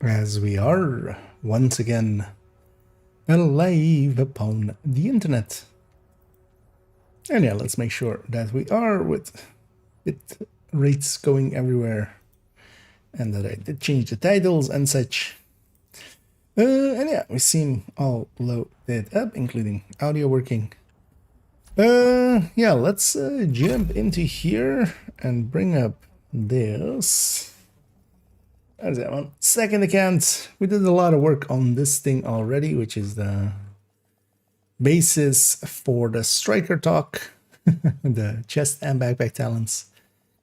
as we are once again alive upon the internet. And yeah, let's make sure that we are with bit rates going everywhere and that I did change the titles and such. And yeah, we seem all loaded up, including audio working. Yeah, let's jump into here and bring up this. How's that one? Second account. We did a lot of work on this thing already, which is the basis for the striker talk, the chest and backpack talents,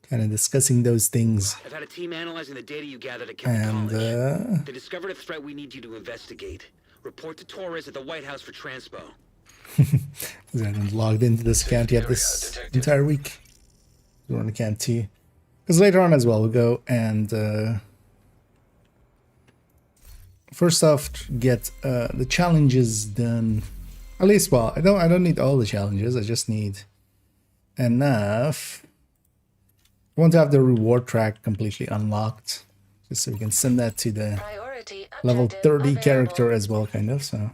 kind of discussing those things. I've had a team analyzing the data you gathered at Kempton College. They discovered a threat we need you to investigate. Report to Torres at the White House for transpo. I haven't logged into this account yet this entire week. We're on account 2. Because later on as well, we'll go and first off get the challenges done. At least, well, I don't need all the challenges. I just need enough. I want to have the reward track completely unlocked, just so we can send that to the level 30 character as well, kind of. So,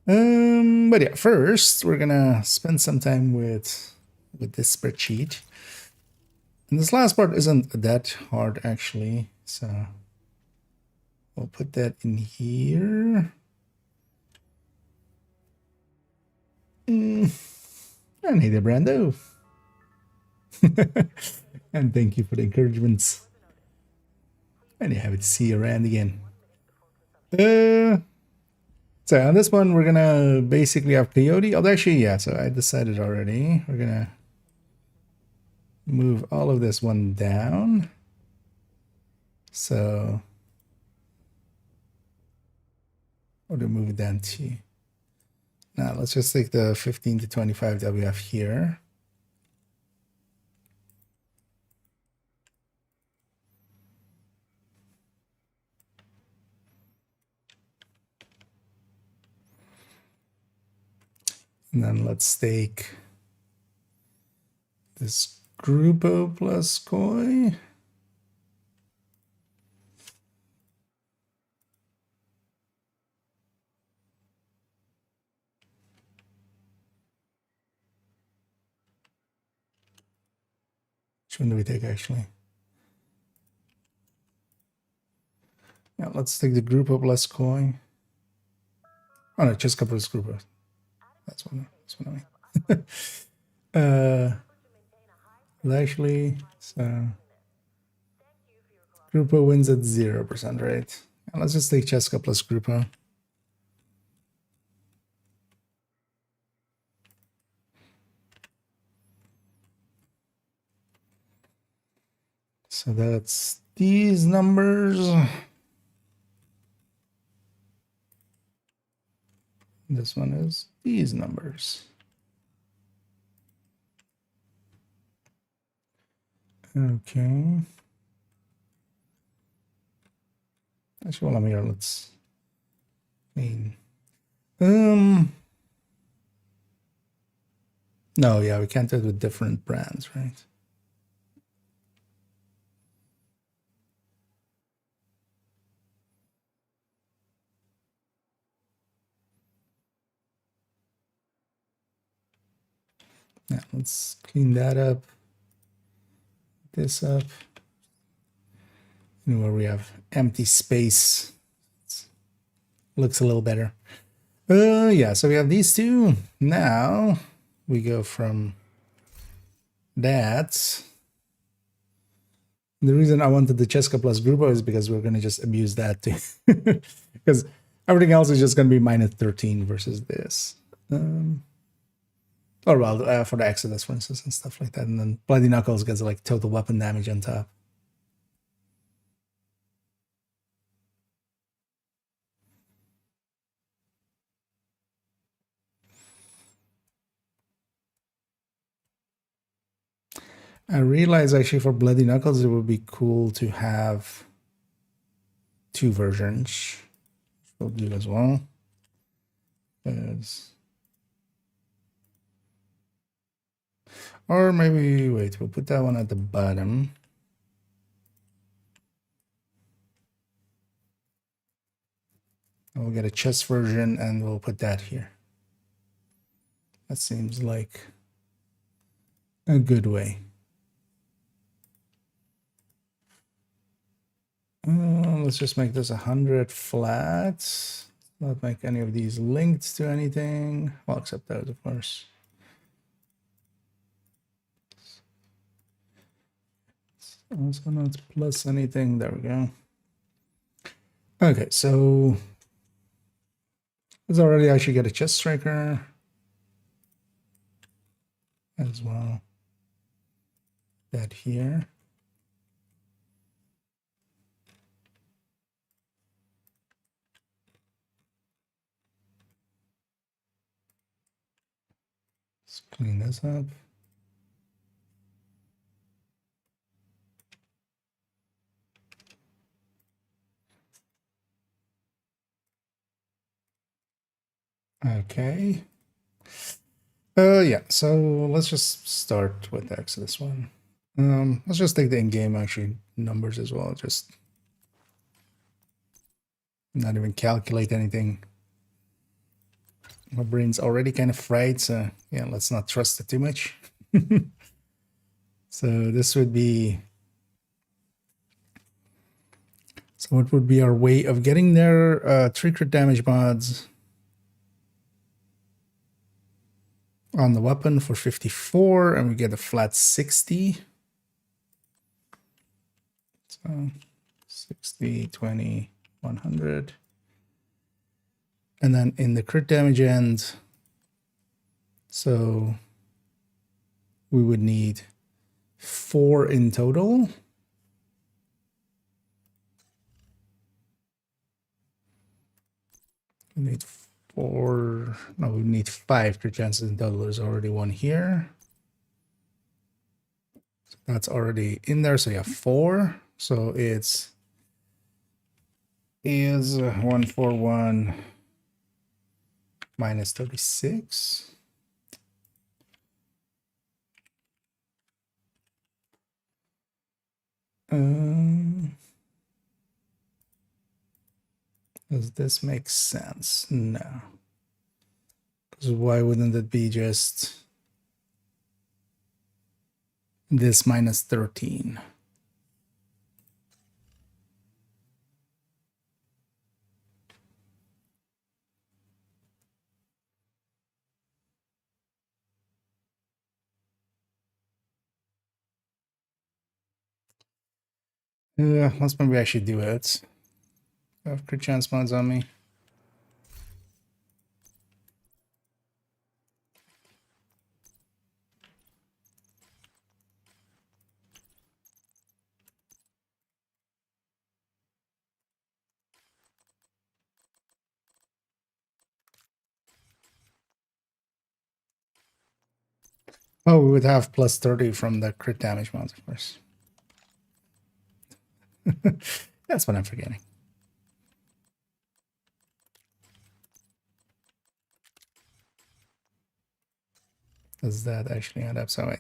but yeah, first we're gonna spend some time with this spreadsheet, and this last part isn't that hard actually. So we'll put that in here. And hey there, Brando. And thank you for the encouragements. And happy to see you around again. So on this one, we're gonna basically have Coyote. Oh, actually, yeah, so I decided already. We're gonna move all of this one down. So or to move it down to. Now let's just take the 15 to 25 that we have here. And then let's take this Grupo plus Koi. Which one do we take actually? Yeah, let's take the Grupo plus Koi. Oh no, just couple of Grupo. That's one I mean. Actually, so Grupo wins at 0%, right? And let's just take Cheska plus Grupo. So that's these numbers. This one is these numbers. Okay. Actually, while I'm here, let's clean. No, yeah, we can't do it with different brands, right? Yeah, let's clean that up. This up. And where we have empty space, looks a little better. Yeah, so we have these two. Now we go from that. The reason I wanted the Cheska plus Grupo is because we're going to just abuse that too. Because everything else is just going to be minus 13 versus this. Or well, for the Exodus, for instance, and stuff like that. And then Bloody Knuckles gets like total weapon damage on top. I realize actually for Bloody Knuckles, it would be cool to have 2 versions. We'll do as well. Or maybe, wait, we'll put that one at the bottom. We'll get a chess version and we'll put that here. That seems like a good way. Let's just make this 100 flat. Not make any of these linked to anything. Well, except those, of course. Also not plus anything. There we go. Okay, so there's already I should get a chest striker as well. That here. Let's clean this up. Okay. Yeah, so let's just start with the Exodus one. Let's just take the in-game actually numbers as well. Just not even calculate anything. My brain's already kind of fried, so yeah, let's not trust it too much. So this would be... So what would be our way of getting there? 3 crit damage mods on the weapon for 54, and we get a flat 60. So 60, 20, 100. And then in the crit damage end, so we would need 4 in total. We need 4, no, we need 5 crit chances in total. There's already one here. So that's already in there, so you have 4. So it's is 141 minus 36. Does this make sense? No. Because why wouldn't it be just this minus 13? Yeah, let's maybe I should do it. I have crit chance mods on me. Oh, we would have plus 30 from the crit damage mods, of course. That's what I'm forgetting. Does that actually add up? So wait,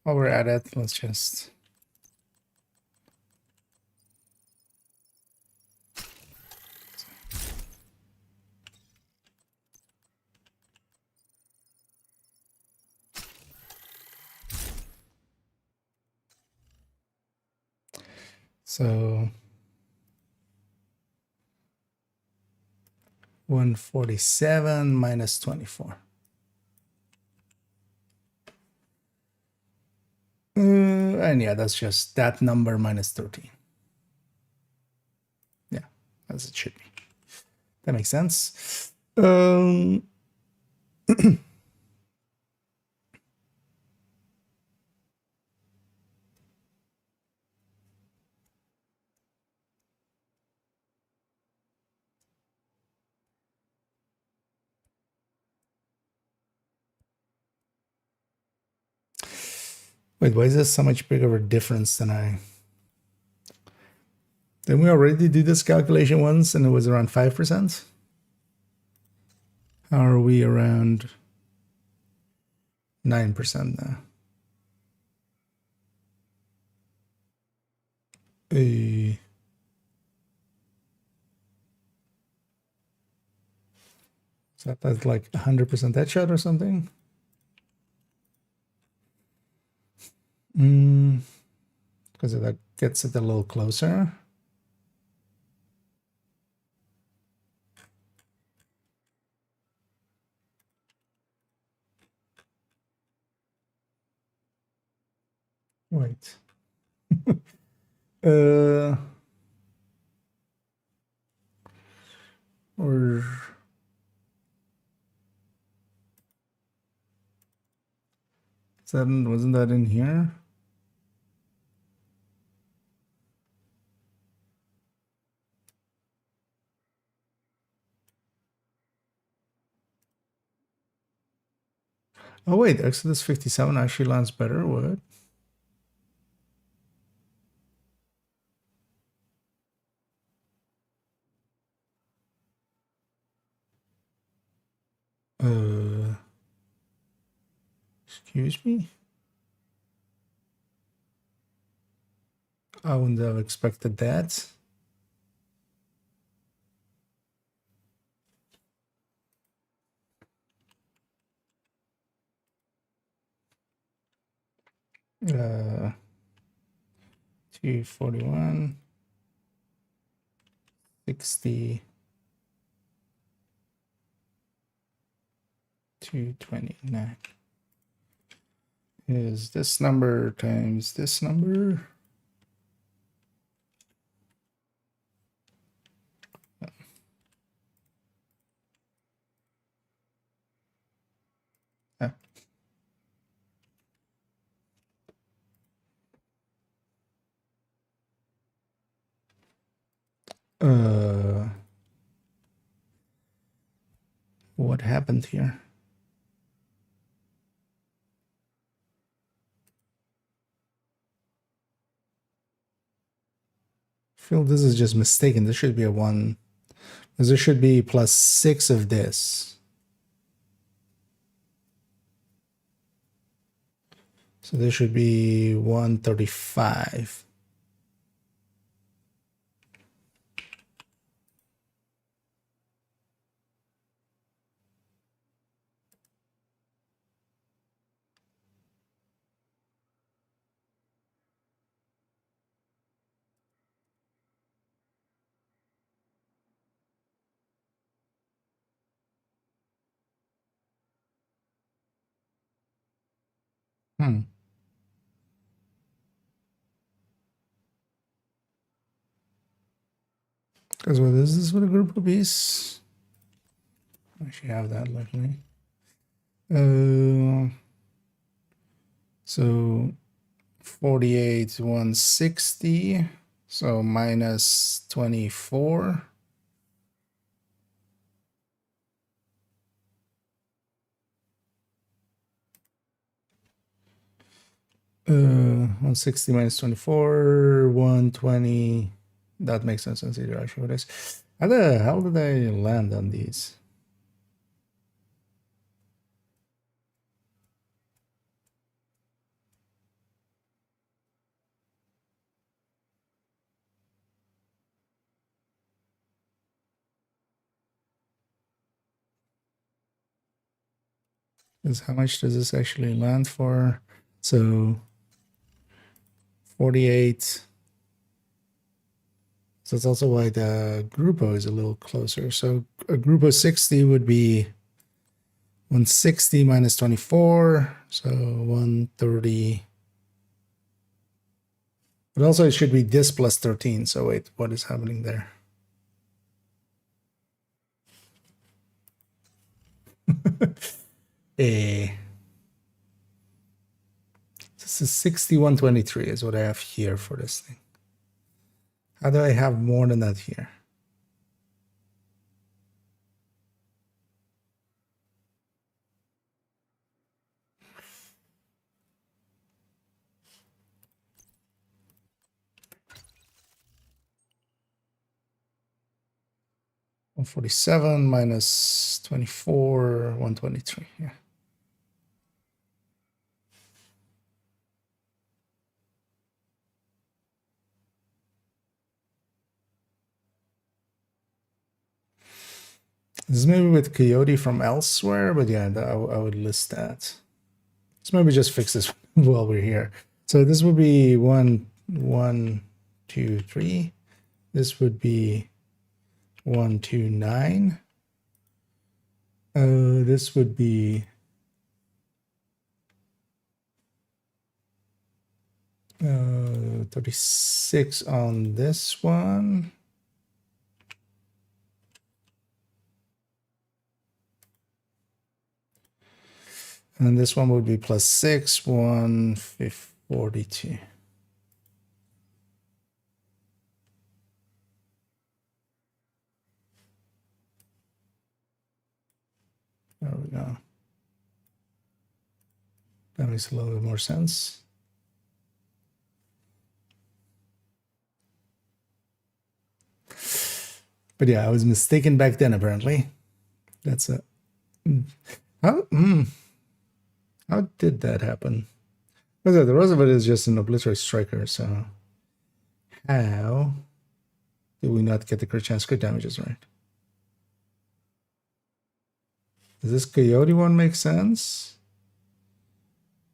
while we're at it, let's just... So 147 minus 24. And yeah, that's just that number minus 13. Yeah, as it should be. That makes sense. Wait, why is this so much bigger of a difference than I... Didn't we already do this calculation once and it was around 5%? How are we around 9% now? So that's like 100% headshot or something. Because that gets it a little closer. Wait. Or wasn't that in here? Oh wait, Exodus 57 actually lands better. What? Excuse me? I wouldn't have expected that. Uh, 241, 60, 229. Is this number times this number? Yeah. What happened here? I feel this is just mistaken. This should be a 1. Because there should be plus 6 of this. So there should be 135. Because what is this with a group of bees? I should have that luckily. So 48, 160. So minus 24. 160 minus 24, 120. That makes no sense either, actually. What is? How the hell did I land on these? Because how much does this actually land for? So 48. So that's also why the Grupo is a little closer. So a Grupo 60 would be 160 minus 24. So 130. But also it should be this plus 13. So wait, what is happening there? This is 6123 is what I have here for this thing. How do I have more than that here? $147 minus 24, 123. Yeah. This is maybe with Coyote from elsewhere, but yeah, I would list that. So maybe just fix this while we're here. So this would be 1, 1, 2, 3. This would be 1, 2, 9. This would be 36 on this one. And this one would be plus 6, 142. There we go. That makes a little bit more sense. But yeah, I was mistaken back then, apparently. That's a... How did that happen? Because the rest of it is just an obliterate striker, so... How did we not get the crit chance crit damages right? Does this Coyote one make sense?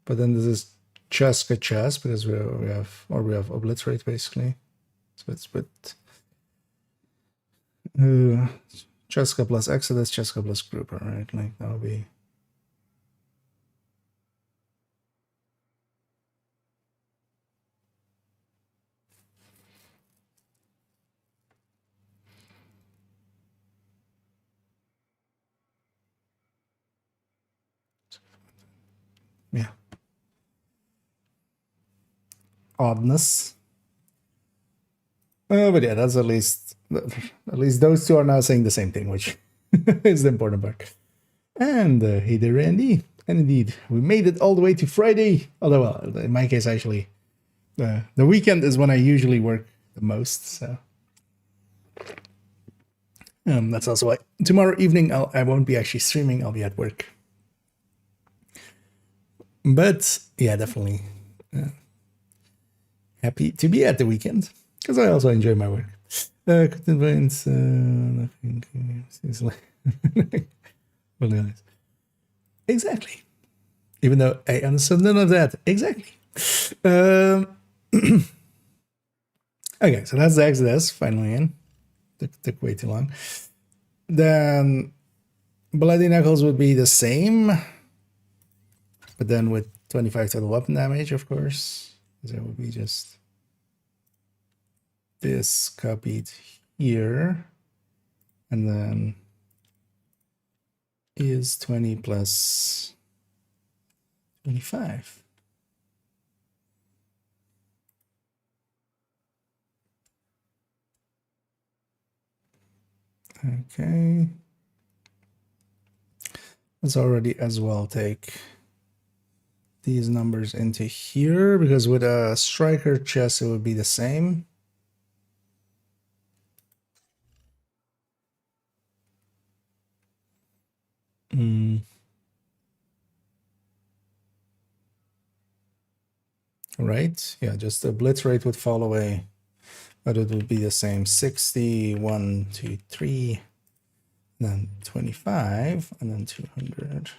But then does this Cheska chess, because we have obliterate basically. So it's with Cheska plus Exodus, Cheska plus Grouper, right? Like that'll be... Yeah. Oddness. But yeah, that's at least those two are now saying the same thing, which is the important part. And hey there, Randy. And indeed, we made it all the way to Friday. Although, well, in my case, actually, the weekend is when I usually work the most. So that's also why tomorrow evening I won't be actually streaming. I'll be at work. But yeah, definitely happy to be at the weekend because I also enjoy my work. Nothing. Exactly. Even though I understood none of that. Exactly. Okay, so that's the Exodus finally in. Took way too long. Then Bloody Knuckles would be the same, but then with 25 total weapon damage, of course. That would be just this copied here, and then is 20 plus 25. Okay. Let's already as well take these numbers into here, because with a striker chest it would be the same. Right, yeah, just the blitz rate would fall away, but it would be the same. 60, 1, 2, 3, then 25, and then 200.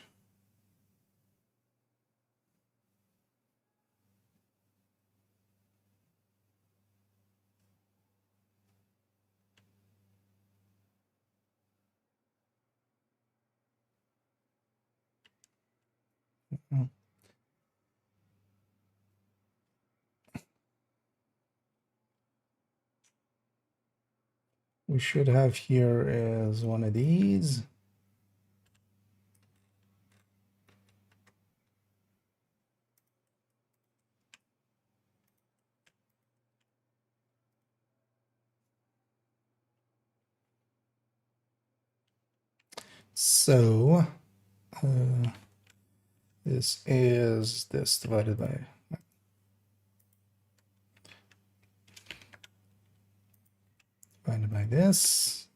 We should have here is one of these. So this is this divided by this.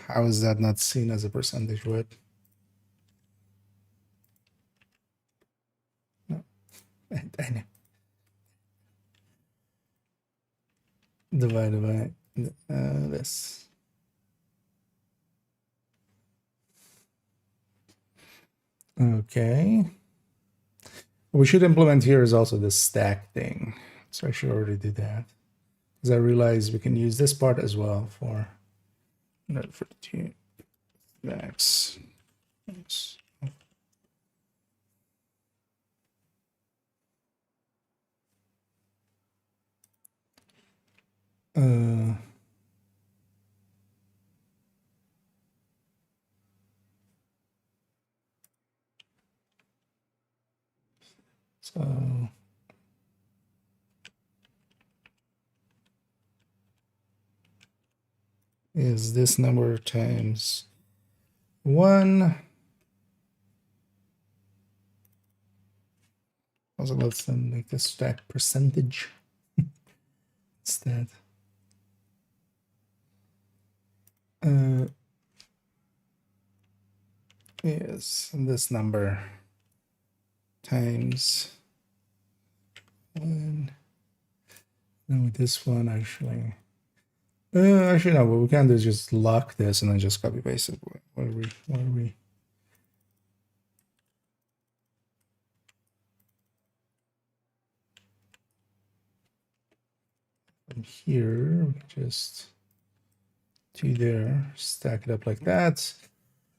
How is that not seen as a percentage word? No, I know. Divided by this. Okay. What we should implement here is also the stack thing. So I should already do that. Because I realize we can use this part as well for 142 stacks. Oops. So is this number times 1. Also, let's then make the stack percentage instead. Is this number times 1. No, this one actually. Actually, no. What we can do is just lock this and then just copy paste it. What are we? From here, we can just do there, stack it up like that.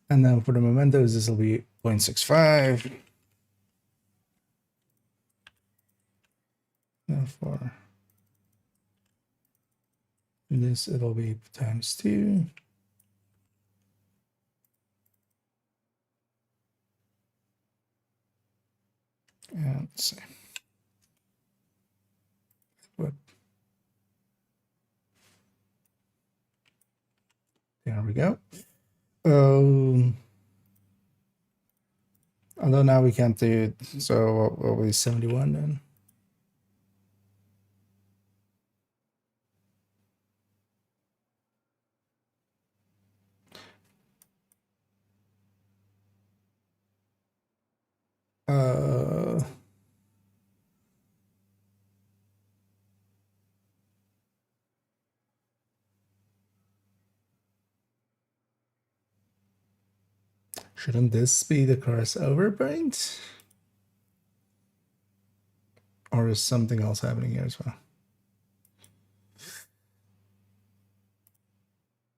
And then for the mementos, this will be 0.65. Now for this, it'll be times 2. And let's see. What? There we go. Although now we can't do it, so what will be 71 then? Shouldn't this be the crossover point? Or is something else happening here as well?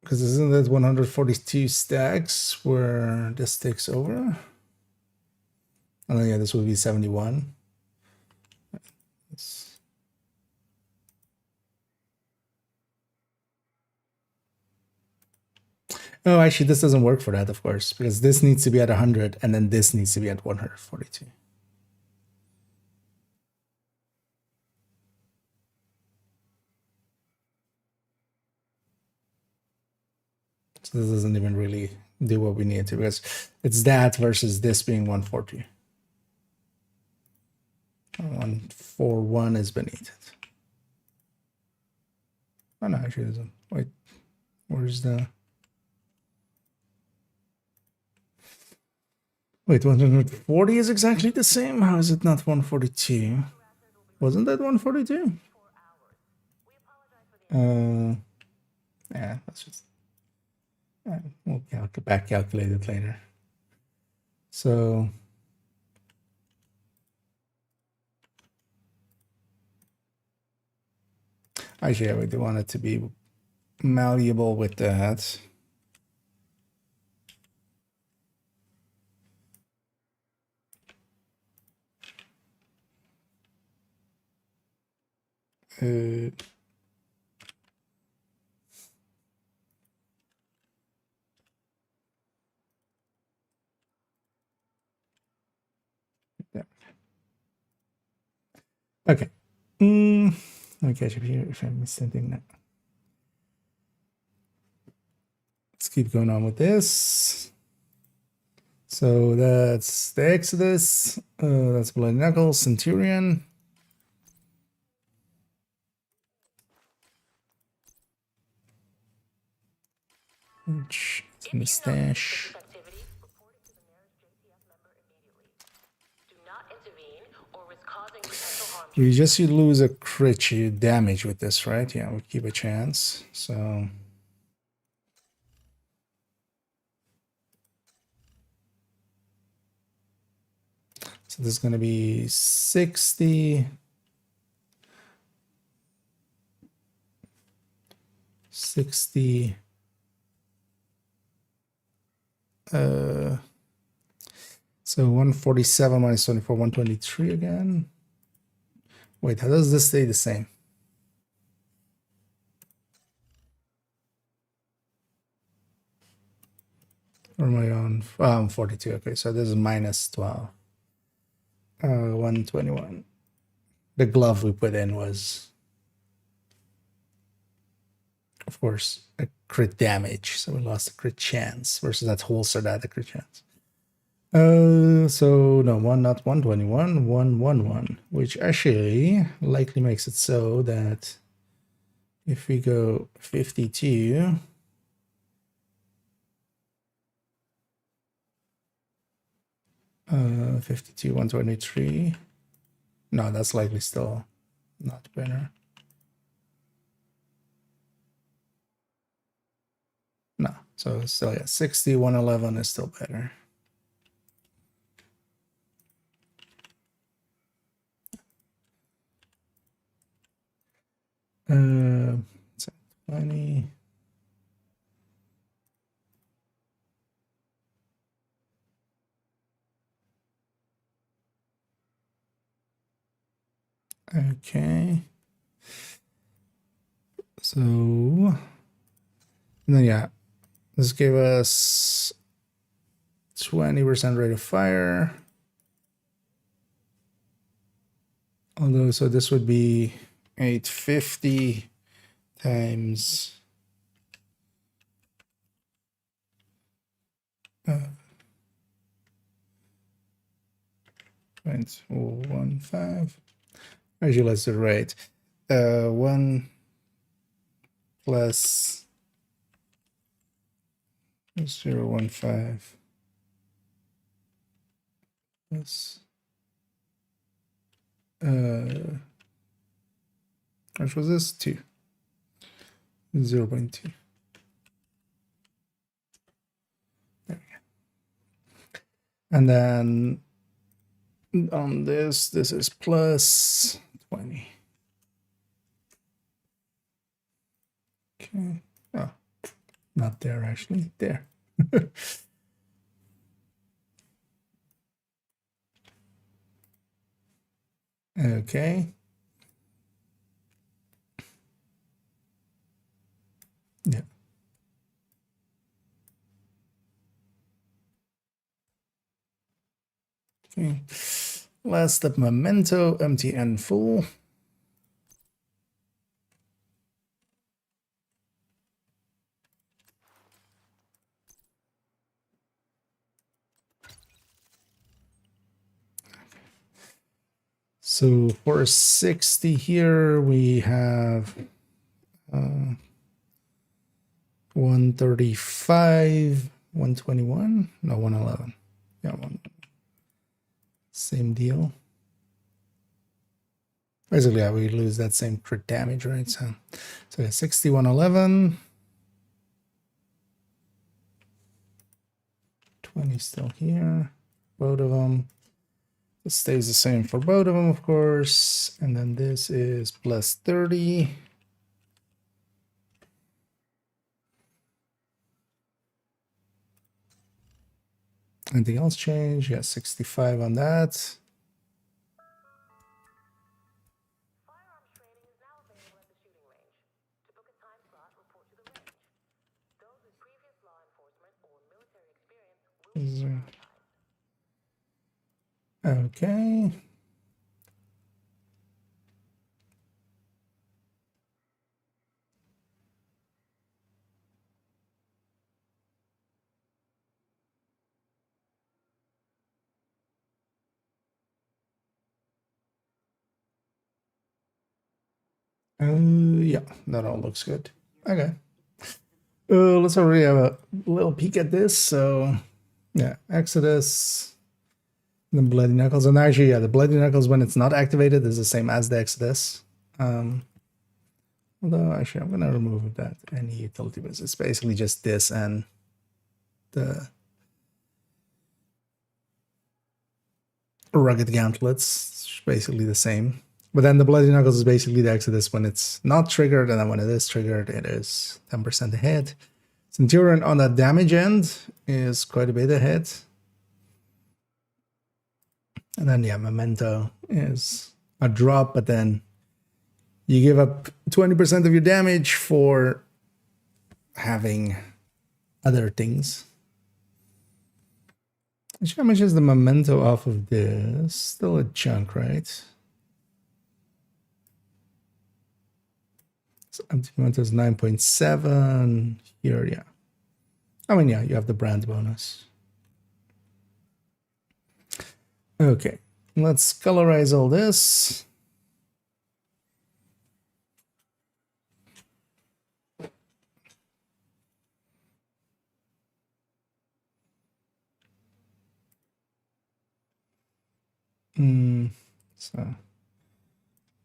Because isn't that 142 stacks where this takes over? Oh yeah, this would be 71. Oh, actually, this doesn't work for that, of course, because this needs to be at 100, and then this needs to be at 142. So this doesn't even really do what we need to, because it's that versus this being 140. 141 is beneath it. Oh no, actually it isn't. Wait, where's the... Wait, 140 is exactly the same? How is it not 142? Wasn't that 142? Yeah, that's just... we'll back calculate it later. So... Actually, we do want it to be malleable with that. Yeah. Okay. Let me catch up here if I missed anything now. Let's keep going on with this. So that's the Exodus. That's Bloody Knuckles, Centurion. Which is in the stash. You just lose a crit, you damage with this, right? Yeah, we keep a chance. So So this is going to be 60. 60. So 147 minus 24, 123 again. Wait, how does this stay the same? Or am I on 42? Okay, so this is minus 12. 121. The glove we put in was, of course, a crit damage. So we lost a crit chance versus that holster that had a crit chance. So no, not 121, 111, which actually likely makes it so that if we go 52, uh, 52, 123. No, that's likely still not better. No, so still, yeah, 60, 111 is still better. So 20. Okay. So, and then yeah, this gave us 20% rate of fire. Although, so this would be 850 times 0.015. Actually, let's do it right. 1 plus 0.15 plus which was this? 2. 0.2. There we go. And then on this is plus 20. Okay. Oh, not there actually. There. Okay. Yeah. Okay. Last step, memento, empty and full. So for 60 here, we have 135, 121, no, 111. Yeah, same deal. Basically, yeah, we lose that same crit damage, right? So yeah, 60, 111. 20 still here, both of them. It stays the same for both of them, of course. And then this is plus 30. Anything else change? Yeah, 65 on that. Firearms training is now available at the shooting range. To book a time slot, report to the range. Those with previous law enforcement or military experience will be prioritized. Okay. Yeah, that all looks good. Okay. Let's already have a little peek at this. So, yeah, Exodus, the Bloody Knuckles, and actually, yeah, the Bloody Knuckles when it's not activated is the same as the Exodus. Although, actually, I'm gonna remove that any utility bits. It's basically just this and the rugged gauntlets. It's basically the same. But then the Bloody Knuckles is basically the Exodus when it's not triggered, and then when it is triggered, it is 10% ahead. Centurion on the damage end is quite a bit ahead. And then, yeah, Memento is a drop, but then you give up 20% of your damage for having other things. How much is the Memento off of this? Still a chunk, right? So empty Memento is 9.7. Here, yeah. I mean, yeah, you have the brand bonus. Okay, let's colorize all this. So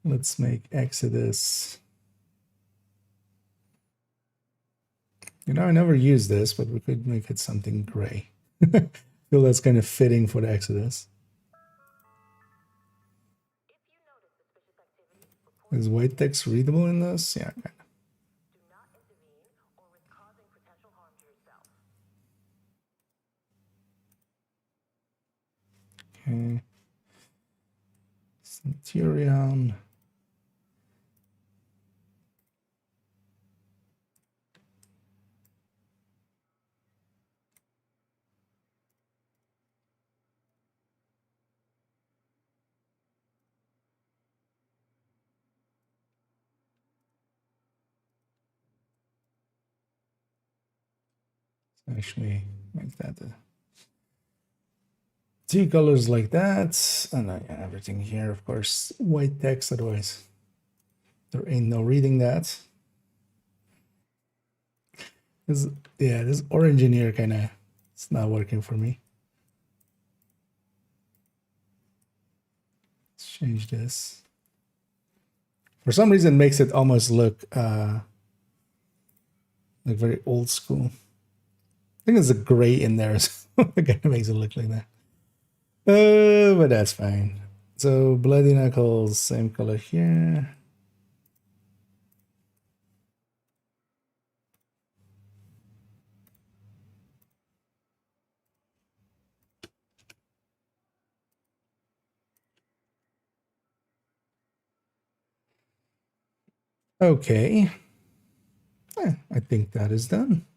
let's make Exodus. You know, I never used this, but we could make it something gray. I feel that's kind of fitting for the Exodus. Is white text readable in this? Yeah, kind of. Do not intervene or risk causing potential harm to yourself. Okay. Centurion. Actually, make that two colors like that, and yeah, everything here, of course, white text. Otherwise, there ain't no reading that. This orange in here kind of it's not working for me. Let's change this. For some reason, it makes it almost look like very old school. I think there's a gray in there, so it kind of makes it look like that. But that's fine. So Bloody Knuckles, same color here. Okay. I think that is done.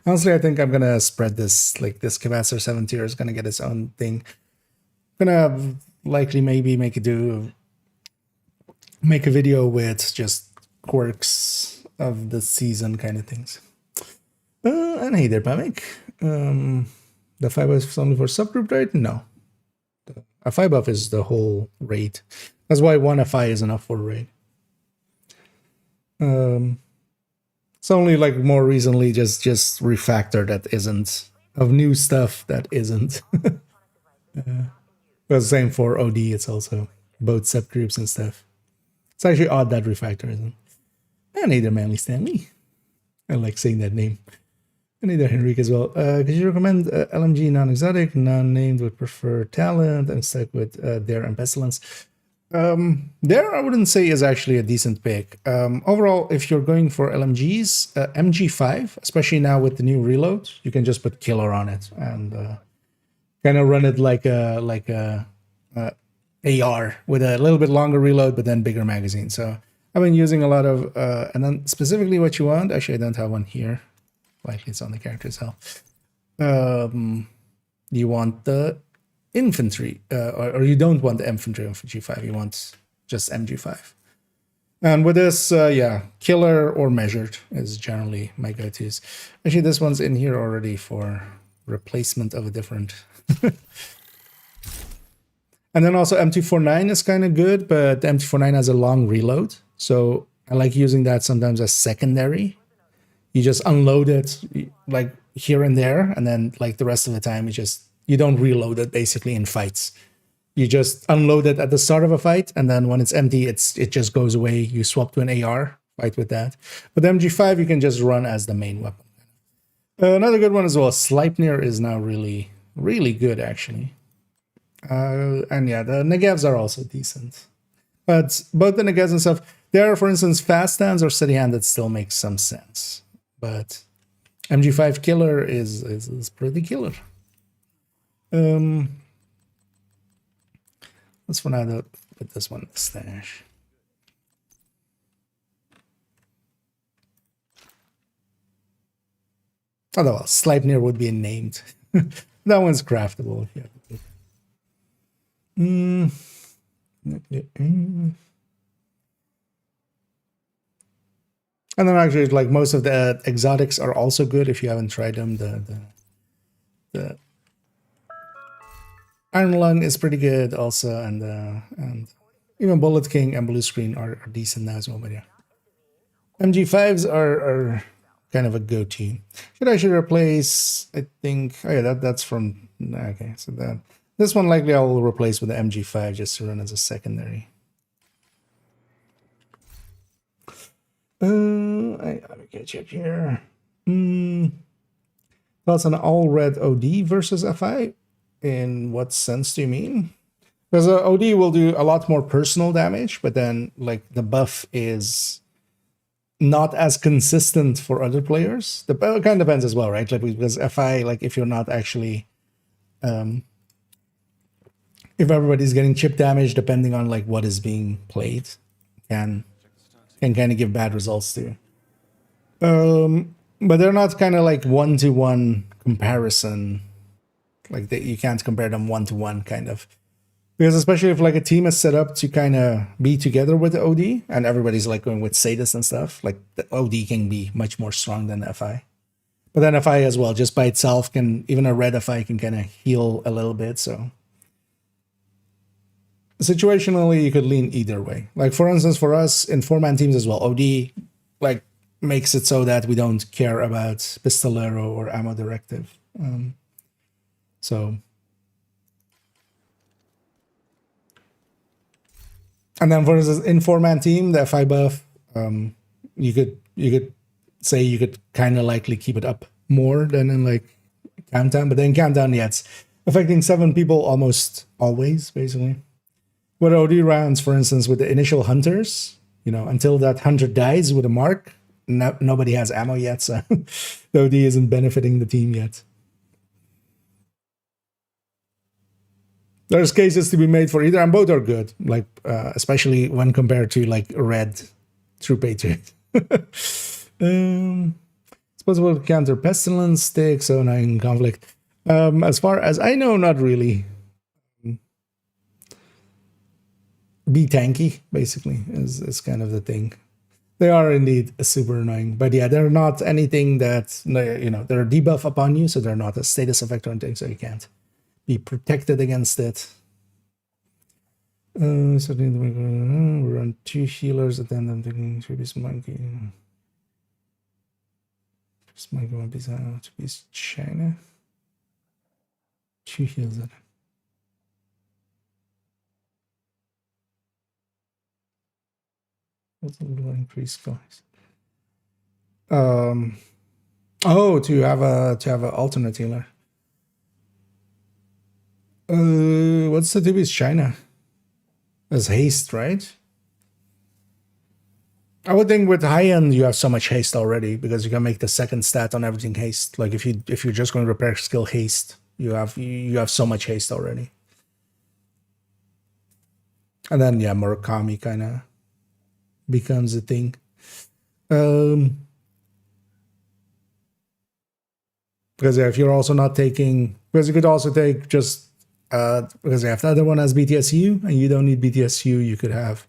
Honestly, I think I'm gonna spread this, like this Capacitor 7 tier is gonna get its own thing. I'm gonna likely maybe make a video with just quirks of the season kind of things. And hey there, Pamic. The 5 buff is only for subgroup, right? No. A 5 buff is the whole raid. That's why 1 FI is enough for raid. It's only like more recently just refactor that isn't of new stuff that isn't. But same for OD, it's also both subgroups and stuff. It's actually odd that refactor isn't. And either Manly Stanley. I like saying that name. And either Henrique as well. Could you recommend LMG non-exotic, non-named with preferred talent and stuck with Dare and Pestilence? There I wouldn't say is actually a decent pick. Overall, if you're going for LMGs, MG5, especially now with the new reload, you can just put killer on it and kind of run it like a AR with a little bit longer reload, but then bigger magazine. So I've been using a lot of, and then specifically what you want, actually I don't have one here. Likely it's on the character itself. You want the infantry, or you don't want the infantry on G5, you want just MG5. And with this, yeah, killer or measured is generally my go-tos. Actually, this one's in here already for replacement of a different. And then also M249 is kind of good, but the M249 has a long reload. So I like using that sometimes as secondary. You just unload it like here and there, and then like the rest of the time you don't reload it basically in fights. You just unload it at the start of a fight, and then when it's empty, it just goes away. You swap to an AR, fight with that. But the MG5 you can just run as the main weapon. Another good one as well, Sleipnir is now really really good, actually. And yeah, the negevs are also decent. But both the negevs and stuff, there are, for instance, fast stands or steady hand that still makes some sense. But MG5 killer is pretty killer. Let's for now put this one in the stash. Oh, well, Sleipnir would be named. That one's craftable. Yeah. And then actually, like, most of the exotics are also good if you haven't tried them. The Iron Lung is pretty good also, and even Bullet King and Blue Screen are decent now as well. But yeah, MG5s are kind of a go-to. I should replace, I think, oh yeah, that's from, okay, so this one likely I will replace with the MG5 just to run as a secondary. I gotta check here. That's an all-red OD versus FI. In what sense do you mean? Because OD will do a lot more personal damage, but then like the buff is not as consistent for other players. The kind of depends as well, right? Like because FI, like if you're not actually, if everybody's getting chip damage, depending on like what is being played, can kind of give bad results too. But they're not kind of like one-to-one comparison. Like you can't compare them one-to-one kind of. Because especially if like a team is set up to kind of be together with the OD and everybody's like going with Sadist and stuff, like the OD can be much more strong than FI. But then FI as well, just by itself can, even a red FI can kind of heal a little bit. So situationally, you could lean either way. Like for instance, for us in 4-man teams as well, OD like makes it so that we don't care about Pistolero or Ammo Directive. So, and then for instance, in 4-man team, the FI buff, you could say you could kind of likely keep it up more than in like Countdown, but then Countdown, yeah, it's affecting 7 people almost always, basically. With OD rounds, for instance, with the initial hunters, you know, until that hunter dies with a mark, nobody has ammo yet, so the OD isn't benefiting the team yet. There's cases to be made for either, and both are good, like especially when compared to like Red True Patriot. It's possible to counter Pestilence, Stick, so in Conflict. As far as I know, not really. Be tanky, basically, is kind of the thing. They are indeed super annoying, but yeah, they're not anything that, you know, they're a debuff upon you, so they're not a status effect or anything, so you can't be protected against it. So we run 2 healers at the end of the game. This monkey. This monkey won't be to be China. 2 heals at it. What's a little increase, guys? Oh, to have an alternate healer. What's the do with China? As haste, right? I would think with high end you have so much haste already because you can make the second stat on everything haste. Like if you're just going to repair skill haste, you have so much haste already. And then yeah, Murakami kind of becomes a thing. Because yeah, if you're also not taking, because you could also take just because if the other one has BTSU and you don't need BTSU, you could have.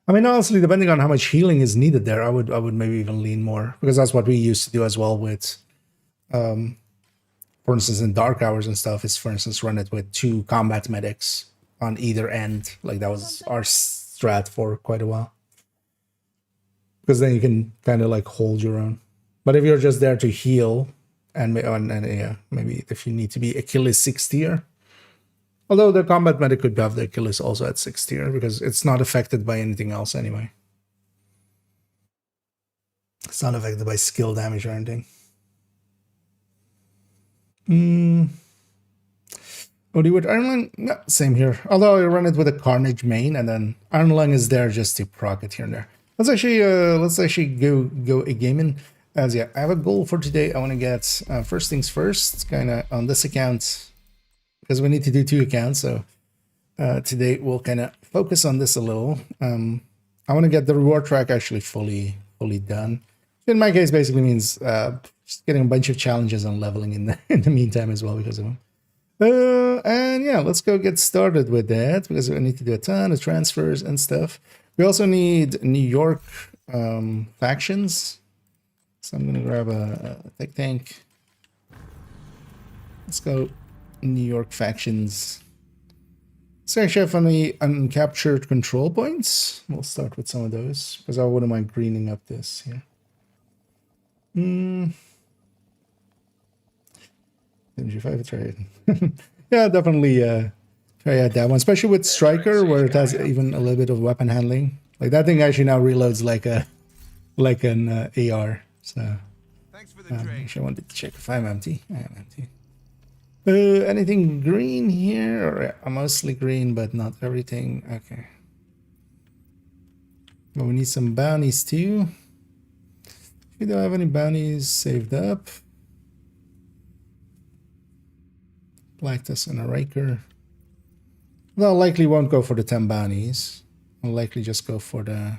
I mean, honestly, depending on how much healing is needed there, I would maybe even lean more because that's what we used to do as well with, for instance, in Dark Hours and stuff. Is for instance run it with 2 combat medics on either end. Like that was our strat for quite a while. Because then you can kind of like hold your own. But if you're just there to heal, and yeah, maybe if you need to be Achilles 6 tier. Although the combat medic could have the Achilles also at 6 tier because it's not affected by anything else anyway. It's not affected by skill damage or anything. OD with Iron Lung? No, same here. Although I run it with a Carnage main, and then Iron Lung is there just to proc it here and there. Let's actually go a game in. As yeah, I have a goal for today. I want to get first things first, kind of on this account, because we need to do 2 accounts. So today we'll kind of focus on this a little. I want to get the reward track actually fully done. In my case, basically means just getting a bunch of challenges and leveling in the meantime as well because of them. And yeah, let's go get started with that because we need to do a ton of transfers and stuff. We also need New York factions. So I'm gonna grab a tech tank. Let's go New York factions. So actually have any uncaptured control points. We'll start with some of those because I wouldn't mind greening up this here. 75, try it. Yeah, definitely try out that one, especially with Striker where it has even a little bit of weapon handling. Like that thing actually now reloads like an AR. So actually I wanted to check if I'm empty. I am empty. Anything green here? Or mostly green, but not everything. Okay. Well, we need some bounties too. We don't have any bounties saved up. Lactus and a Riker. Well, likely won't go for the 10 bounties. I'll likely just go for the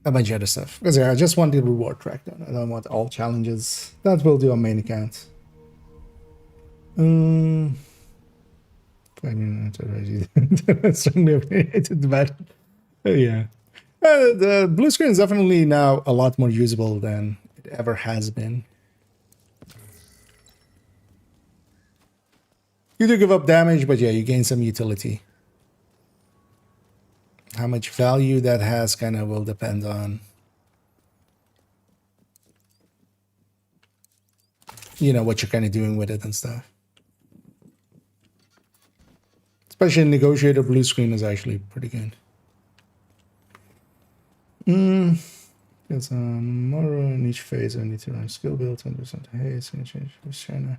a bunch of other stuff. Because yeah, I just want the reward track done. I don't want all challenges. That will do on main account. I mean, that's strongly opinionated, but yeah. The blue screen is definitely now a lot more usable than it ever has been. You do give up damage, but yeah, you gain some utility. How much value that has kind of will depend on, you know, what you're kind of doing with it and stuff. Especially in Negotiator, blue screen is actually pretty good. Because tomorrow in each phase I need to run skill build 10% haste and change for China.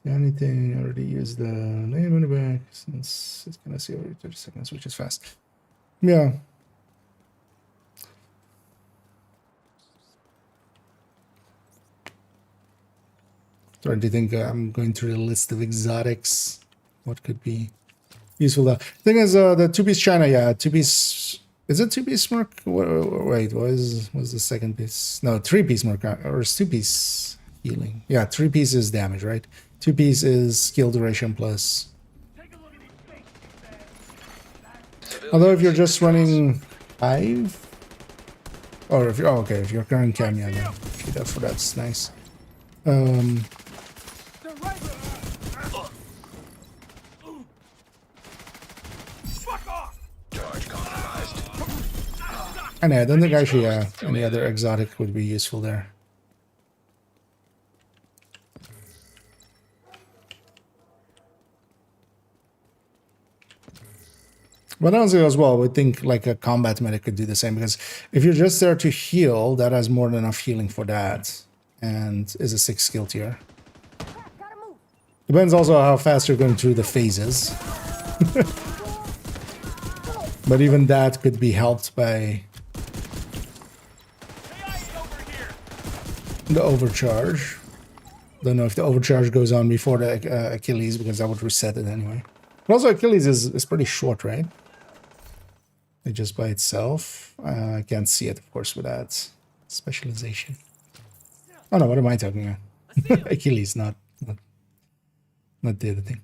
The only thing I already used the name in the back since it's gonna see every 30 seconds, which is fast. Yeah. So do you think I'm going through the list of exotics? What could be useful there? Thing is, the 2-piece China, yeah, 2-piece. Is it 2-piece Merc? Wait, what was the second piece? No, 3-piece Merc, or is 2-piece healing? Yeah, 3-piece is damage, right? 2-piece is skill duration plus. Although if you're just running 5, or if you're okay, if you're current cam, yeah, then shoot out for that's nice. And I don't think actually any other exotic would be useful there. But honestly as well, we think like a combat medic could do the same because if you're just there to heal, that has more than enough healing for that and is a 6 skill tier. Depends also how fast you're going through the phases. But even that could be helped by the overcharge. Don't know if the overcharge goes on before the Achilles because that would reset it anyway. But also Achilles is pretty short, right? It just by itself. I can't see it, of course, without specialization. Oh no, what am I talking about? Achilles, not the other thing.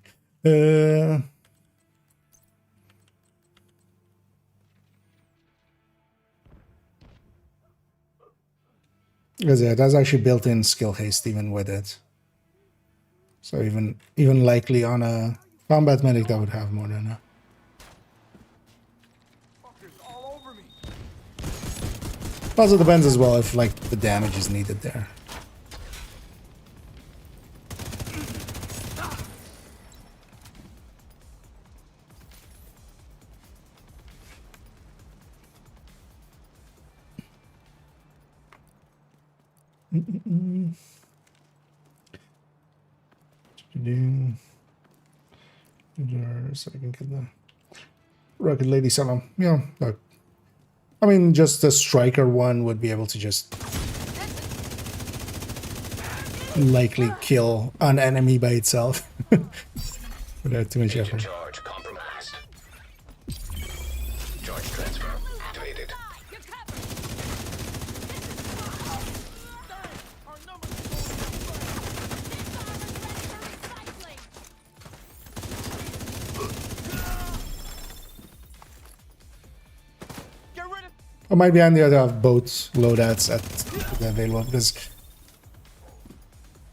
Because yeah, that's actually built-in skill haste even with it. So even likely on a combat medic that would have more than enough. Also depends as well if like the damage is needed there. So I can get the Rocket Lady solo. Yeah, look. I mean, just the striker one would be able to just likely kill an enemy by itself without too much effort. Charge compromised. Charge transfer activated. Or might be on the other have both loadouts at available, because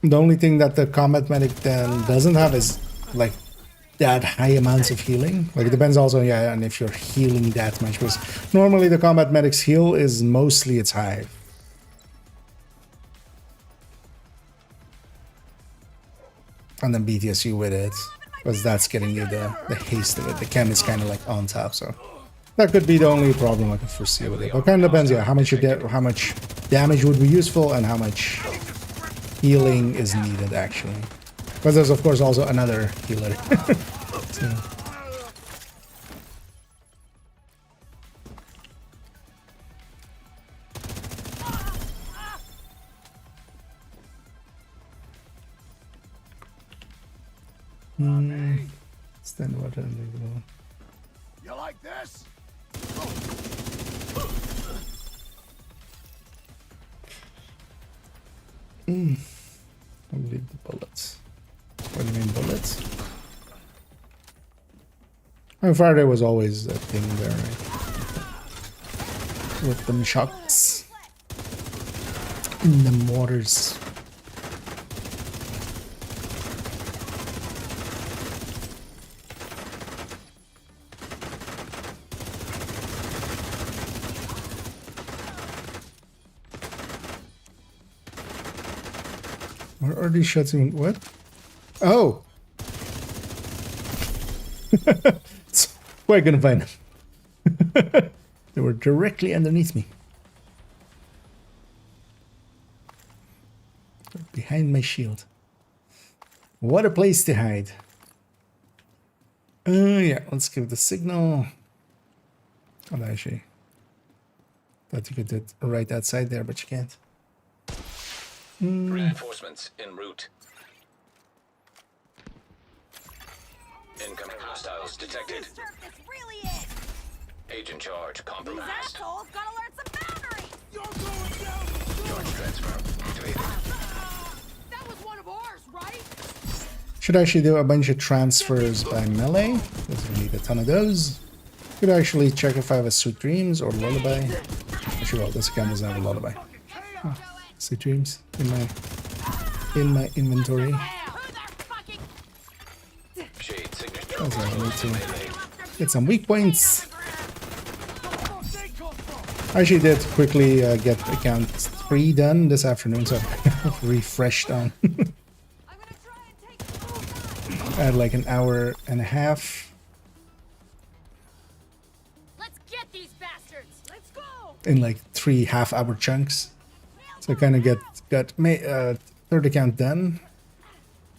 the only thing that the combat medic then doesn't have is like that high amounts of healing. Like it depends also, yeah, on if you're healing that much, because normally the combat medic's heal is mostly its hive. And then BTSU with it, because that's getting you the haste of it. The chem is kind of like on top, so that could be the only problem I can foresee with it. But kind of depends, yeah, how much damage would be useful and how much healing is needed actually. But there's of course also another healer. So. Stand water and leave it alone. You like this? I'll leave the bullets. What do you mean bullets? I mean, Friday was always a thing there, right? With them shocks in the mortars. Where are these shots even? What? Oh! Where are you gonna find them? They were directly underneath me. Behind my shield. What a place to hide. Yeah, let's give the signal. Oh, actually. Thought you could do it right outside there, but you can't. Reinforcements en route. Incoming hostiles detected. Agent charge compromised. Assholes gotta learn some boundaries! Charge transfer activated. That was one of ours, right? Should actually do a bunch of transfers by melee, because we need a ton of those. Could actually check if I have a Sweet Dreams or Lullaby. Actually, well, this account doesn't have a Lullaby. Oh, Sweet Dreams in my inventory. Shade signature. Also, I need to get some weak points. I actually did quickly get account 3 done this afternoon, so refreshed on. I had like an hour and a half. Let's get these bastards! Let's go! In like 3 half-hour chunks. So I kind of got third account done.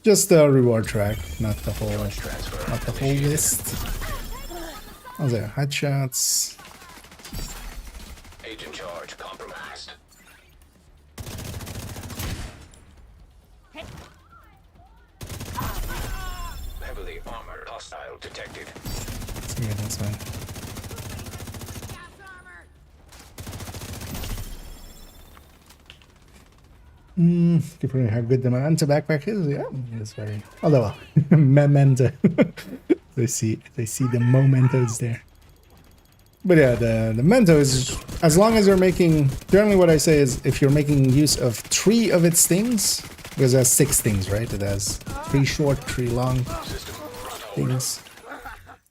Just the reward track, not the whole list. Oh, there, headshots. Agent charge compromised. Heavily armored hostile detected. Yeah, that's fine. Keep forgetting how good the Memento backpack is. Yeah, it's very. Although, well, Memento. they see the mementos there. But yeah, the Memento is, as long as you're making. Generally, what I say is, if you're making use of 3 of its things, because it has 6 things, right? It has 3 short, 3 long things.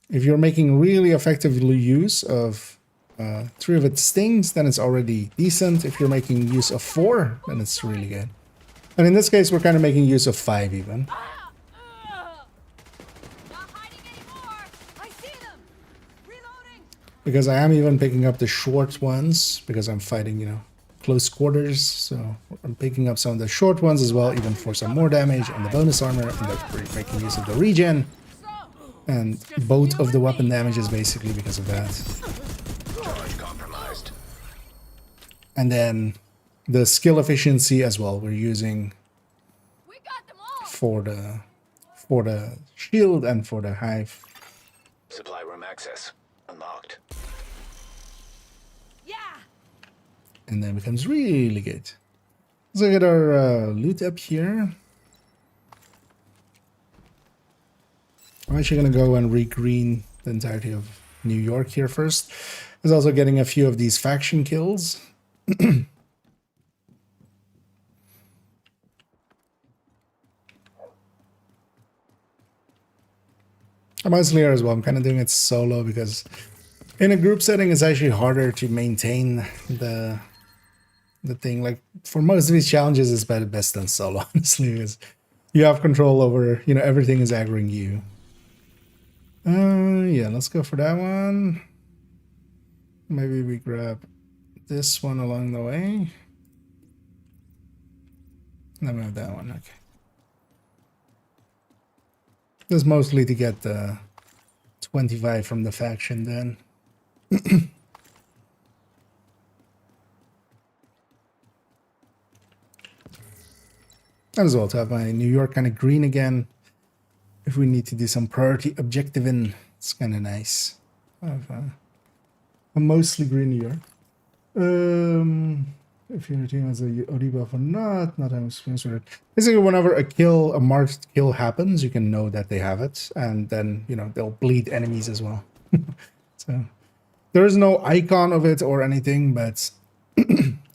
If you're making really effectively use of 3 of its things, then it's already decent. If you're making use of 4, then it's really good. And in this case, we're kind of making use of 5 even. Not hiding anymore! I see them! Reloading! Because I am even picking up the short ones, because I'm fighting, you know, close quarters. So I'm picking up some of the short ones as well, even for some more damage and the bonus armor, and we're making use of the regen. And both of the weapon damages basically because of that. Charge compromised. And then the skill efficiency as well we're using We got them all. for the shield and for the hive. Supply room access unlocked. Yeah. And then it becomes really good. So get our loot up here. I'm actually going to go and re-green the entirety of New York here first. There's also getting a few of these faction kills. Mostly here as well. I'm kind of doing it solo because in a group setting it's actually harder to maintain the thing. Like for most of these challenges it's best done solo, honestly, because you have control over, you know, everything is aggroing you. Yeah, let's go for that one. Maybe we grab this one along the way. Then we have that one, okay. This is mostly to get the 25 from the faction then. As well to have my New York kind of green again. If we need to do some priority objectiving, it's kind of nice. I have a mostly green New York. If your team has a OD buff or not having experience with it. Basically, whenever a marked kill happens, you can know that they have it, and then, you know, they'll bleed enemies as well. So there is no icon of it or anything, but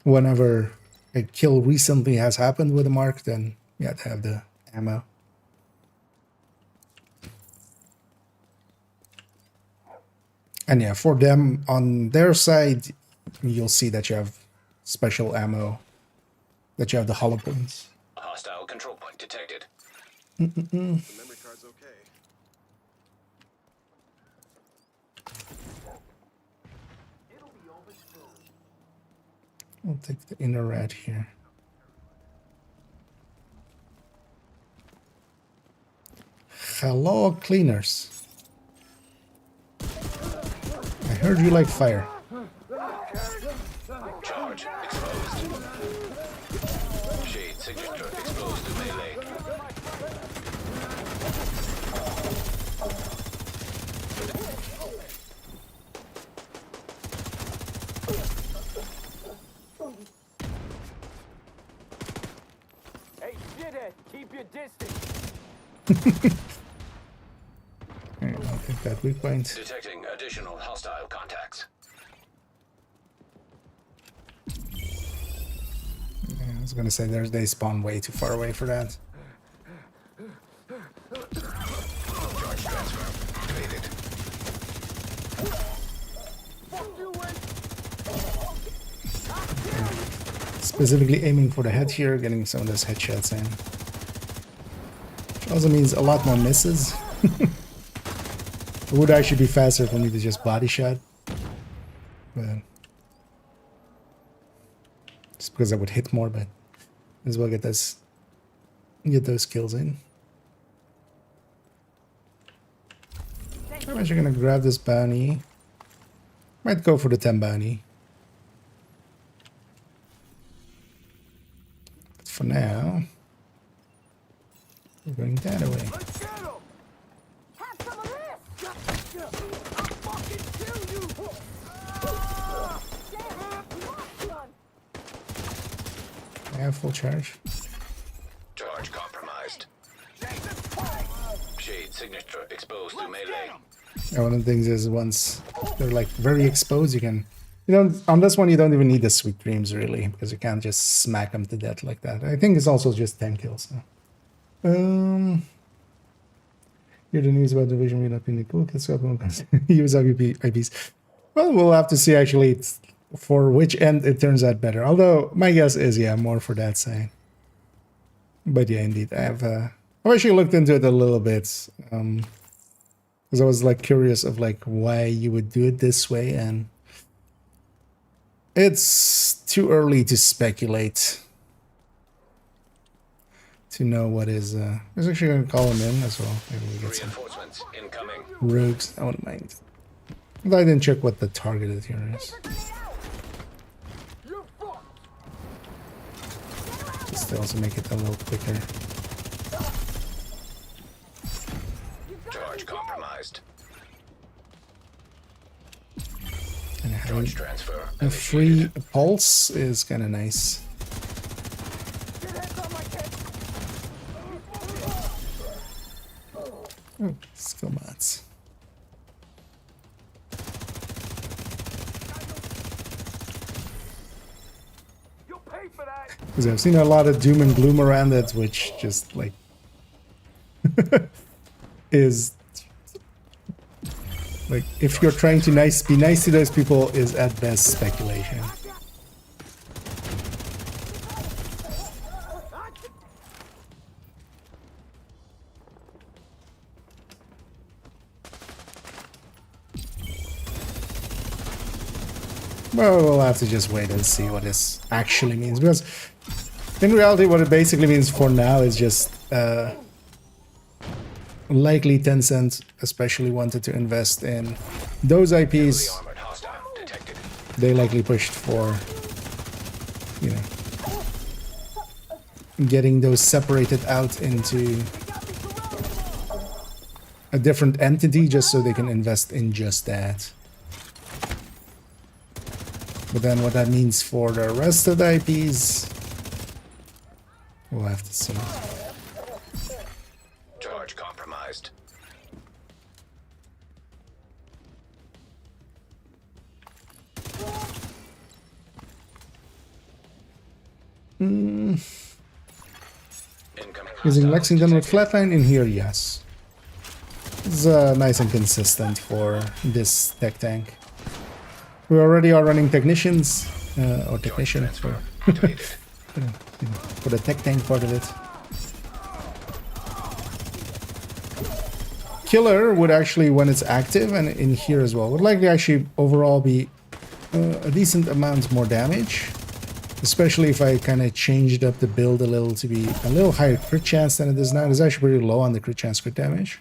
whenever a kill recently has happened with a mark, then you have to have the ammo. And yeah, for them on their side, you'll see that you have special ammo, that you have the hollow points. Hostile control point detected. The memory card's okay. I'll take the inner rat here. Hello, cleaners. I heard you like fire. Charge exposed. Shade signature exposed to melee. Hey, shithead, keep your distance. Alright, I'll take that weak point. Detecting additional hostile contacts. Yeah, I was gonna say they spawn way too far away for that. Charge transfer completed. Specifically aiming for the head here, getting some of those headshots in. Which also means a lot more misses. It would actually be faster for me to just body shot. But just because I would hit more, but as well get those kills in. I'm actually gonna grab this bounty. Might go for the 10 bounty. But for now, we're going that way. Let's get him! Have some of this! I'll fucking kill you! I have full charge. Charge compromised. Shade signature exposed to melee. And one of the things is once they're like very exposed, you don't on this one you don't even need the sweet dreams really, because you can't just smack them to death like that. I think it's also just 10 kills. So. Hear the news about division meet up in the cool kids use IPs. Well, we'll have to see actually for which end it turns out better. Although my guess is more for that side. But yeah, indeed, I've actually looked into it a little bit. Because I was like curious of like why you would do it this way, and it's too early to speculate. to know what is. I was actually going to call him in as well. Maybe we get some Reinforcements incoming. rogues. I wouldn't mind. But I didn't check what the targeted here is. Just to also make it a little quicker. Charge compromised. And having Charge transfer a free pulse is kind of nice. Oh, skill mods. You'll pay for that. Because I've seen a lot of doom and gloom around it, which just like is like if you're trying to be nice to those people is at best speculation. Well, we'll have to just wait and see what this actually means, because in reality what it basically means for now is just likely Tencent especially wanted to invest in those IPs armored hostile detected. they likely pushed for, you know, getting those separated out into a different entity just so they can invest in just that. But then what that means for the rest of the IPs, we'll have to see. Charge compromised. Incoming Using hostile Lexington with detected. flatline in here, yes. It's nice and consistent for this tech tank. We already are running technicians, or technician for, Activated. for the tech tank part of it. Killer would actually, when it's active and in here as well, would likely actually overall be a decent amount more damage. Especially if I kind of changed up the build a little to be a little higher crit chance than it is now. It's actually pretty low on the crit chance, crit damage.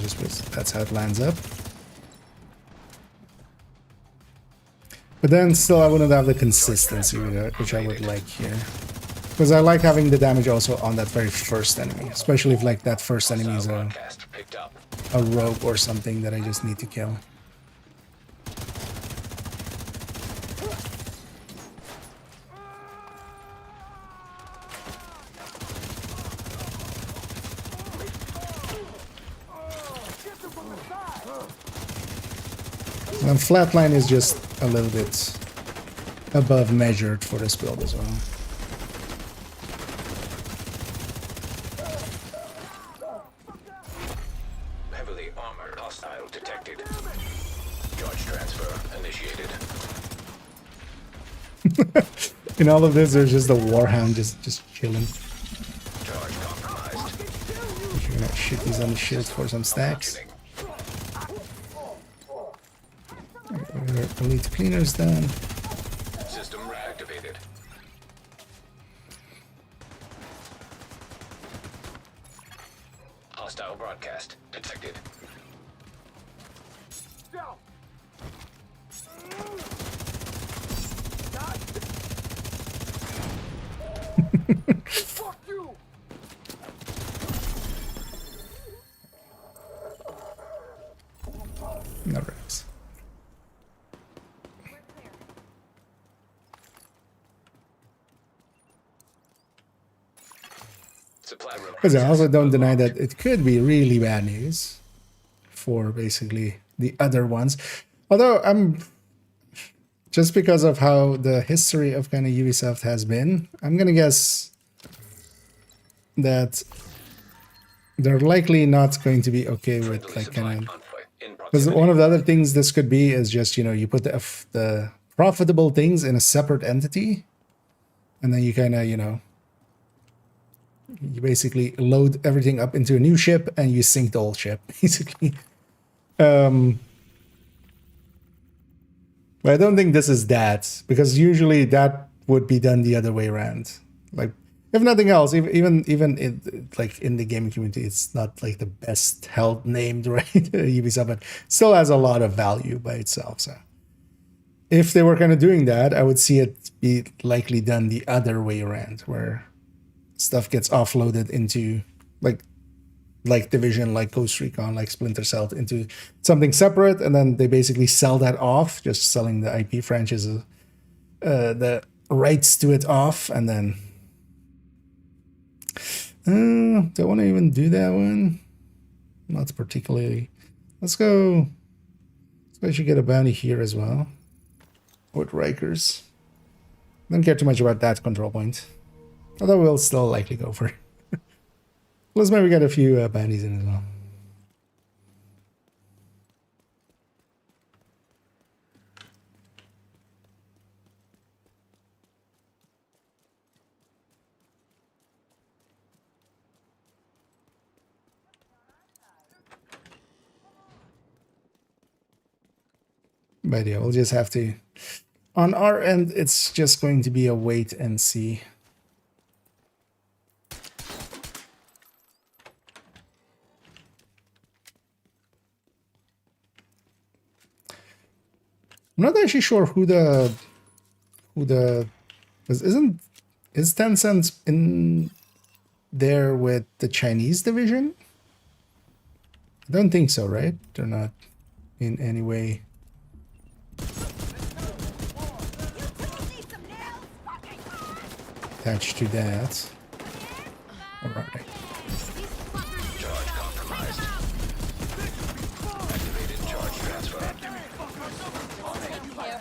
Just because that's how it lands up. But then still I wouldn't have the consistency with it, which I would like here. Because I like having the damage also on that very first enemy. Especially if like that first enemy is Broadcast picked up. a rogue or something that I just need to kill. And flatline is just a little bit above measured for this build as well. Heavily armored hostile detected. Charge transfer initiated. In all of this, there's just the Warhound just chilling. Charge compromised. You're gonna shoot these on the shield for some stacks. Functioning. Elite cleaners done. System reactivated. Hostile broadcast detected. Down. Fuck you. No reps. Supply room. Because I also don't deny that it could be really bad news for basically the other ones. Although I'm just because of how the history of kind of Ubisoft has been, I'm gonna guess that they're likely not going to be okay with like kind of. Because one of the other things this could be is just, you know, you put the profitable things in a separate entity, and then you kind of, you know, you basically load everything up into a new ship and you sink the old ship, basically. But I don't think this is that, because usually that would be done the other way around. Like, If nothing else, even in, like in the gaming community, it's not like the best held named, right? Ubisoft, but still has a lot of value by itself. So if they were kind of doing that, I would see it be likely done the other way around, where stuff gets offloaded into like Division, like Ghost Recon, like Splinter Cell into something separate, and then they basically sell that off, just selling the IP franchises, the rights to it off, and then do I want to even do that one? Not particularly. Let's go. I should get a bounty here as well with Rikers. Don't care too much about that control point, although we'll still likely go for it. Let's maybe get a few bounties in as well. But yeah, we'll just have to, on our end, it's just going to be a wait and see. I'm not actually sure who the is Tencent in there with the Chinese division? I don't think so, right? They're not in any way. Attached to that. All right. Charge compromised. Activated charge transfer.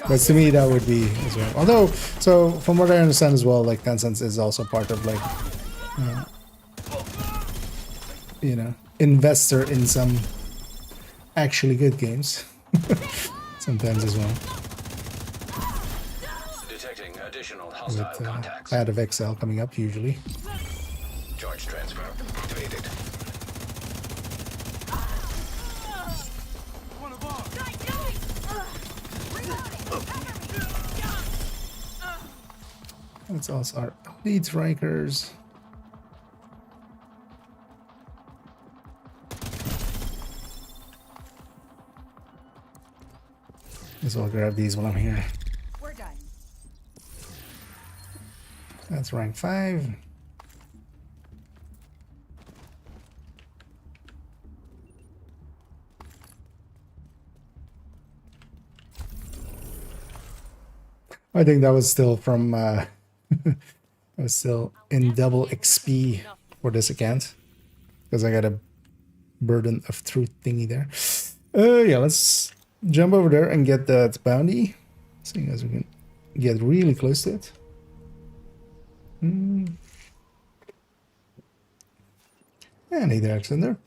But to me, that would be as well. Although, so from what I understand as well, like Tencent is also part of like, you know, investor in some actually good games. Sometimes as well. Detecting additional hostile With contacts. Pad of XL coming up usually. Charge transfer activated. That's also our elite strikers. Guess I'll grab these while I'm here. We're done. That's rank 5. I think that was still from I was still in double XP for this account because I got a burden of truth thingy there. Yeah, let's jump over there and get that bounty, seeing as we can get really close to it. Any direction there.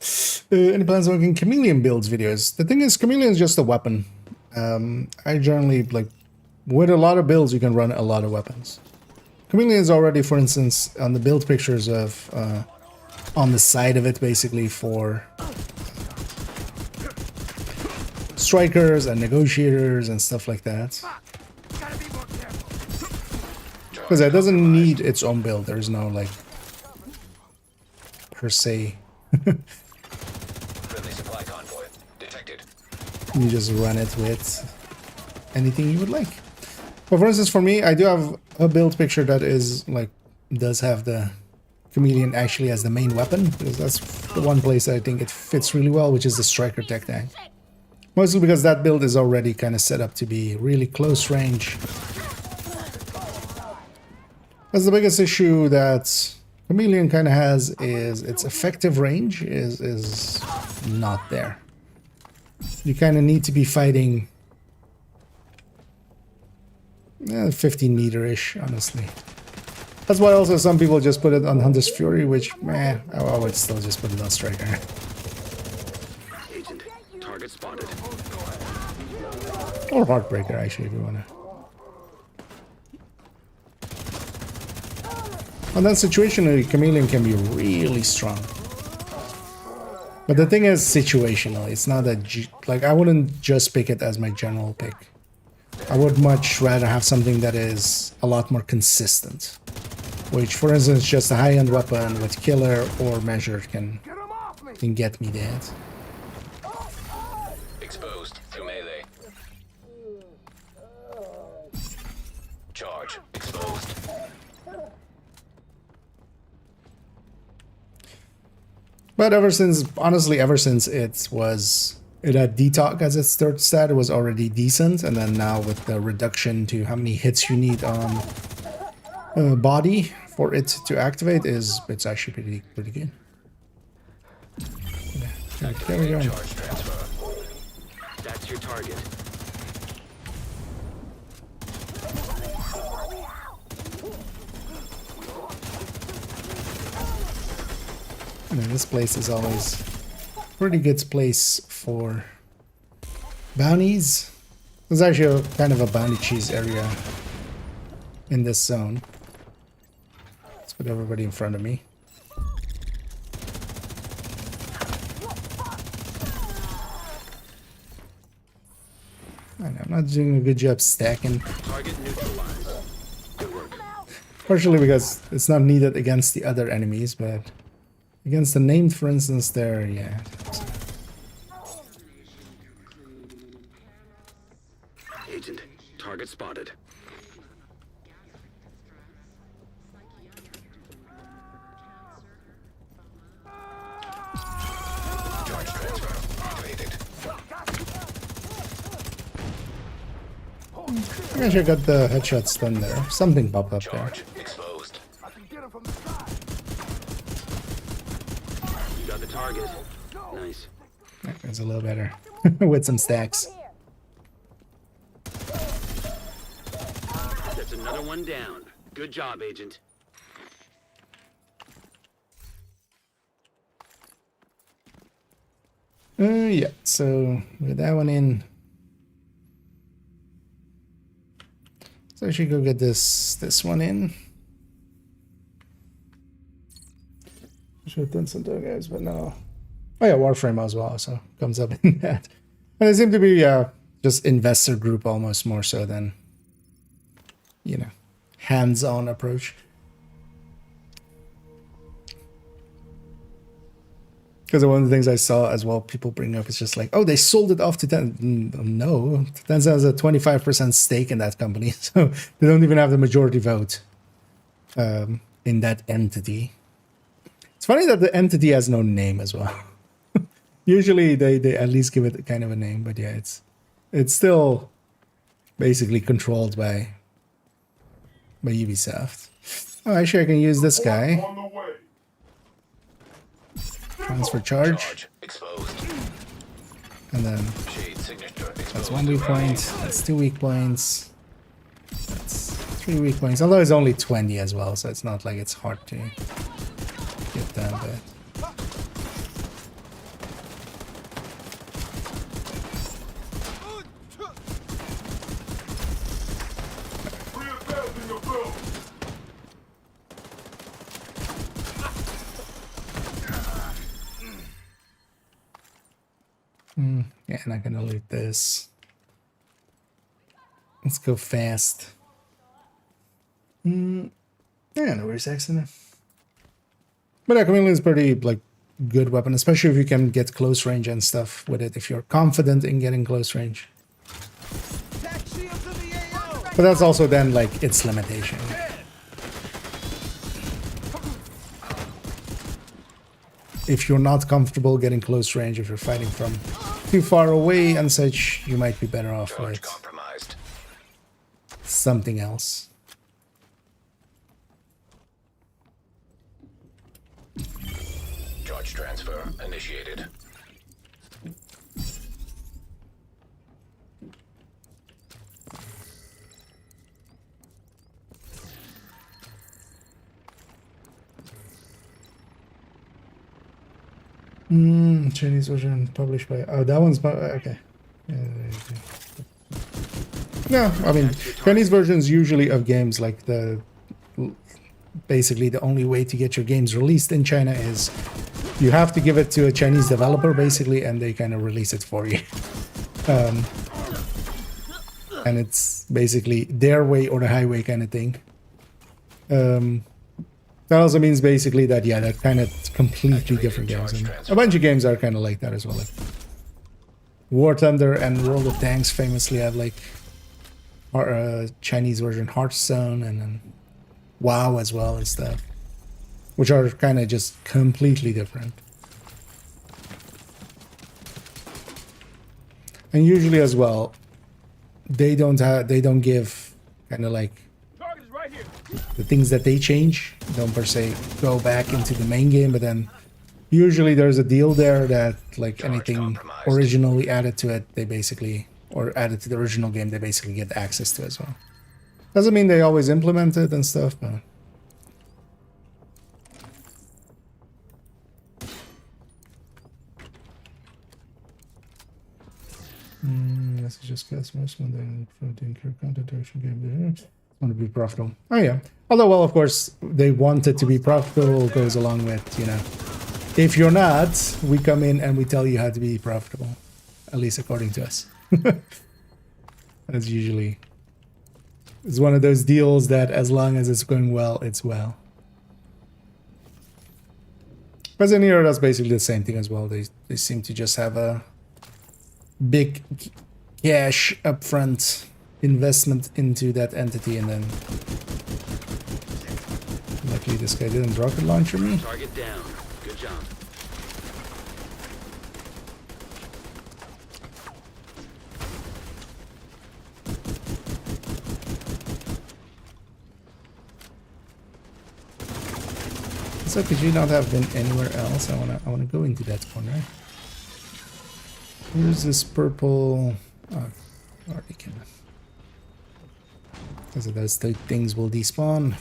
Any plans on making Chameleon builds videos? The thing is, Chameleon is just a weapon. I generally, like, with a lot of builds, you can run a lot of weapons. Chameleon is already, for instance, on the build pictures of, on the side of it, basically, for strikers and negotiators and stuff like that. Because it doesn't need its own build. There's no, like, per se. Friendly supply convoy detected. You just run it with anything you would like. But for instance, for me, I do have a build picture that is, like, does have the Chameleon actually as the main weapon. Because that's the one place I think it fits really well, which is the Striker Tech Tank. Mostly because that build is already kind of set up to be really close range. That's the biggest issue that Chameleon kind of has, is its effective range is not there. You kind of need to be fighting 15 meter-ish, honestly. That's why also some people just put it on Hunter's Fury, which, I would still just put it on Striker. Agent, target spotted. Or Heartbreaker, actually, if you want to. On that situationally, Chameleon can be really strong. But the thing is, situational. It's not a... like, I wouldn't just pick it as my general pick. I would much rather have something that is a lot more consistent. which, for instance, just a high-end weapon with killer or measure can get me dead. Exposed to melee. Charge exposed. But honestly, ever since it had detox as its third stat, it was already decent, and then now with the reduction to how many hits you need on body for it to activate, it's actually pretty good. Yeah, there we go. Charge transfer. That's your target. I mean, this place is always a pretty good place for bounties. There's actually a kind of a bounty cheese area in this zone. Let's put everybody in front of me. I'm not doing a good job stacking. Target neutralized. Good work. Partially because it's not needed against the other enemies, but against the named, for instance, there, yeah. Agent, target spotted. Charge transfer activated. I actually got the headshots done there. Something popped up there. Charge exposed. You got the target. Nice. That's a little better with some stacks. That's another one down. Good job, Agent. Yeah, so with that one in. So I should go get this one in. I should have done some other guys, but no. Oh yeah, Warframe as well, so comes up in that. And they seem to be just investor group almost more so than, you know, hands-on approach. Because one of the things I saw as well, people bring up is just like, oh, they sold it off to Tencent. No, Tencent has a 25% stake in that company, so they don't even have the majority vote in that entity. It's funny that the entity has no name as well. Usually they at least give it kind of a name, but yeah, it's still basically controlled by Ubisoft. Oh, actually, I can use this guy. Transfer charge. Exposed. And then Shade signature exposed. that's 1 weak point. That's 2 weak points. That's 3 weak points. Although it's only 20 as well, so it's not like it's hard to get that. But yeah, not gonna loot this. Let's go fast. Yeah, no worries, accident. But a chameleon is pretty like good weapon, especially if you can get close range and stuff with it. If you're confident in getting close range. But that's also then like its limitation. If you're not comfortable getting close range, if you're fighting from too far away and such, you might be better off Charge with compromised. something else. Charge transfer initiated. Chinese version published by... Oh, that one's... Okay. No, I mean, Chinese versions usually of games like basically the only way to get your games released in China is you have to give it to a Chinese developer, basically, and they kind of release it for you. And it's basically their way or the highway kind of thing. That also means basically that, yeah, they're kind of completely different games. And a bunch of games are kind of like that as well. Like War Thunder and World of Tanks famously have like Chinese version Hearthstone, and then WoW as well and stuff, which are kind of just completely different. And usually as well, they don't give kind of like the things that they change don't per se go back into the main game, but then usually there's a deal there that like anything originally added to it, they basically, or added to the original game, they basically get access to as well. Doesn't mean they always implement it and stuff, but this is just customers when they incur content direction game. Want to be profitable. Oh yeah. Although, well, of course, they want it to be profitable goes along with, you know, if you're not, we come in and we tell you how to be profitable, at least according to us. That's usually, it's one of those deals that as long as it's going well, it's well. But in here, that's basically the same thing as well. They seem to just have a big cash upfront investment into that entity, and then luckily this guy didn't rocket launcher me. Target down. Good job. So could you not have been anywhere else? I wanna go into that corner. Where's this purple? Oh, already came. Because of those things will despawn.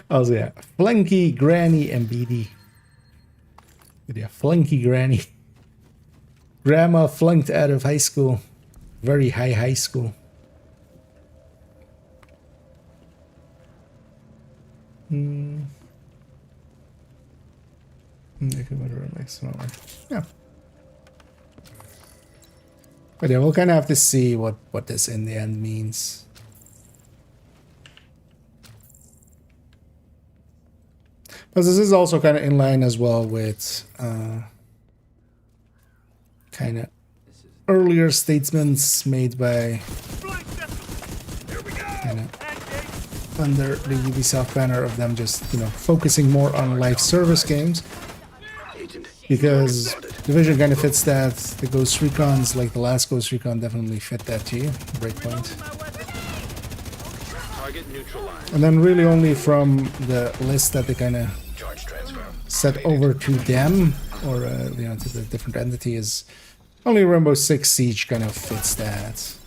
Also, yeah, Flunky, Granny, and BD. But yeah, Flunky Granny. Grandma flunked out of high school. Very high school. Yeah. But yeah, we'll kind of have to see what this in the end means. Because this is also kind of in line as well with kind of earlier statements made by under the Ubisoft banner of them just, you know, focusing more on live service games. Because Division kind of fits that. The Ghost Recons, like the last Ghost Recon, definitely fit that too. Breakpoint. And then really only from the list that they kind of set over to them, or you know, to the different entity, is only Rainbow Six Siege kind of fits that.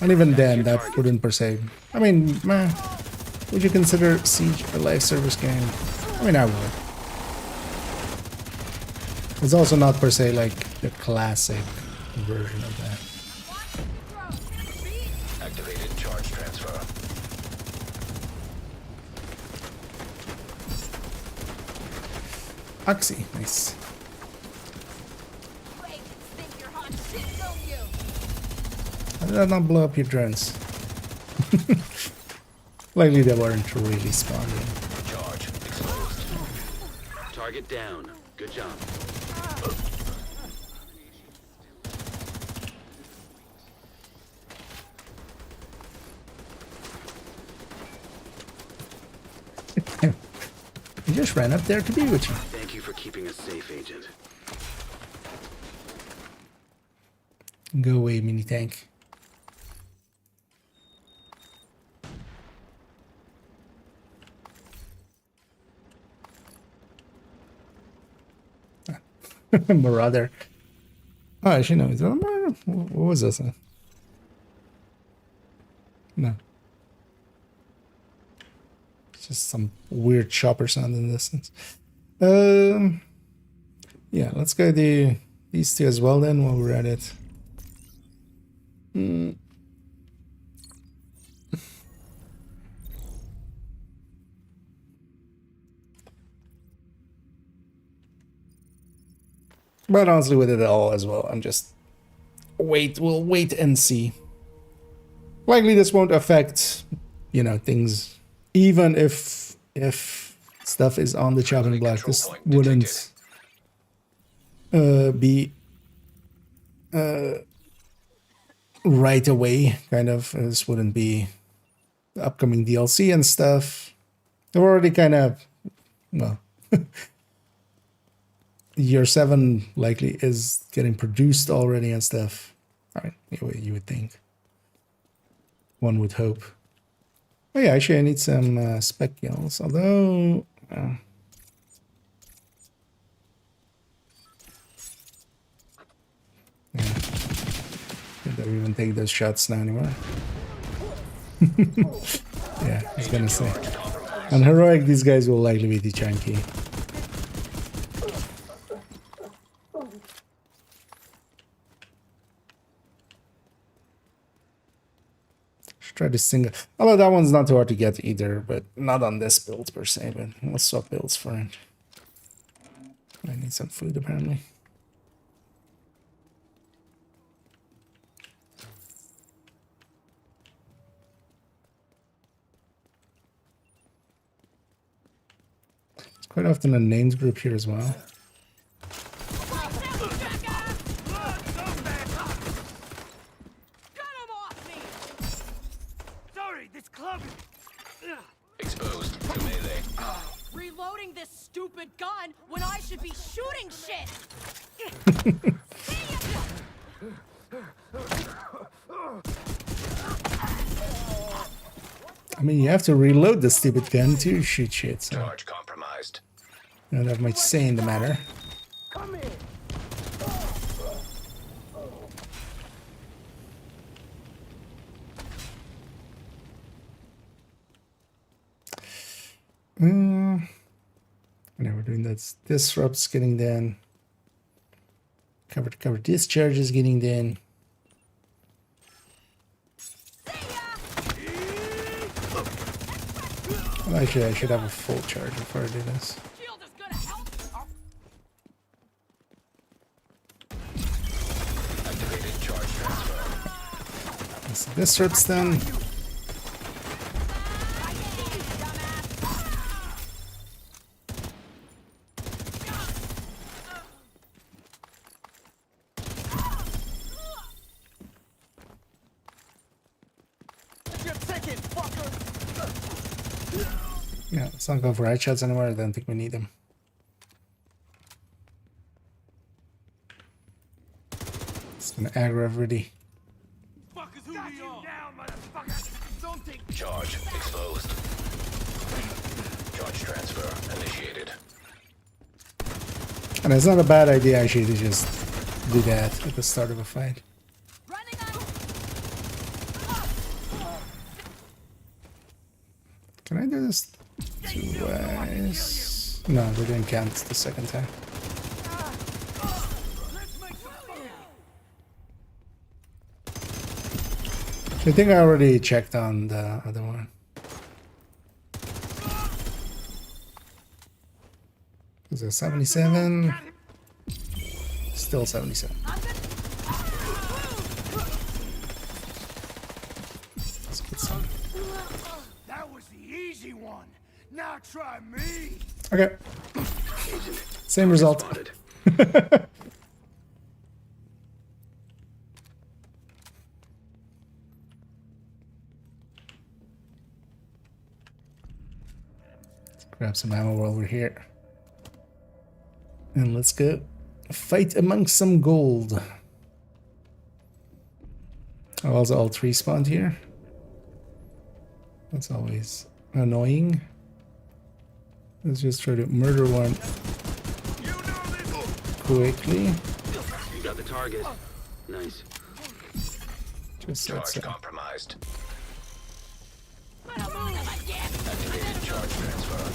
And even then, that wouldn't per se. I mean, would you consider Siege a live service game? I mean, I would. It's also not per se like the classic version of that. Activated charge transfer. Oxy, nice. Wait, think you're hot shit, don't you? How did that not blow up your drones? Likely they weren't really spawning. Charge exposed. Target down. Good job. I just ran up there to be with you. Thank you for keeping us safe, Agent. Go away, mini tank. Marauder. Oh, I should know. Is that a Marauder? What was this? No. It's just some weird chopper sound in the distance. Yeah, let's go do these two as well then while we're at it. But honestly, with it all as well, I'm just we'll wait and see. Likely this won't affect, you know, things. Even if stuff is on the chopping block, this wouldn't be right away. Kind of, this wouldn't be the upcoming DLC and stuff. They're already kind of, well, year 7 likely is getting produced already and stuff. All right, you would think. One would hope. Oh yeah, actually I need some spec kills, although... yeah, I don't even take those shots now anymore. Yeah, I was gonna say. On heroic, these guys will likely be the chunky. Try to single. Although that one's not too hard to get either, but not on this build per se. But we'll swap builds for it. I need some food apparently. It's quite often a names group here as well. Exposed to melee. Reloading this stupid gun when I should be shooting shit. I mean, you have to reload the stupid gun to shoot shit, so Charge compromised. I don't have much say in the matter. Come here. Now we're doing that. Disrupts getting done. Cover to cover discharge is getting done. Well, actually, I should have a full charge before I do this. Shield is gonna help. Activated charge transfer. So disrupts then. Yeah, let's not go for headshots anymore. I don't think we need them. It's gonna aggro everybody. Charge exposed. Charge transfer initiated. And it's not a bad idea actually to just do that at the start of a fight. Running out. Can I do this two ways? No, they didn't count the second time. I think I already checked on the other one. Is it 77? Still 77. Let's get some. That was the easy one. Now try me. Okay. Same result. Spotted. Grab some ammo while we're here. And let's go fight amongst some gold. Oh, also all three spawned here. That's always annoying. Let's just try to murder one quickly. You got the target. Nice. Just Charge let's compromised. Activated charge transfer.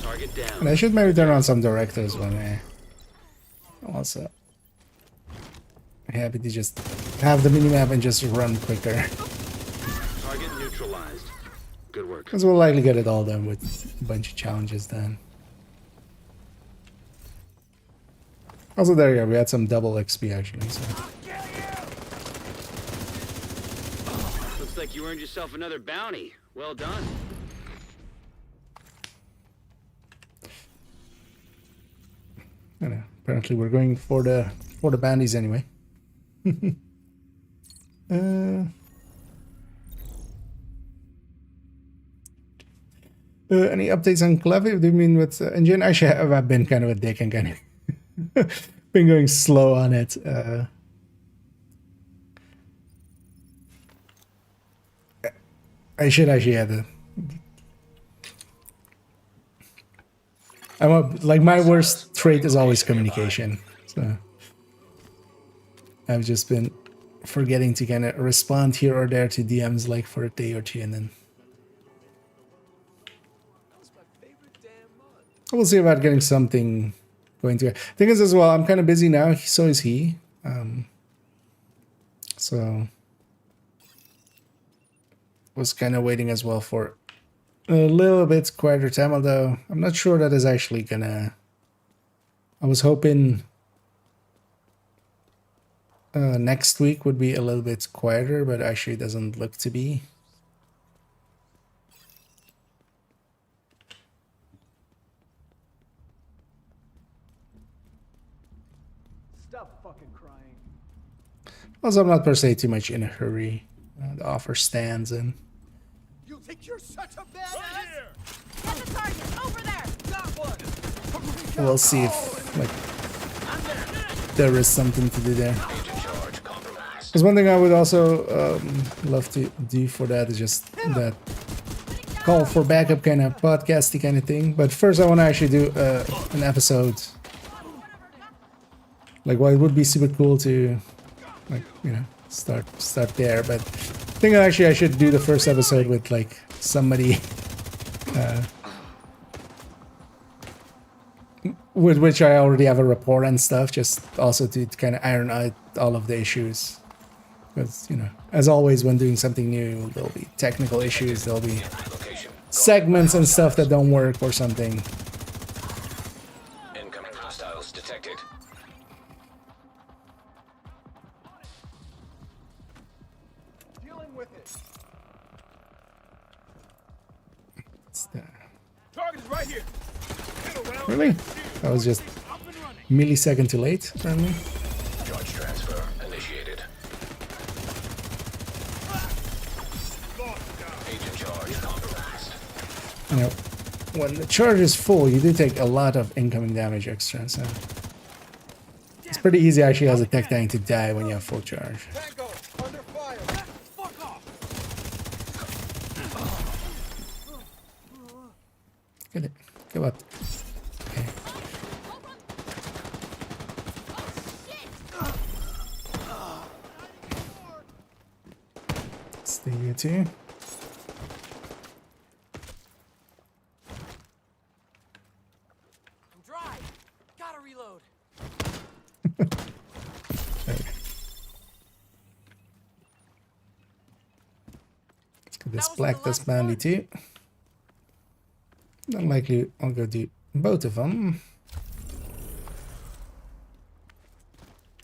Target down. and I should maybe turn on some directives when I also happy to just have the minimap and just run quicker. Target neutralized. Good work. Because we'll likely get it all done with a bunch of challenges then. Also, there, yeah, we had some double XP actually. So. Looks like you earned yourself another bounty. Well done. I know. Apparently, we're going for the bandies anyway. Any updates on Clevy? Do you mean with engine? Actually, I've been kind of a dick and kind of been going slow on it. I should actually have the. Like my worst trait is always communication. So I've just been forgetting to kind of respond here or there to DMs like for a day or two, and then we'll see about getting something going to. Thing is, as well, I'm kind of busy now. So is he. So was kind of waiting as well for a little bit quieter time, although I'm not sure that is actually gonna. I was hoping next week would be a little bit quieter, but actually it doesn't look to be. Stop fucking crying. Also, I'm not per se too much in a hurry. The offer stands, and You think you're such a badass? Get the sergeant over there. Got one. we'll see if like there is something to do there. Agent charge compromised. Because one thing I would also love to do for that is just that call for backup kind of podcasty kind of thing. But first, I want to actually do an episode. Like, well, it would be super cool to, like, you know, start there. But I think actually I should do the first episode with like somebody with which I already have a rapport and stuff, just also to kind of iron out all of the issues. Because, you know, as always, when doing something new, there'll be technical issues, there'll be Location. segments and stuff that don't work or something. Incoming hostiles detected. Dealing with it. It's there. Target is right here. Get around. Really? That was just Up and running. millisecond too late, apparently. Charge transfer initiated. Agent charge compromised. You know, when the charge is full, you do take a lot of incoming damage extra, so it's pretty easy actually as a tech tank to die when you have full charge. Tango under fire. Fuck off. Get it. Go up. Okay. Stay here too. I'm dry. Gotta reload. Okay. Let's get this That was black the dust last bandy one. too. Unlikely I'll go do both of them.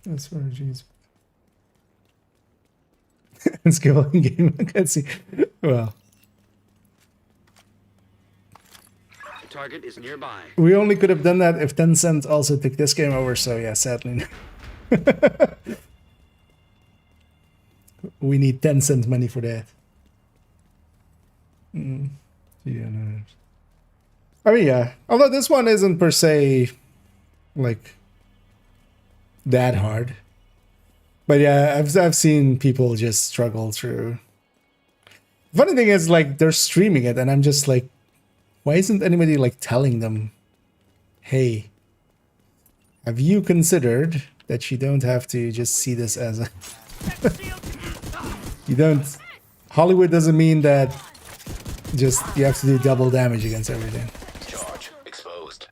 That's where jeez. Skill in game. I can see. Well, The target is nearby. we only could have done that if Tencent also took this game over, so yeah, sadly. We need Tencent money for that. Yeah, no. I mean, yeah. Although this one isn't per se, like, that hard. But yeah, I've seen people just struggle through. Funny thing is, like, they're streaming it, and I'm just like, why isn't anybody like telling them, hey, have you considered that you don't have to just see this as a you don't Hollywood doesn't mean that just you have to do double damage against everything. Charge exposed.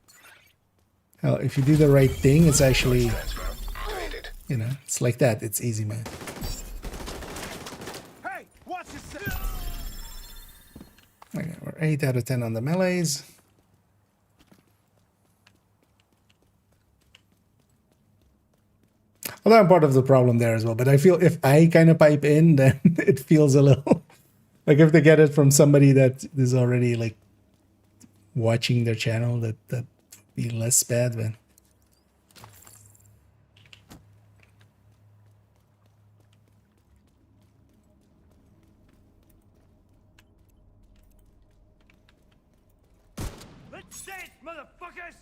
Hell, if you do the right thing, it's actually, Transfer activated. you know, it's like that. It's easy, man. Hey, watch yourself. Okay, we're 8 out of 10 on the melees. Well, I'm part of the problem there as well. But I feel if I kind of pipe in, then it feels a little like if they get it from somebody that is already like watching their channel, that be less bad. But Let's dance, motherfuckers!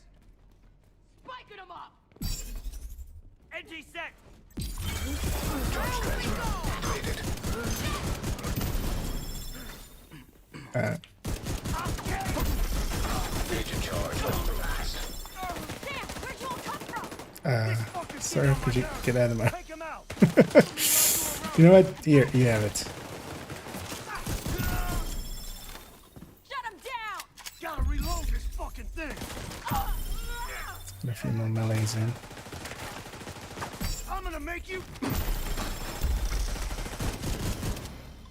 Spiking them up! NG sec! Charge transfer completed. Agent charge compromised. Sam, where'd you all come from? sorry, could you get out of my? Take him out! You know what? Here, you have it. Shut him down! Gotta reload this fucking thing! Put a few more melees in. I'm gonna make you...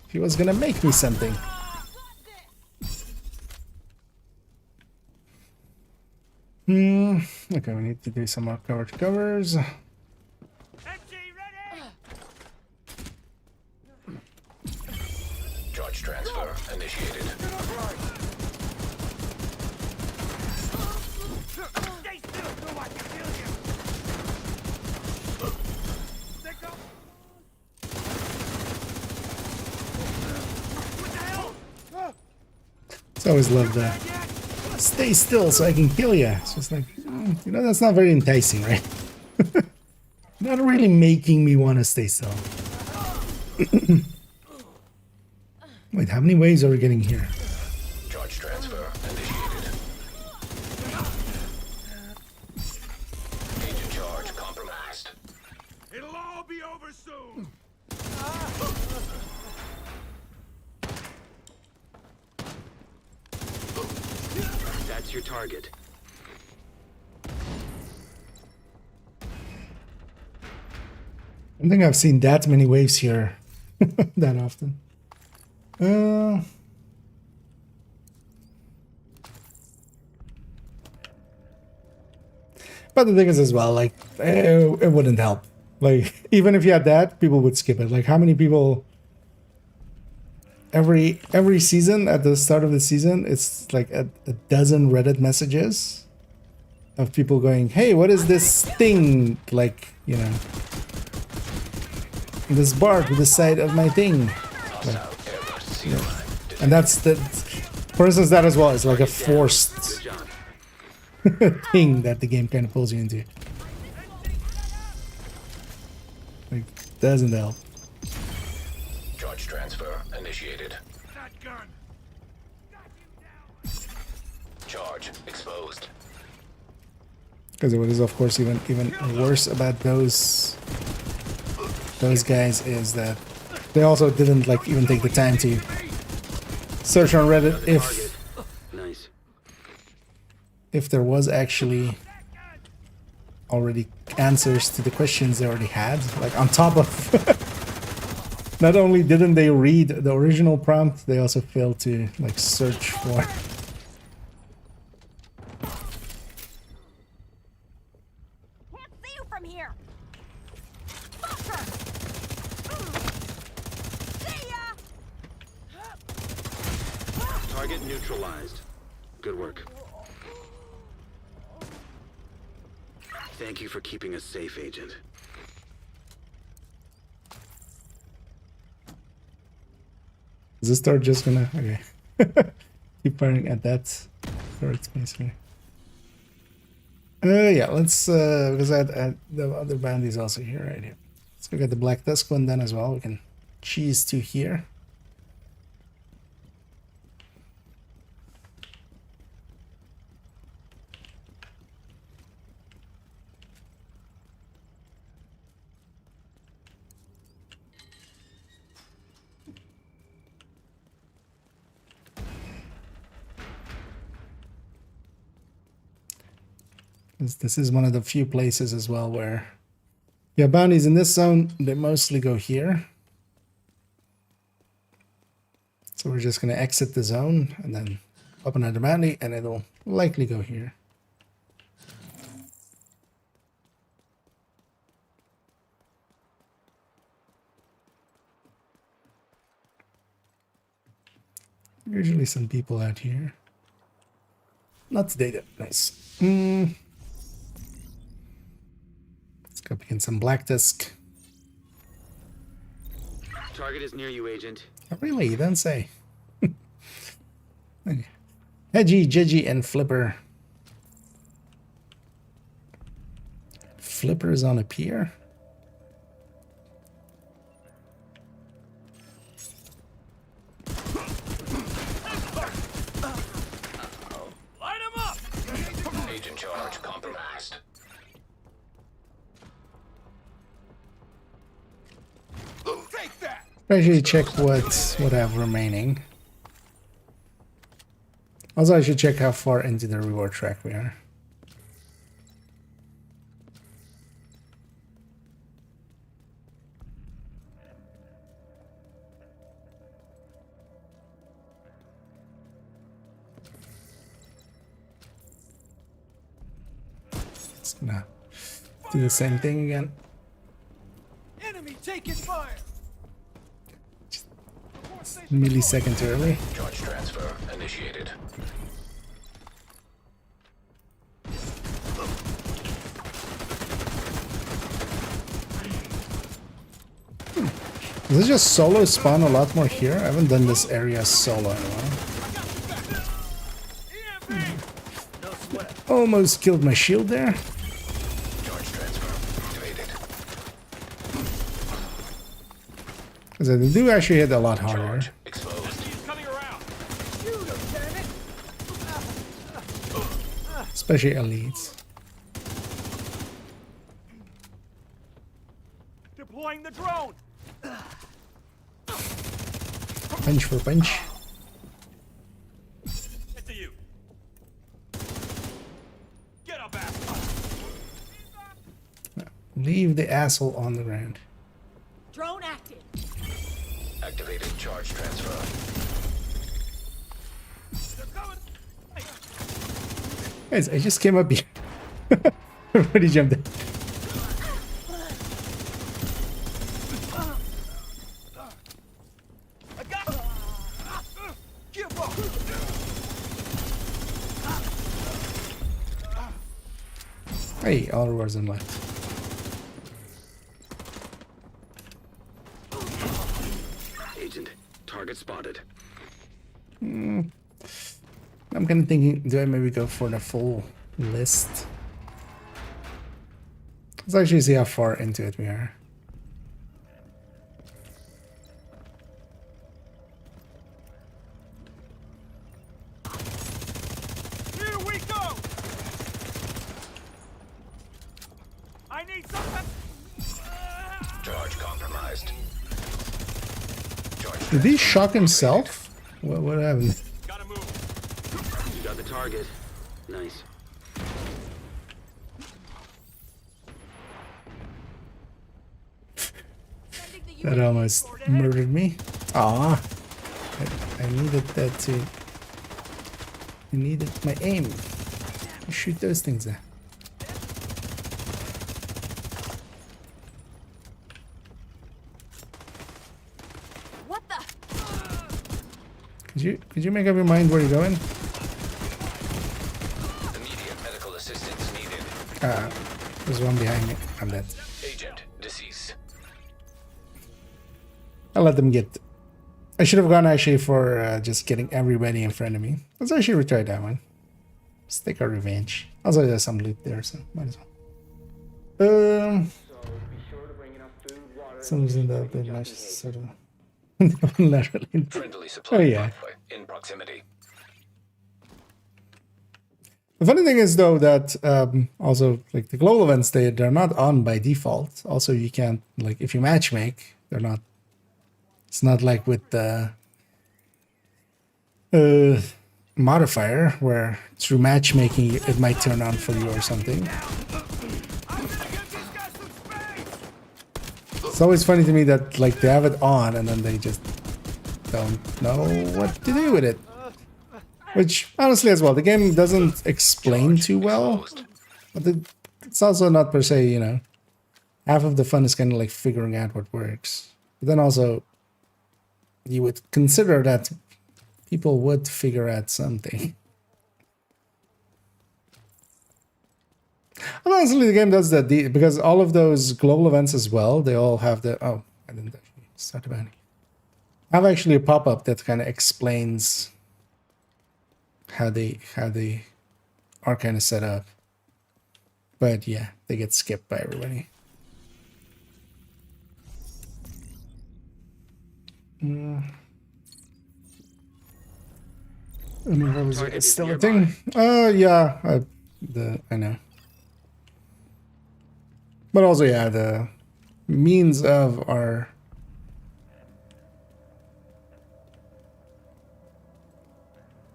He was gonna make me something. Okay, we need to do some more cover to covers. MG ready! Charge transfer initiated. Stay still so I can kill you! Stick up! What the hell? I always love that. Stay still so I can kill you. It's just like, you know, that's not very enticing, right? Not really making me want to stay still. Wait, how many waves are we getting here? Charge transfer initiated. Agent charge compromised. It'll all be over soon! That's your target. I don't think I've seen that many waves here that often. But the thing is as well, like, it wouldn't help. Like, even if you had that, people would skip it. Like, how many people every season, at the start of the season, it's like a dozen Reddit messages of people going, hey, what is this thing? Like, you know, this bar to the side of my thing. Like, yeah. And that's the, for instance, that as well is like a forced thing that the game kind of pulls you into. Like, doesn't help. Charge transfer initiated. That gun! Charge exposed. Because what is of course even worse about those guys is that they also didn't like even take the time to search on Reddit Nice. if there was actually already answers to the questions they already had. Like on top of not only didn't they read the original prompt, they also failed to like search for. Can't see you from here! Fucker! See ya! Target neutralized. Good work. Thank you for keeping us safe, Agent. Is this start just gonna okay? Keep firing at that storage space here. Yeah, let's because I had the other bounties also here, right here. Let's go get the Black Tusk one done as well. We can cheese to here. This is one of the few places as well where, yeah, bounties in this zone, they mostly go here. So we're just going to exit the zone and then open another bounty and it'll likely go here. Usually some people out here. Not today though. Nice. Let's go begin some black disc. Target is near you, Agent. Oh, really? You don't say. Okay. Hedgy, Jidgy, and Flipper. Flipper is on a pier? Light him up! Agent charge compromised. Take that! Actually check what I have remaining. Also, I should check how far into the reward track we are. It's gonna do the same thing again. Enemy taking fire! Milliseconds early. Charge transfer initiated. Does it just solo spawn a lot more here? I haven't done this area solo in a while. Almost killed my shield there. Charge transfer activated. Because they do actually hit a lot harder. Charge exposed. He's coming around! Especially elites. Deploying the drone! Punch for punch. Get to you! Get up, ass! Leave the asshole on the ground. Drone active. Activated charge transfer. They're coming! Guys, I just came up here. Everybody jumped in. I got Give up! Hey, all rewards and left. Agent, target spotted. I'm kind of thinking, do I maybe go for the full list? Let's actually see how far into it we are. Here we go! I need something! Charge compromised. Charge Did he transfer shock completed. himself? What happened? Gotta move! You got the target. Nice. Sending the That UAV almost coordinates. murdered me. Ah, I needed that too. I needed my aim. Shoot those things there. What the? Could you make up your mind where you're going? Immediate medical assistance needed. There's one behind me. I'm dead. Agent deceased. I'll let them get. I should have gone actually for just getting everybody in front of me. Let's actually retry that one. Let's take our revenge. Also, there's some loot there, so might as well. Someone's in the nice sort of. Laterally. Friendly supply Oh, yeah. depot in proximity. The funny thing is though that also like the global events they're not on by default. Also, you can't like if you matchmake, they're not. It's not like with the modifier where through matchmaking it might turn on for you or something. It's always funny to me that like they have it on and then they just don't know what to do with it. Which honestly as well, the game doesn't explain too well. Exposed. But it's also not per se, you know. Half of the fun is kind of like figuring out what works. But then also, you would consider that people would figure out something. And honestly, the game does that because all of those global events as well, they all have the... Oh, I didn't actually start the bounty. I have actually a pop-up that kind of explains how they are kind of set up. But yeah, they get skipped by everybody. I mean, that was Target is still a nearby. thing. Yeah, I know. But also, yeah, the means of our...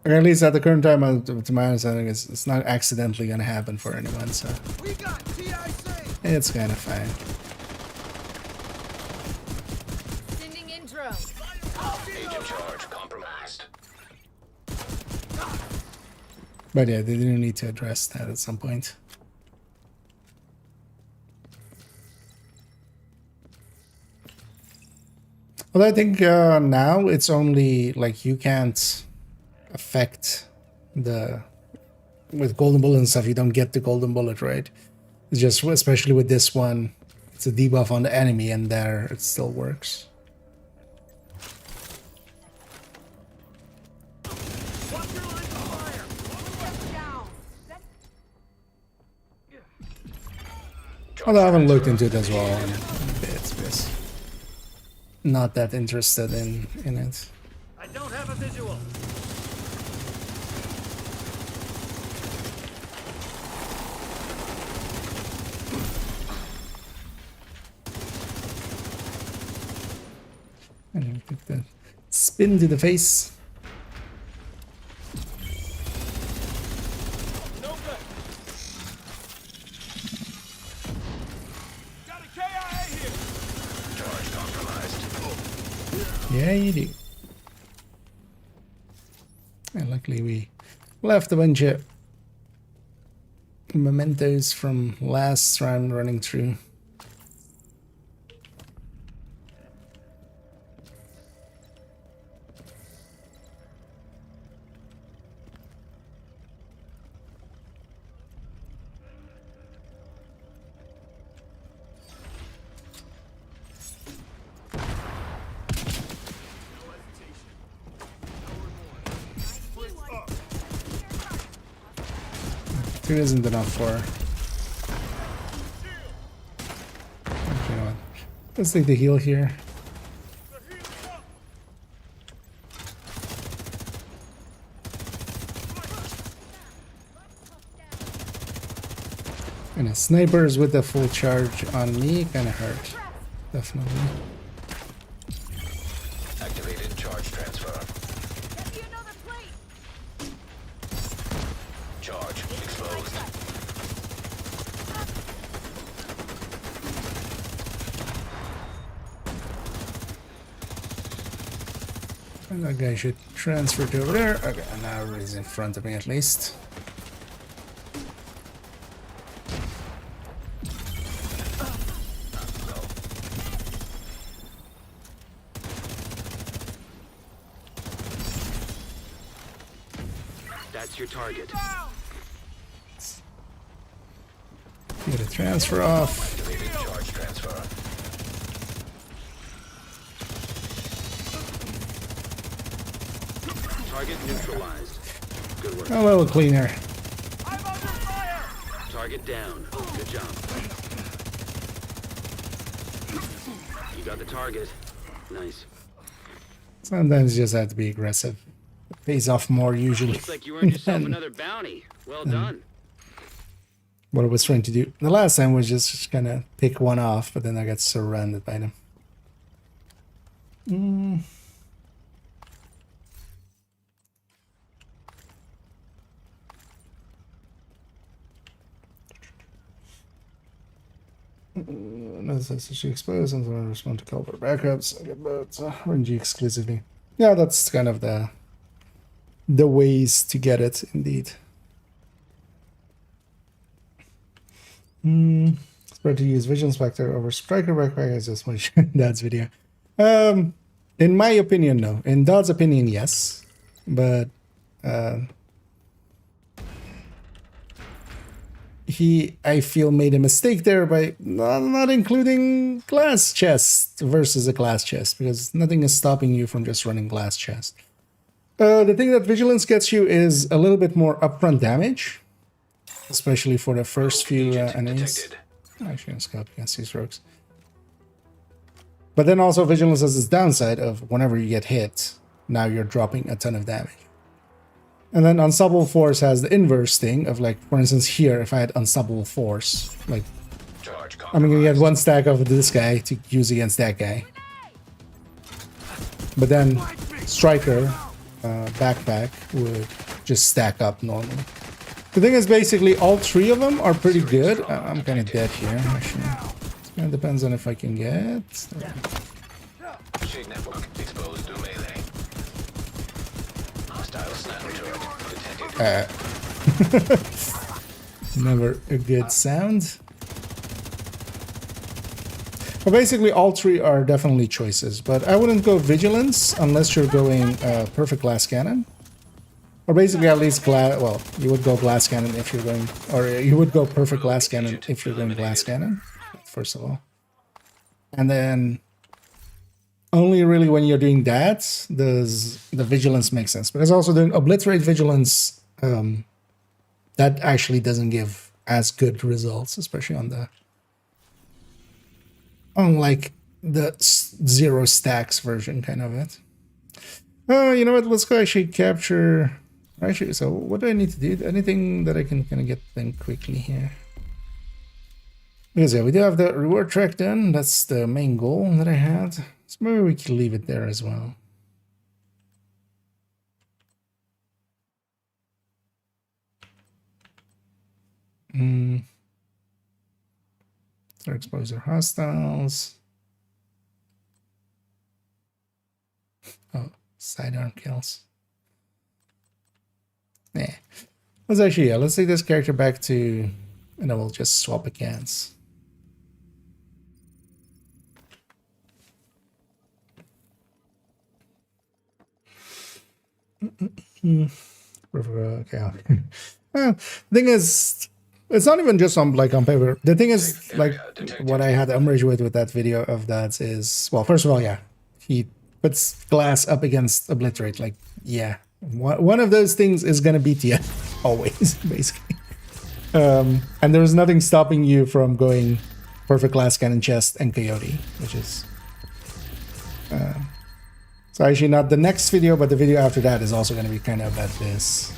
Or at least at the current time, to my understanding, it's not accidentally going to happen for anyone, so We got TIC. it's kind of fine. Sending in drone. Agent charge compromised. But yeah, they do need to address that at some point. Well, I think now it's only like you can't affect the... With golden bullet and stuff, you don't get the golden bullet, right? It's just, especially with this one, it's a debuff on the enemy, and there it still works. Although I haven't looked into it as well in a bit, because not that interested in it. I don't have a visual. And take the spin to the face. No good. Got a KIA here. Charge compromised. Yeah, you do. And luckily we left a bunch of mementos from last round running through. Two isn't enough for... Okay, you know what? Let's take the heal here. And a snipers with the full charge on me kinda hurt. Definitely. Activated charge transfer. Get me another plate. Charge exposed. And that guy should transfer to over there. Okay, now he's in front of me at least. That's your target. Get a transfer off. Activated charge transfer. Target neutralized. Good work. A little cleaner. I'm under fire. Target down. Good job. You got the target. Nice. Sometimes you just have to be aggressive. It pays off more usually Looks like you earned yourself than another bounty. Well done. what I was trying to do. The last time was just kind of pick one off, but then I got surrounded by them. That's SHD Exposed, and then respond to call for backups. I get that RNG exclusively. Yeah, that's kind of the ways to get it, indeed. Spread to use Vision Spectre over Striker Backpack is just my Dad's video. In my opinion, no. In Dad's opinion, yes. but he, I feel, made a mistake there by not including glass chest versus a glass chest, because nothing is stopping you from just running glass chest. The thing that vigilance gets you is a little bit more upfront damage, especially for the first few enemies. Detected. Actually, let's go up against these rogues. But then also vigilance has this downside of whenever you get hit, now you're dropping a ton of damage. And then unstoppable force has the inverse thing of, like, for instance here, if I had unstoppable force, like, Charge I'm gonna get compromised. one stack of this guy to use against that guy. But then striker, backpack would just stack up normally. The thing is, basically all three of them are pretty good. I'm kind of dead here, actually. It depends on if I can get. Shade network exposed to melee. Hostile sniper turret detected. Never a good sound. But basically all three are definitely choices, but I wouldn't go vigilance unless you're going perfect glass cannon. Or basically at least glass, well, you would go glass cannon if you're going, or you would go perfect glass cannon if you're going glass cannon, first of all. And then only really when you're doing that does the vigilance make sense. Because also doing obliterate vigilance, that actually doesn't give as good results, especially on the, on like the zero stacks version kind of it. You know what, let's go actually capture. Actually, so what do I need to do? Anything that I can kind of get done quickly here? Because yeah, we do have the reward track done. That's the main goal that I had. So maybe we can leave it there as well. So expose our hostiles. Oh, sidearm kills. Yeah. Let's actually, yeah, let's take this character back to, and then we'll just swap against. Okay. Thing is, it's not even just on like on paper. The thing is, like, what I had umbrage with that video of that is, well, first of all, yeah, he puts glass up against obliterate. Like, yeah, one of those things is gonna beat you always, basically. And there's nothing stopping you from going perfect glass cannon chest and coyote, which is so actually not the next video, but the video after that is also going to be kind of about this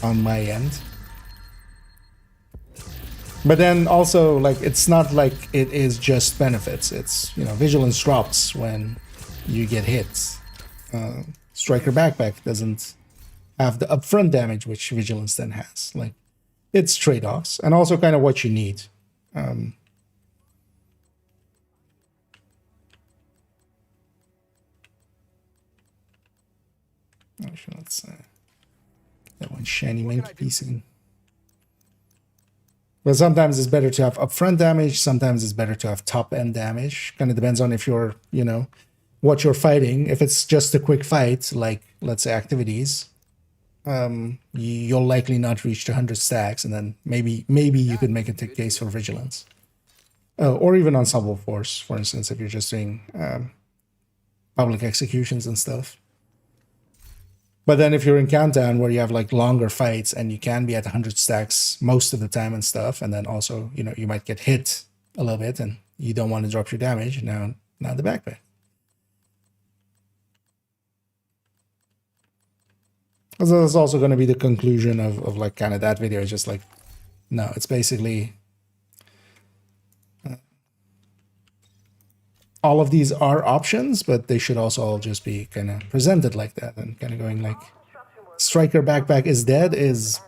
on my end. But then also, like, it's not like it is just benefits. It's, you know, vigilance drops when you get hits. Striker backpack doesn't have the upfront damage which vigilance then has. Like, it's trade-offs, and also kind of what you need. Actually, let's that one shiny monkey piece in. But sometimes it's better to have upfront damage. Sometimes it's better to have top-end damage. Kind of depends on if you're, you know, what you're fighting. If it's just a quick fight, like, let's say, activities, you'll likely not reach the 100 stacks, and then maybe you could make a case for vigilance. Or even ensemble force, for instance, if you're just doing public executions and stuff. But then if you're in Countdown, where you have like longer fights and you can be at 100 stacks most of the time and stuff, and then also, you know, you might get hit a little bit and you don't want to drop your damage, now the backpack. So that's also going to be the conclusion of like kind of that video. It's just like, no, it's basically all of these are options, but they should also all just be kind of presented like that, and kind of going like, striker backpack is dead is.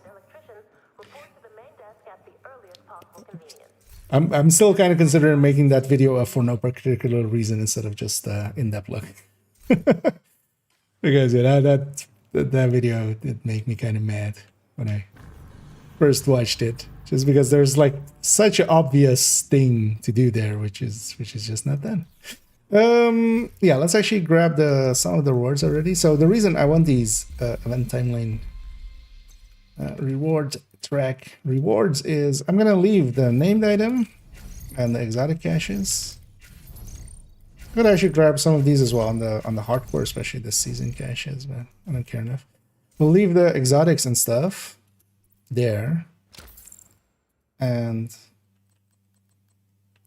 I'm still kind of considering making that video for no particular reason instead of just in-depth look. Because yeah, that video did make me kind of mad when I first watched it, just because there's like such an obvious thing to do there, which is just not done. Yeah, let's actually grab some of the rewards already. So the reason I want these event timeline reward track rewards is I'm gonna leave the named item and the exotic caches. Could actually grab some of these as well on the hardcore, especially the season caches, but I don't care enough. We'll leave the exotics and stuff there, and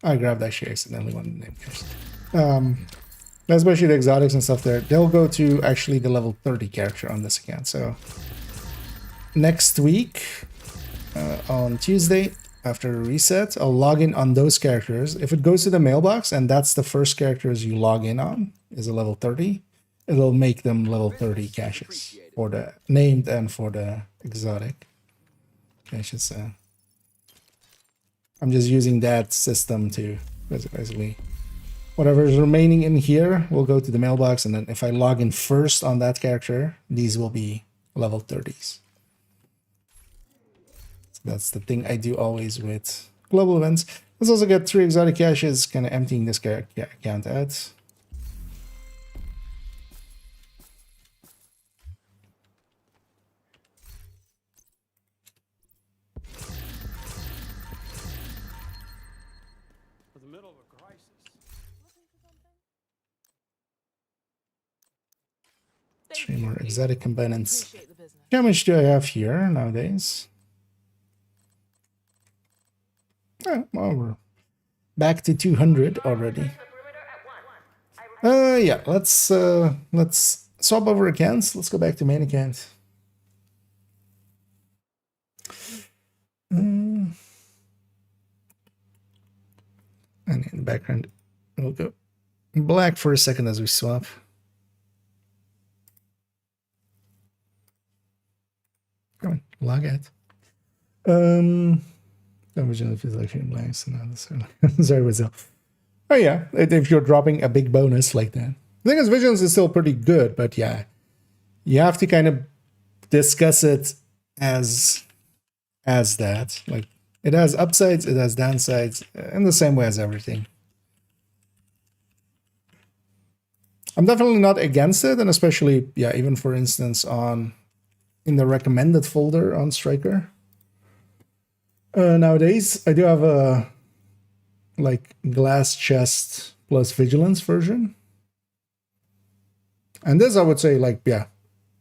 I grabbed actually accidentally one of the name caches. Especially the exotics and stuff there. They'll go to actually the level 30 character on this account. So next week on Tuesday, after reset, I'll log in on those characters. If it goes to the mailbox and that's the first characters you log in on is a level 30, it'll make them level 30 caches for the named and for the exotic caches. I'm just using that system to basically whatever is remaining in here will go to the mailbox, and then if I log in first on that character, these will be level 30s. That's the thing I do always with global events. Let's also get 3 exotic caches, kind of emptying this account out. For the middle of a crisis. 3 more exotic components. How much do I have here nowadays? Oh, well, we're back to 200 already. Yeah, let's swap over accounts. Let's go back to main account. And in the background, we'll go black for a second as we swap. Come on, log out. Originally feels like shooting blanks, so not necessarily. Sorry, Brazil. Oh yeah, if you're dropping a big bonus like that. The thing is, Visions is still pretty good, but yeah, you have to kind of discuss it as that. Like, it has upsides, it has downsides, in the same way as everything. I'm definitely not against it, and especially, yeah, even for instance in the recommended folder on Striker. Nowadays, I do have a like glass chest plus vigilance version, and this I would say, like, yeah,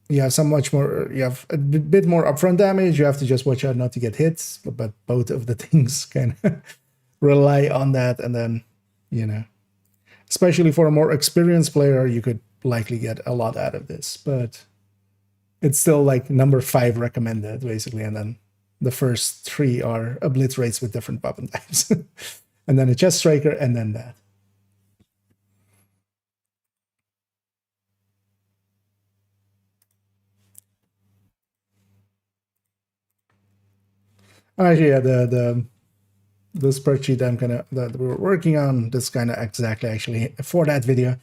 you have you have a bit more upfront damage. You have to just watch out not to get hit, but both of the things kind of rely on that, and then, you know, especially for a more experienced player, you could likely get a lot out of this, but it's still like number 5 recommended basically, and then the first 3 are obliterates with different weapon types. And then a chest striker, and then that. Actually, yeah, the spreadsheet that we're working on, this kind of exactly actually for that video,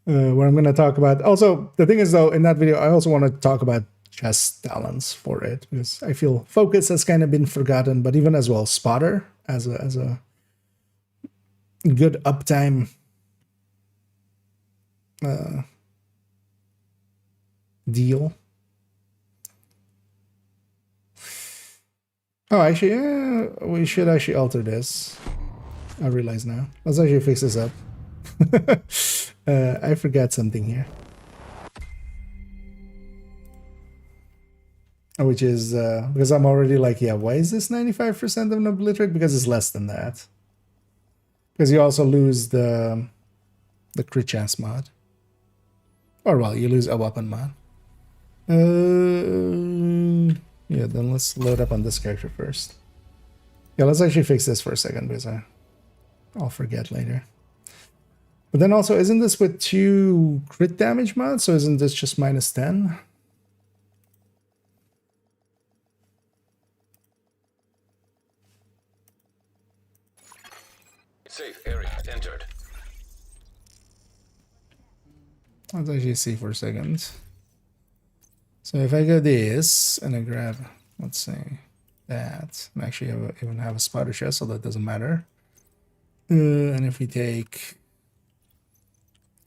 where I'm gonna talk about. Also, the thing is though, in that video, I also want to talk about chest talents for it, because I feel focus has kind of been forgotten, but even as well spotter as a good uptime deal. Oh, actually, yeah, we should actually alter this. I realize now. Let's actually fix this up. I forgot something here. Which is, because I'm already like, yeah, why is this 95% of an obliterate? Because it's less than that. Because you also lose the crit chance mod. Or, well, you lose a weapon mod. Yeah, then let's load up on this character first. Yeah, let's actually fix this for a second, because I'll forget later. But then also, isn't this with 2 crit damage mods? So isn't this just minus 10? Safe area entered. Let's actually see for a second. So if I go this and I grab, let's say, that, and actually even have a spider chest, so that doesn't matter. And if we take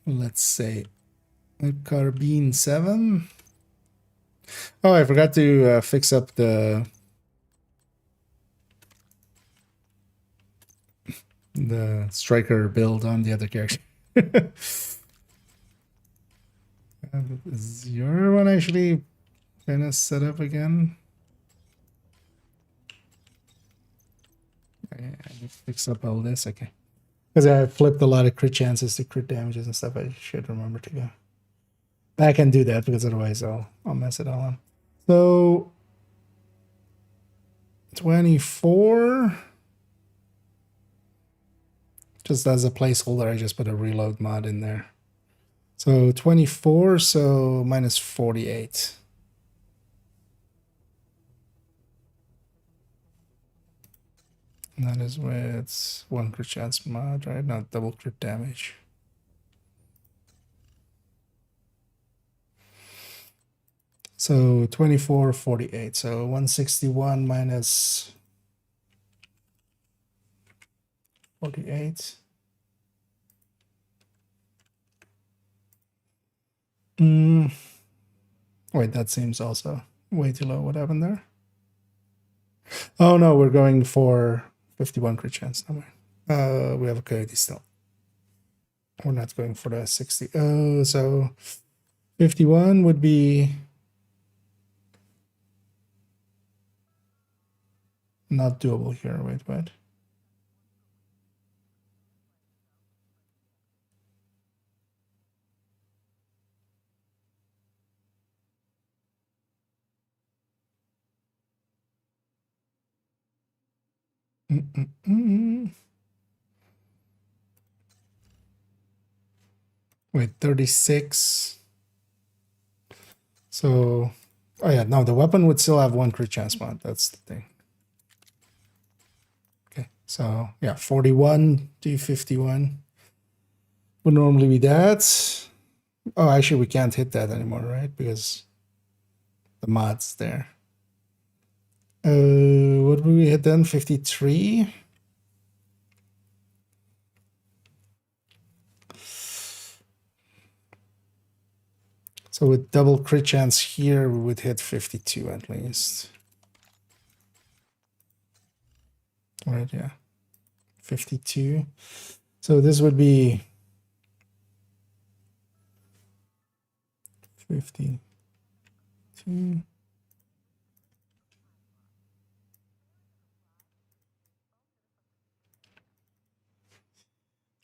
let's say a carbine 7. Oh, I forgot to fix up the striker build on the other character. Is your one actually kind of set up again? Okay, I need to fix up all this. Okay. Because I flipped a lot of crit chances to crit damages and stuff. I should remember to go back and do that, because otherwise I'll mess it all up. So 24. Just as a placeholder, I just put a reload mod in there. So 24, so minus 48. And that is with 1 crit chance mod, right? Not double crit damage. So 24, 48. So 161 minus 48. Wait, that seems also way too low. What happened there? Oh no, we're going for 51 crit chance. No, we have a coyote still. We're not going for the 60. Oh, so 51 would be not doable here. Wait, what? Wait, 36. So, oh yeah, no, the weapon would still have 1 crit chance mod. That's the thing. Okay, so yeah, 41 to 51 would normally be that. Oh, actually, we can't hit that anymore, right? Because the mod's there. What would we hit then? 53. So with double crit chance here, we would hit 52 at least. Right, yeah. 52. So this would be 52.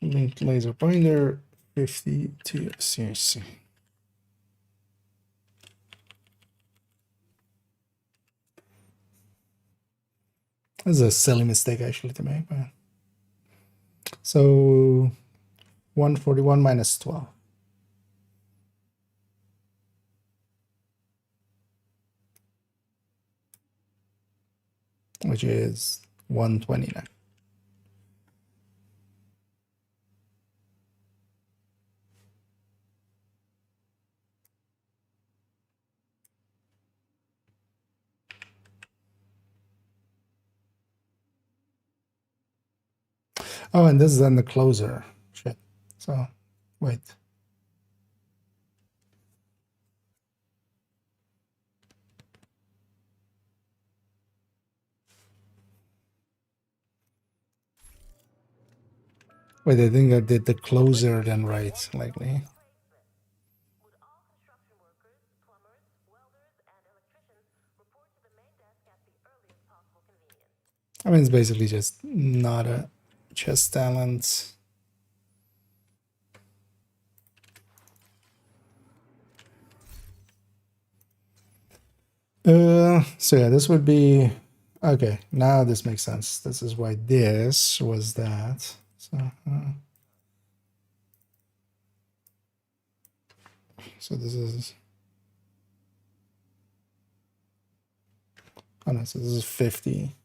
Link laser pointer 52 CC. That's a silly mistake actually to make, but so 141 minus 12. Which is 129. Oh, and this is then the closer. Shit. So, wait. Wait, I think I did the closer then right, likely. Would all construction workers, plumbers, welders, and electricians report to the main desk at the earliest possible convenience? I mean, it's basically just not a chess talent. So yeah, this would be okay. Now this makes sense. This is why this was that. So this is. Oh no, so this is 50.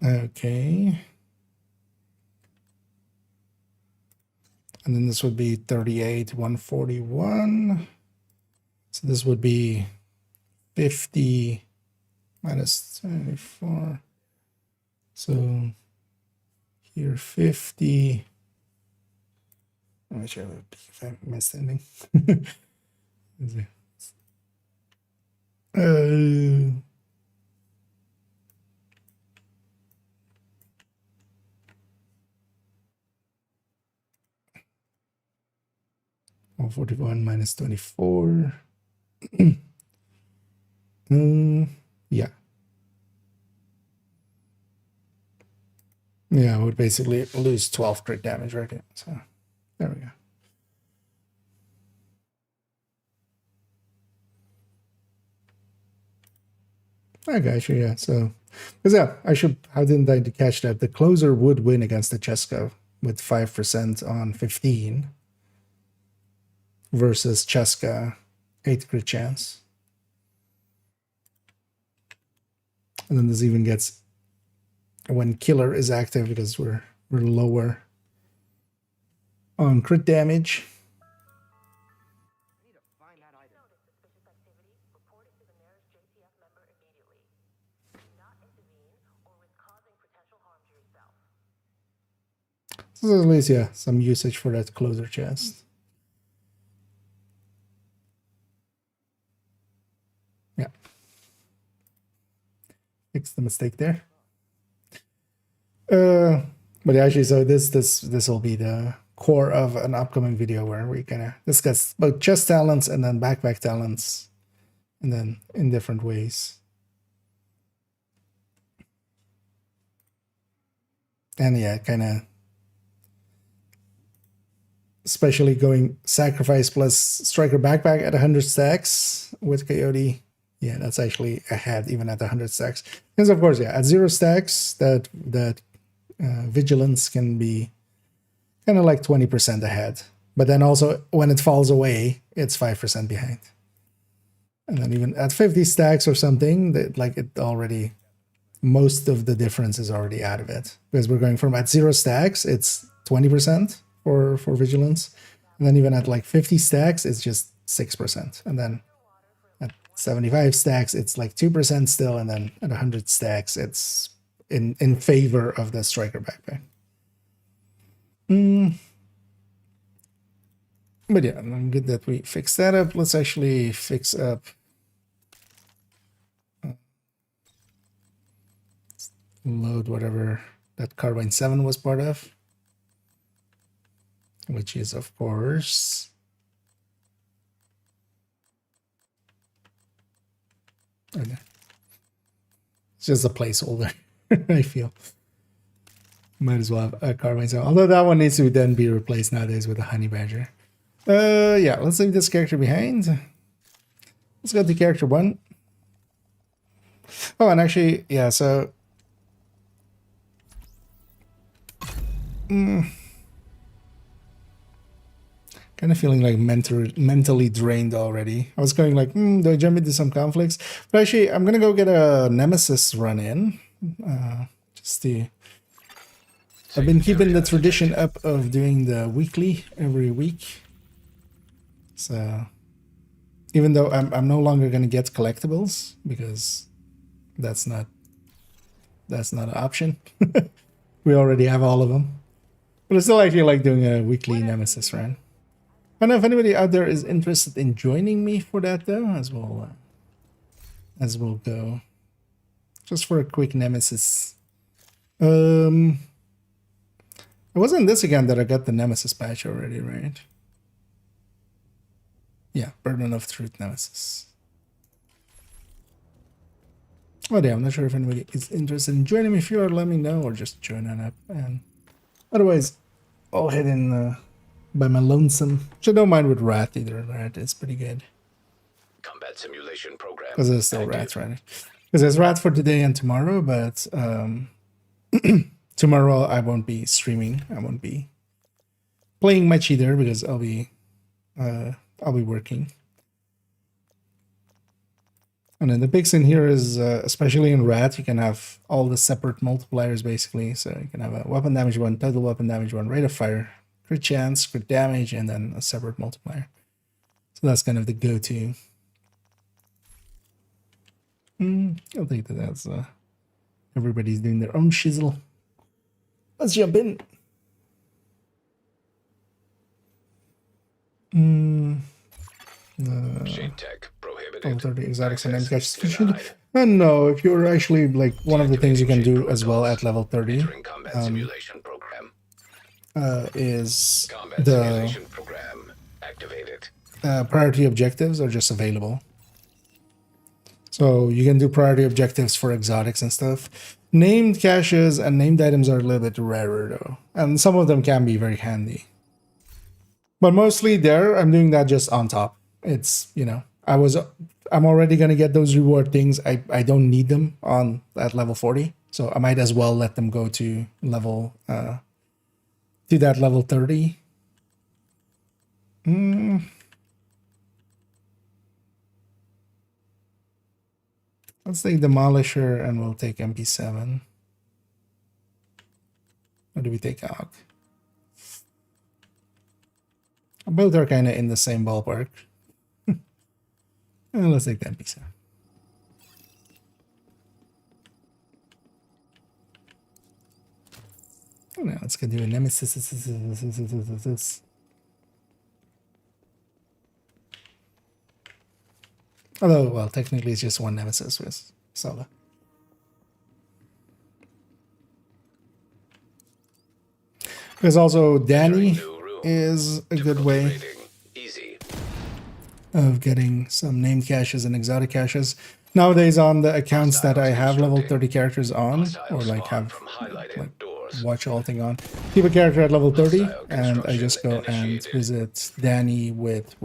Okay. And then this would be 38, 141. So this would be 50 minus 24. So here 50. I'm not sure if I missed anything. Let's see. 41 minus 24. Yeah. Yeah, I would basically lose 12 crit damage right here. So there we go. I got you, yeah. So, because yeah, how didn't I catch that? The closer would win against the Cheska with 5% on 15 versus Cheska 8 crit chance. And then this even gets when killer is active because we're lower on crit damage. So at least, yeah, some usage for that closer chest. Yeah. Fix the mistake there. But actually, so this will be the core of an upcoming video where we gonna discuss both chest talents and then backpack talents, and then in different ways. And yeah, kind of, especially going sacrifice plus striker backpack at 100 stacks with Coyote. Yeah, that's actually ahead even at 100 stacks. Because of course, yeah, at 0 stacks, that vigilance can be kind of like 20% ahead. But then also when it falls away, it's 5% behind. And then even at 50 stacks or something, that like it already, most of the difference is already out of it. Because we're going from at 0 stacks, it's 20% for vigilance. And then even at like 50 stacks, it's just 6%. And then at 75 stacks, it's like 2% still. And then at 100 stacks, it's in favor of the striker backpack. But yeah, I'm good that we fixed that up. Let's actually fix up load whatever that Carbine 7 was part of, which is of course okay. It's just a placeholder. I feel might as well have a Carbine 7, although that one needs to then be replaced nowadays with a Honey Badger. Yeah, let's leave this character behind. Let's go to character 1. Oh, and actually, yeah, so kind of feeling like mentally drained already. I was going like, do I jump into some conflicts? But actually, I'm gonna go get a Nemesis run in. Just to... I've been keeping the tradition up of doing the weekly every week. So even though I'm no longer gonna get collectibles because that's not an option. We already have all of them. But I still actually like doing a weekly Nemesis run. I don't know if anybody out there is interested in joining me for that though, as we'll go. Just for a quick Nemesis. It wasn't this again that I got the Nemesis patch already, right? Yeah, Burden of Truth Nemesis. Oh yeah, I'm not sure if anybody is interested in joining me. If you are, let me know, or just join on up. And otherwise, I'll head in by my lonesome, which I don't mind with Rat either. Rat is pretty good. Combat simulation program. Because there's still Rats, right? Because there's Rats for today and tomorrow, but tomorrow I won't be streaming. I won't be playing much either because I'll be working. And then the big thing here is, especially in Rat, you can have all the separate multipliers basically. So you can have a weapon damage 1, total weapon damage 1, rate of fire, crit chance, crit damage, and then a separate multiplier. So that's kind of the go-to. I'll take that as everybody's doing their own shizzle. Let's jump in. Shade tech prohibited. Level 30 exotics and Access MCAS. denied. And no, if you're actually like one of the things you can do as well at level 30 Entering combat simulation program. is Combat the simulation program activated. priority objectives are just available. So you can do priority objectives for exotics and stuff. Named caches and named items are a little bit rarer though. And some of them can be very handy. But mostly there, I'm doing that just on top. It's, you know, I'm already going to get those reward things. I don't need them on at level 40. So I might as well let them go to level, to that level 30. Let's take Demolisher and we'll take MP7. Or do we take AUG? Both are kind of in the same ballpark. And let's take the MP7. Oh, now let's go do a Nemesis. Although, well, technically it's just one Nemesis with Solo. Because also Danny is a good way of getting some named caches and exotic caches. Nowadays on the accounts that I have level 30 characters on, or like have like watch all thing on, keep a character at level 30 and I just go and visit Danny with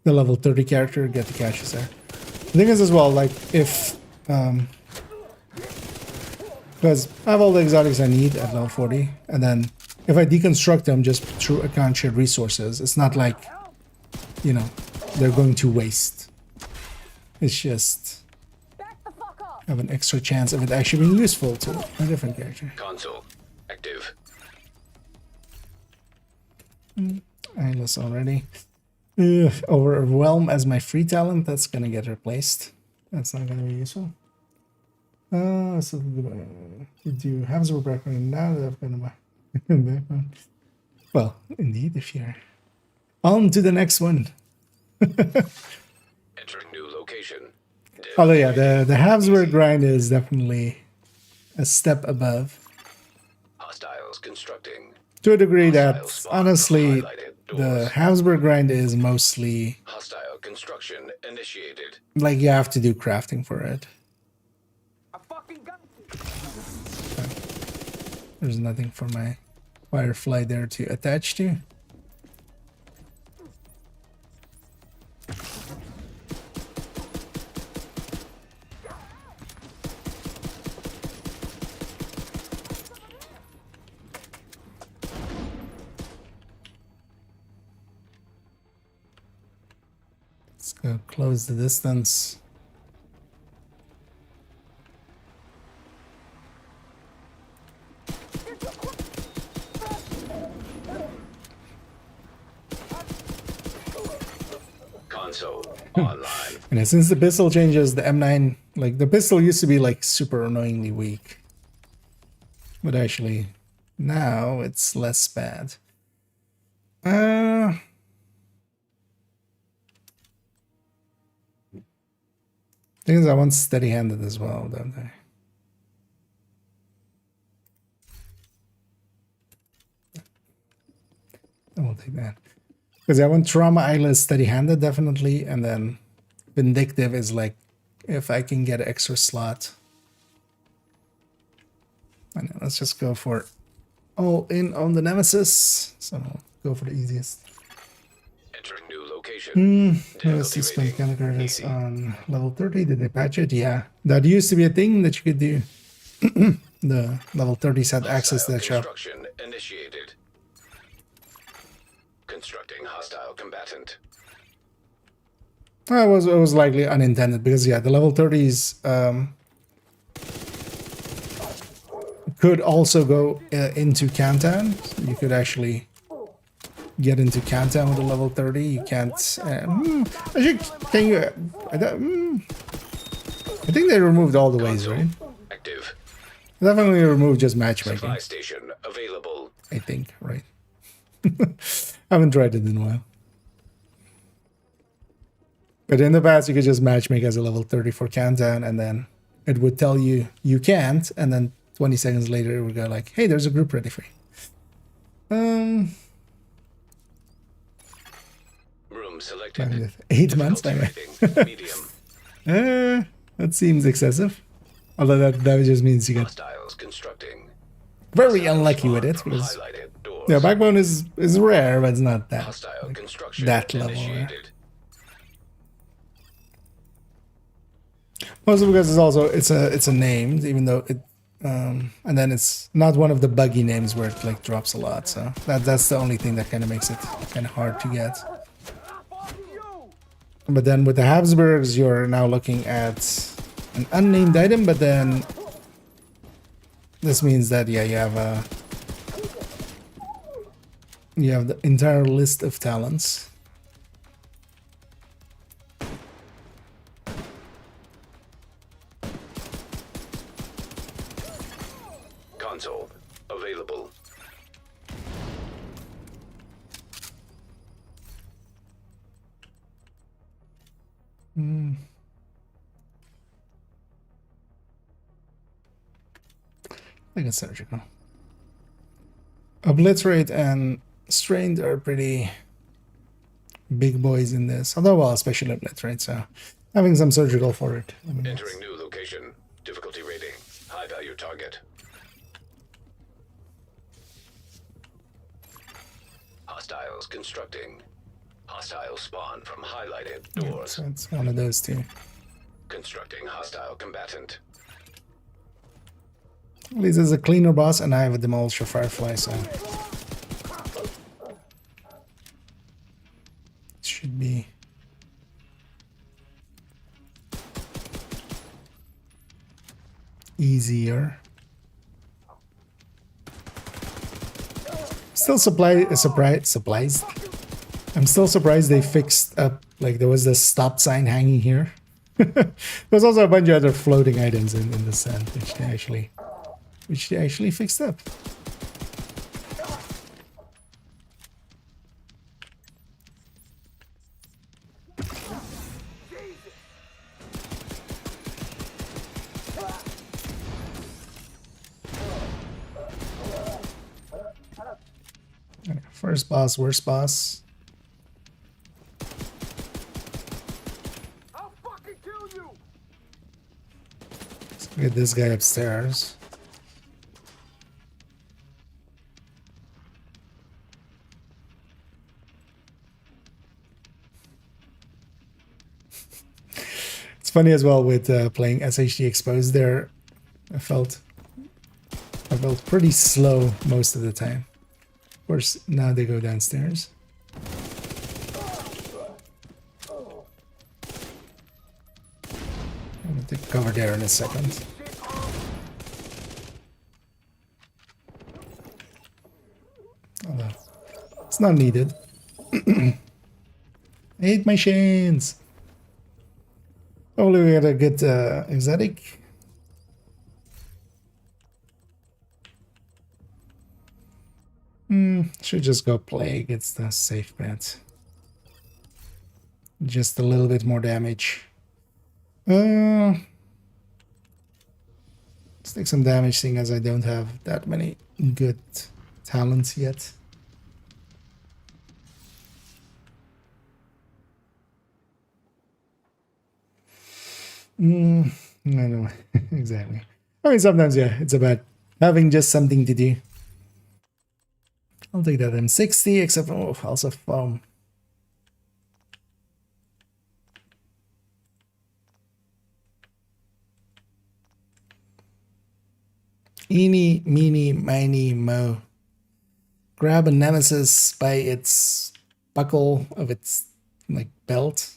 the level 30 character, get the caches there. The thing is as well, like if because I have all the exotics I need at level 40, and then if I deconstruct them just through account shared resources, it's not like, you know, they're going to waste. It's just have an extra chance of it actually being useful to a different character. Console active. Eyeless already. Overwhelm as my free talent, that's gonna get replaced. That's not gonna be useful. So do Habsburg background now that I've got my background. Well, indeed, if you're on to the next one. Entering new location. Although yeah, the Habsburg grind is definitely a step above. Hostiles constructing. To a degree that honestly the Habsburg grind is mostly Hostile construction initiated. like you have to do crafting for it. There's nothing for my Firefly there to attach to. Let's go close the distance. Console online. And since the pistol changes, the M9, like the pistol used to be like super annoyingly weak. But actually, now it's less bad. Thing is, I want steady-handed as well, don't I? I won't take that. Because I want Trauma Eyeless steady-handed, definitely, and then Vindictive is like, if I can get an extra slot. I know, let's just go for all in on the Nemesis. So I'll go for the easiest. Entering new location. Let's see, spend mechanical is on level 30. Did they patch it? Yeah. That used to be a thing that you could do. The level 30s had access to that shop. Construction initiated. Constructing hostile combatant. It was likely unintended because yeah, the level 30s could also go into Canton. You could actually get into Canton with a level 30. You can't. Actually, can you? I think they removed all the ways, right? Active. Definitely removed just matchmaking. Supply station available. I think, right? I haven't tried it in a while. But in the past, you could just matchmake as a level 34 countdown, and then it would tell you you can't, and then 20 seconds later, it would go like, hey, there's a group ready for you. Room selected. 8 months? Difficulty Okay. rating, medium. That seems excessive. Although that just means you get Hostiles constructing. very unlucky with it, From because highlighted doors. yeah, backbone is rare, but it's not that Hostile construction that level. Rare. initiated. Mostly because it's a name, even though it and then it's not one of the buggy names where it like drops a lot. So that's the only thing that kind of makes it kind of hard to get. But then with the Habsburgs, you're now looking at an unnamed item, but then this means that yeah, you have the entire list of talents. Console available. I guess surgical. Obliterate and strained are pretty big boys in this. Although, well, especially obliterate, so having some surgical for it. I mean, Entering new location. Difficulty rating. High value target. Hostiles constructing. Hostile spawn from highlighted yeah, doors. so it's one of those two. Constructing hostile combatant. At least there's a cleaner boss, and I have a demolisher firefly, so it should be easier. Still surprised. I'm still surprised they fixed up, like there was this stop sign hanging here. There's also a bunch of other floating items in the sand, which they actually fixed up. First boss, worst boss. I'll fucking kill you! Let's get this guy upstairs. It's funny as well with playing SHD Exposed there. I felt pretty slow most of the time. Of course, now they go downstairs. I'm gonna take cover there in a second. Although, it's not needed. I hate my chains. Hopefully we get a good exotic. Should just go plague. It's the safe bet. Just a little bit more damage. Let's take some damage, seeing as I don't have that many good talents yet. I know. Exactly. I mean, sometimes, yeah, it's about having just something to do. I'll take that M60, except for also foam. Eeny, meeny, miny, mo. Grab a nemesis by its buckle of its like belt.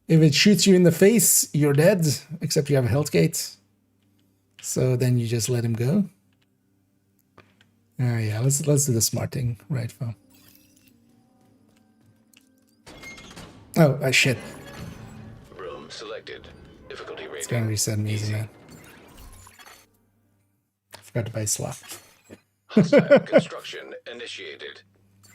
If it shoots you in the face, you're dead, except you have a health gate. So then you just let him go. Yeah, let's do the smart thing, right, foam. Oh, shit. Room selected. Difficulty It's gonna rating. reset me, isn't Easy. it? I forgot to buy slot. Hostile construction initiated.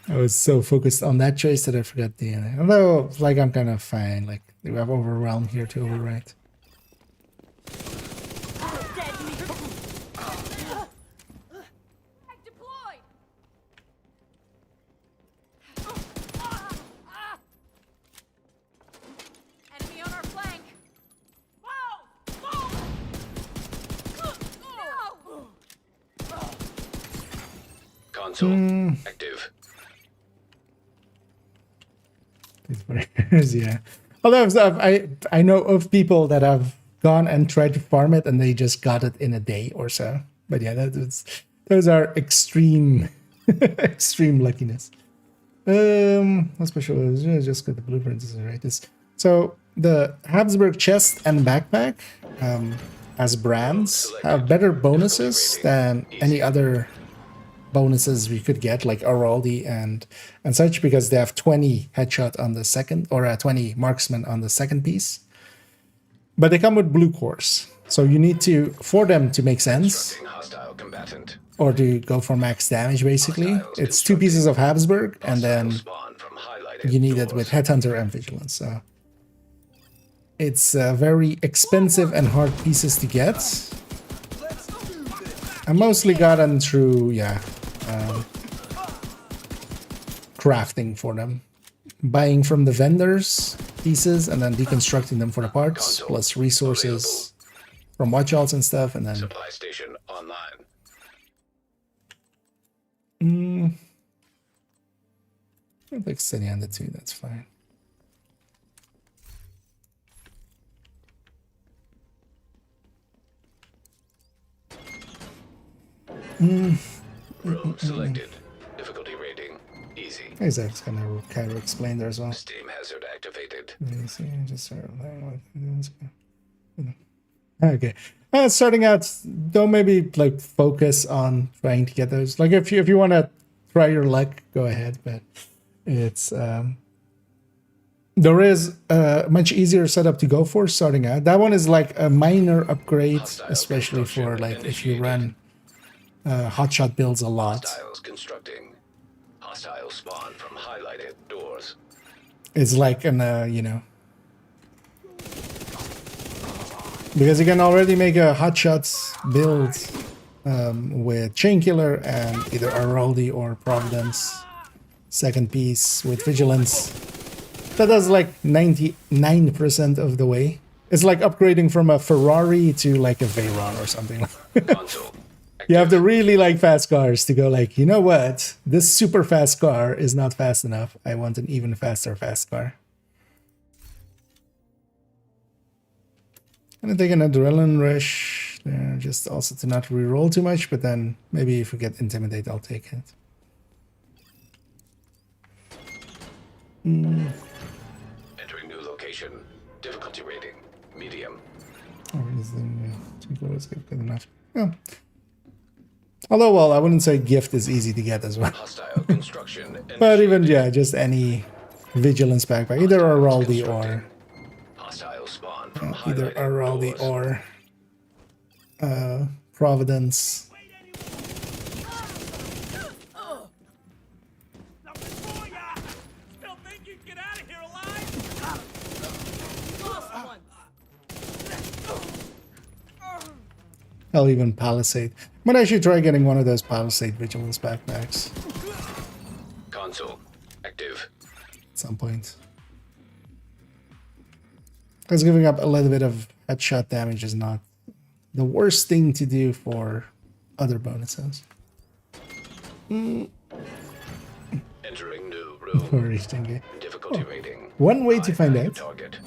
I was so focused on that choice that I forgot the other. Although, like, I'm kind of fine. Like, we have overwhelm here to overwrite. Deployed. Enemy on our flank. Whoa! No! Console active. Yeah. Although I know of people that have gone and tried to farm it and they just got it in a day or so. But yeah, those are extreme extreme luckiness. What special is just got the blueprints, right? So the Habsburg chest and backpack as brands have better bonuses than any other bonuses we could get, like Araldi and such, because they have 20 headshot on the second, or 20 marksman on the second piece. But they come with blue cores, so you need to, for them to make sense, Constructing hostile combatant. or to go for max damage, basically, it's 2 pieces of Habsburg, and then Spawn from highlighted you need it doors. with Headhunter and Vigilance. So it's very expensive and hard pieces to get. I mostly got them through, crafting for them. Buying from the vendors pieces and then deconstructing them for the parts, plus resources from watchouts and stuff, and then... Supply station online. I'll like steady on the 2, that's fine. Room selected. Difficulty rating easy. Isaac's gonna kind of explain there as well. Steam hazard activated. Okay. Starting out, don't maybe like focus on trying to get those. Like if you want to try your luck, go ahead. But it's there is a much easier setup to go for starting out. That one is like a minor upgrade, especially for like if you run hotshot builds a lot. Hostiles constructing. Hostile spawn from highlighted doors. It's like an because you can already make a hotshots build with Chainkiller and either Araldi or Providence. Second piece with Vigilance. That does like 99% of the way. It's like upgrading from a Ferrari to like a Veyron or something. Console. You have to really like fast cars to go like, you know what? This super fast car is not fast enough. I want an even faster fast car. I'm gonna take an Adrenaline Rush there, just also to not reroll too much, but then maybe if we get Intimidate, I'll take it. Entering new location. Difficulty rating medium. Or is the good enough? Yeah. Although, well, I wouldn't say gift is easy to get as well. Hostile construction. But even, yeah, just any Vigilance backpack, either Araldi or Hostile spawn from either highlighted Araldi doors. or Providence. Still think you can get out of here alive? Lost one. I'll even Palisade. But I should try getting one of those Palisade Vigilance backpacks Console active. at some point. Because giving up a little bit of headshot damage is not the worst thing to do for other bonuses. Entering new room. For each thing. Difficulty rating. One way to High find value out. Target.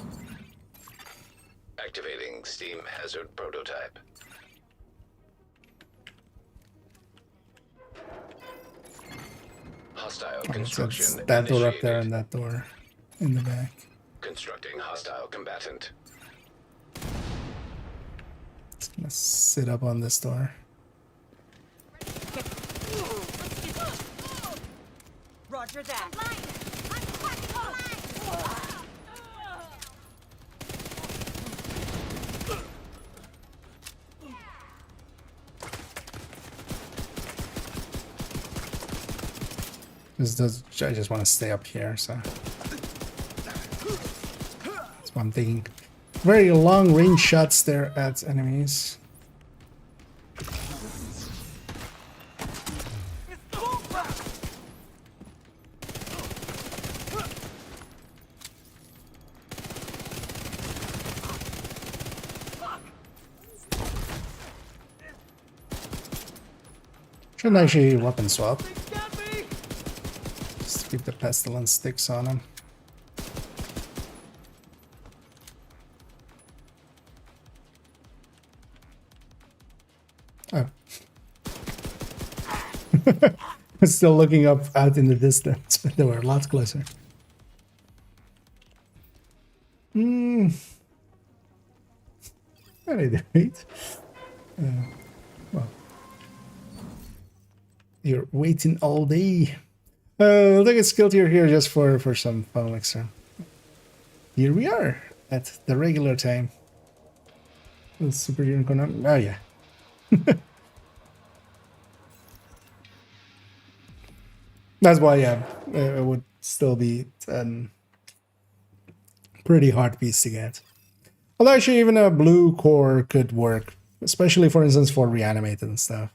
Activating steam hazard prototype. Hostile So construction. it's that door up there initiated. and that door in the back. Constructing hostile combatant. It's gonna sit up on this door. Roger that. I just want to stay up here, so that's why I'm taking very long range shots there at enemies. Shouldn't actually weapon swap. Just keep the pestilence sticks on him. Oh. I'm still looking up out in the distance, but they were a lot closer. What did I wait? Well. You're waiting all day. I'll take a skill tier here just for some fun elixir. Here we are at the regular time. Superhero Konami. Oh yeah. That's why, yeah, it would still be pretty hard piece to get. Although actually even a blue core could work, especially for instance for reanimated and stuff.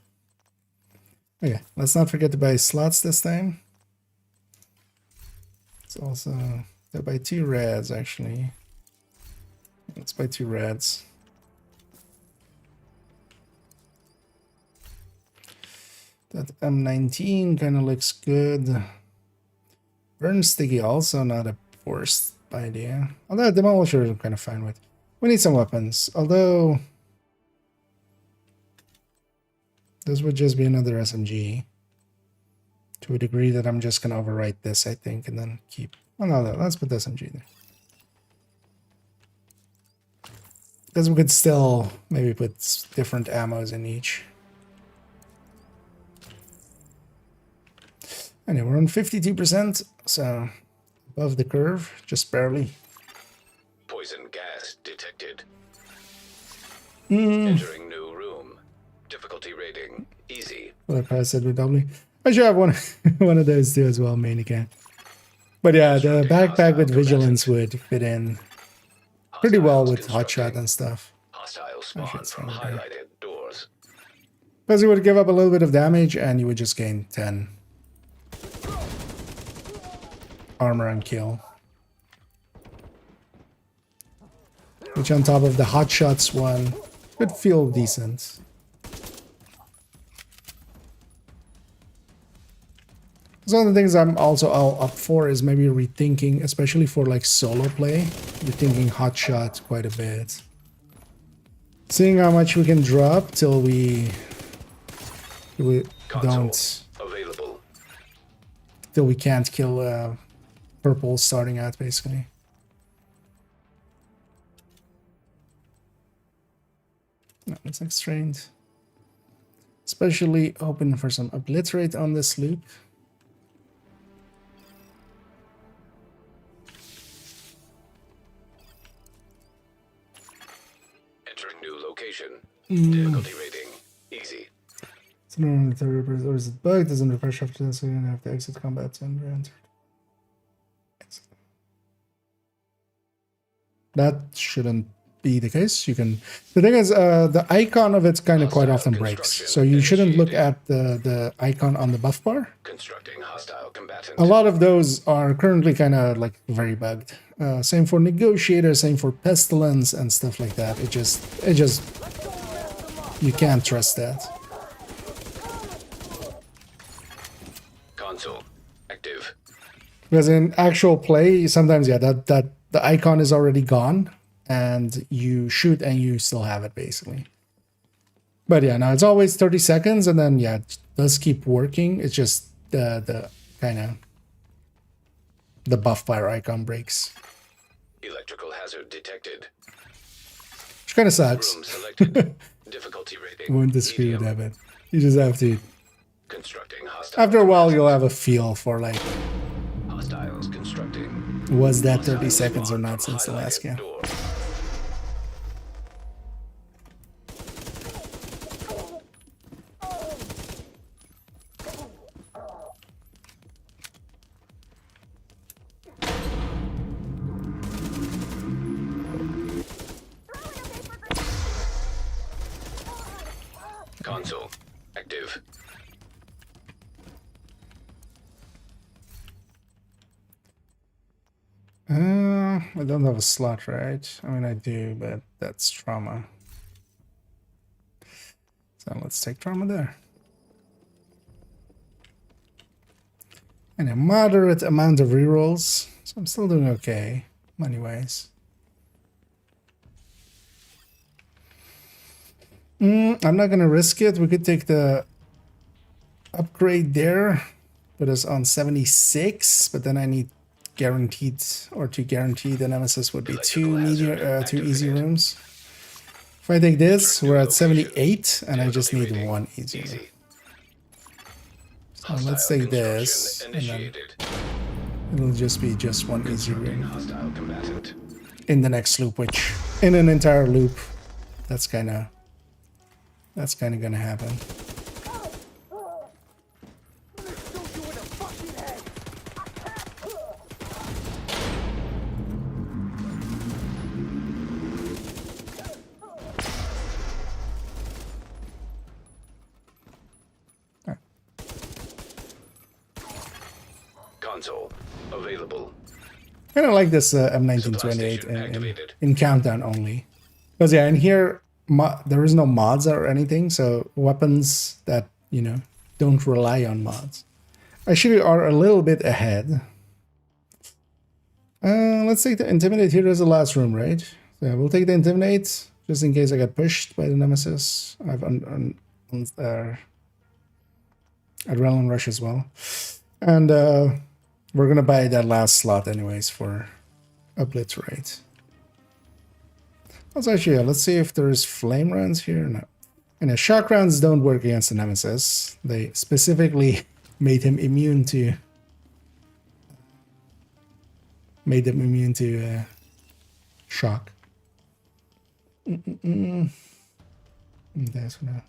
Okay, let's not forget to buy slots this time. It's also, I'll buy 2 reds actually. Let's buy 2 reds. That M19 kind of looks good. Burn Sticky also not a worst idea. Although Demolisher I'm kind of fine with. We need some weapons. Although this would just be another SMG. To a degree that I'm just going to overwrite this, I think, and then keep... Oh, no, let's put the SMG there. Because we could still maybe put different ammos in each. Anyway, we're on 52%, so above the curve, just barely. Poison gas detected. Entering new room. Difficulty rating easy. Like I said with W. I should have one of those too as well, Maniac. But yeah, the backpack with vigilance would fit in pretty well with hotshot and stuff. Hostile spawn from highlighted doors. Because you would give up a little bit of damage and you would just gain 10 armor and kill. Which on top of the hotshots one could feel decent. Some of the things I'm also all up for is maybe rethinking, especially for like solo play, rethinking hotshot quite a bit. Seeing how much we can drop till we don't, available. till we can't kill purple starting out basically. No, it's like strained. Especially open for some obliterate on this loop. Difficulty rating easy. So no, or is it bugged? Doesn't refresh after this, so you're gonna have to exit combat to enter. Exit. That shouldn't be the case. You can. The thing is, the icon of it kind of quite often breaks, so you shouldn't look at the icon on the buff bar. Constructing hostile combatant. A lot of those are currently kind of like very bugged. Same for negotiator, same for pestilence and stuff like that. It just you can't trust that. Console active. Because in actual play, sometimes yeah, that the icon is already gone, and you shoot and you still have it basically. But yeah, now it's always 30 seconds, and then yeah, it does keep working. It's just the kind of the buff bar icon breaks. Electrical hazard detected. Which kind of sucks. Room selected. Difficulty rating. Won't disagree with that, but you just have to. Constructing hostile. After a while, you'll have a feel for like, Hostiles constructing. was that 30 seconds or not since the last game? Door. Console. Active. I don't have a slot, right? I mean, I do, but that's trauma. So let's take trauma there. And a moderate amount of rerolls, so I'm still doing okay, money-wise. I'm not gonna risk it. We could take the upgrade there, put us on 76, but then I need guaranteed, or to guarantee the Nemesis would be two easy rooms. If I take this, we're at 78, and I just need one easy room. So let's take this, and then it'll just be just one easy room in the next loop, which in an entire loop, that's kind of gonna happen. Console available. Kind of like this M1928 in countdown only, because yeah, in here there is no mods or anything, so weapons that don't rely on mods actually are a little bit ahead. Let's take the Intimidate here as the last room, right? So we'll take the Intimidate just in case I get pushed by the Nemesis. I have Adrenaline Rush as well, and we're gonna buy that last slot anyways for Obliterate. Also, actually, let's see if there's flame rounds here. No. And the shock rounds don't work against the Nemesis. They specifically made him immune to shock. That's not.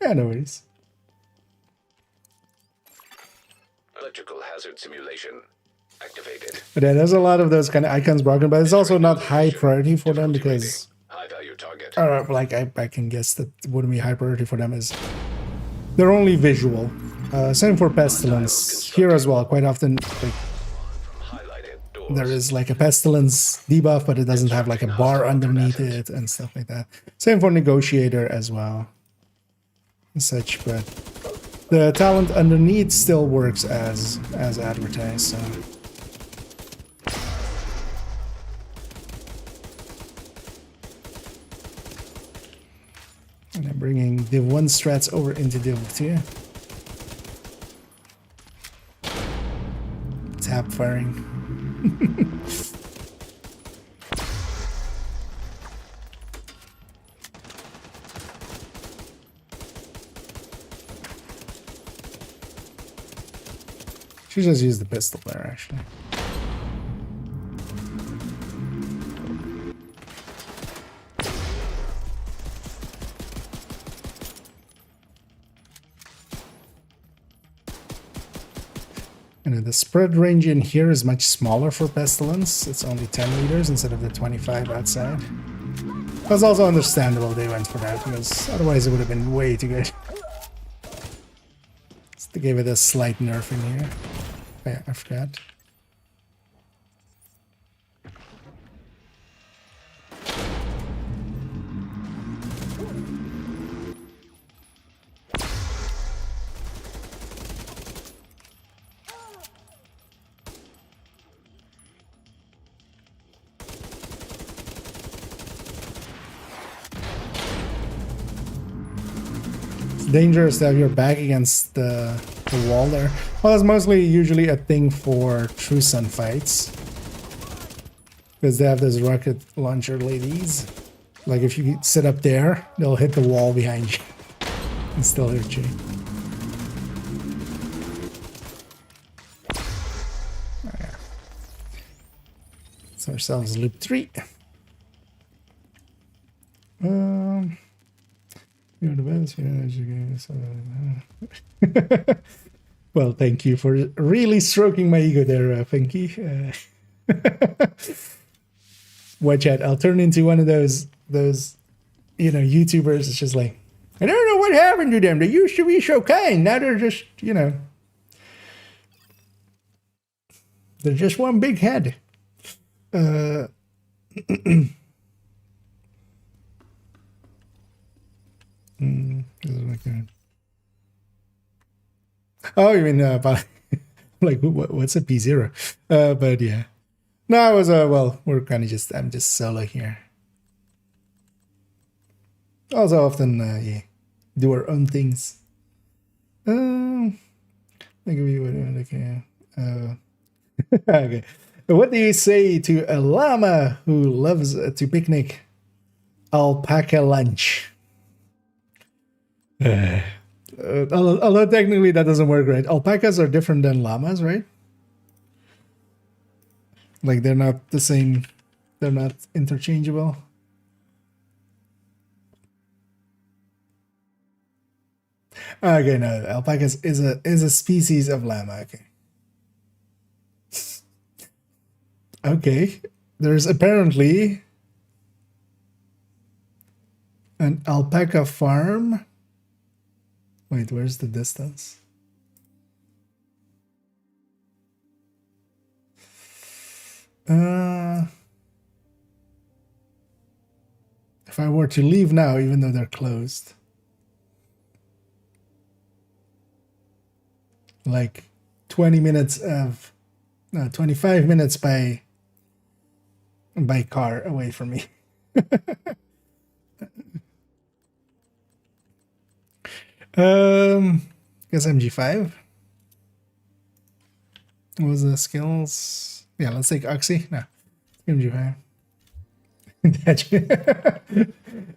Yeah, no worries. Electrical hazard simulation activated. But yeah, there's a lot of those kind of icons broken, but it's also not high priority for them because high value target. Like I can guess that wouldn't be high priority for them is they're only visual. Same for Pestilence here as well. Quite often, like, there is like a Pestilence debuff, but it doesn't have like a bar underneath it and stuff like that. Same for Negotiator as well, and such. But the talent underneath still works as advertised. So. And I'm bringing Div 1 strats over into Div 2. Tap firing. Should just use the pistol there, actually. And the spread range in here is much smaller for Pestilence. It's only 10 meters instead of the 25 outside. That's also understandable they went for that, because otherwise it would have been way too good. So they gave it a slight nerf in here. Yeah, I forgot. Dangerous to have your back against the wall there. Well, that's mostly usually a thing for True Sun fights, because they have those rocket launcher ladies. Like if you sit up there, they'll hit the wall behind you and still hurt you. Oh, yeah. So ourselves loop 3. You're the best. Well, thank you for really stroking my ego there, Finky. Watch out! I'll turn into one of those YouTubers. It's just like, what happened to them. They used to be so kind. Now they're just, you know, they're just one big head. Oh, you mean about like what's a P0? But yeah, no, I was well, we're kind of just I'm just solo here. Also, often yeah, do our own things. Okay. Okay. What do you say to a llama who loves to picnic? Alpaca lunch. Although technically that doesn't work, right? Alpacas are different than llamas, right? Like they're not the same. They're not interchangeable. Okay, no, alpacas is a species of llama. Okay. Okay, there's apparently an alpaca farm. Wait, where's the distance? If I were to leave now, even though they're closed, like 20 minutes of, no, 25 minutes by car away from me. Guess MG5. What was the skills? Yeah, let's take Oxy. No, MG5.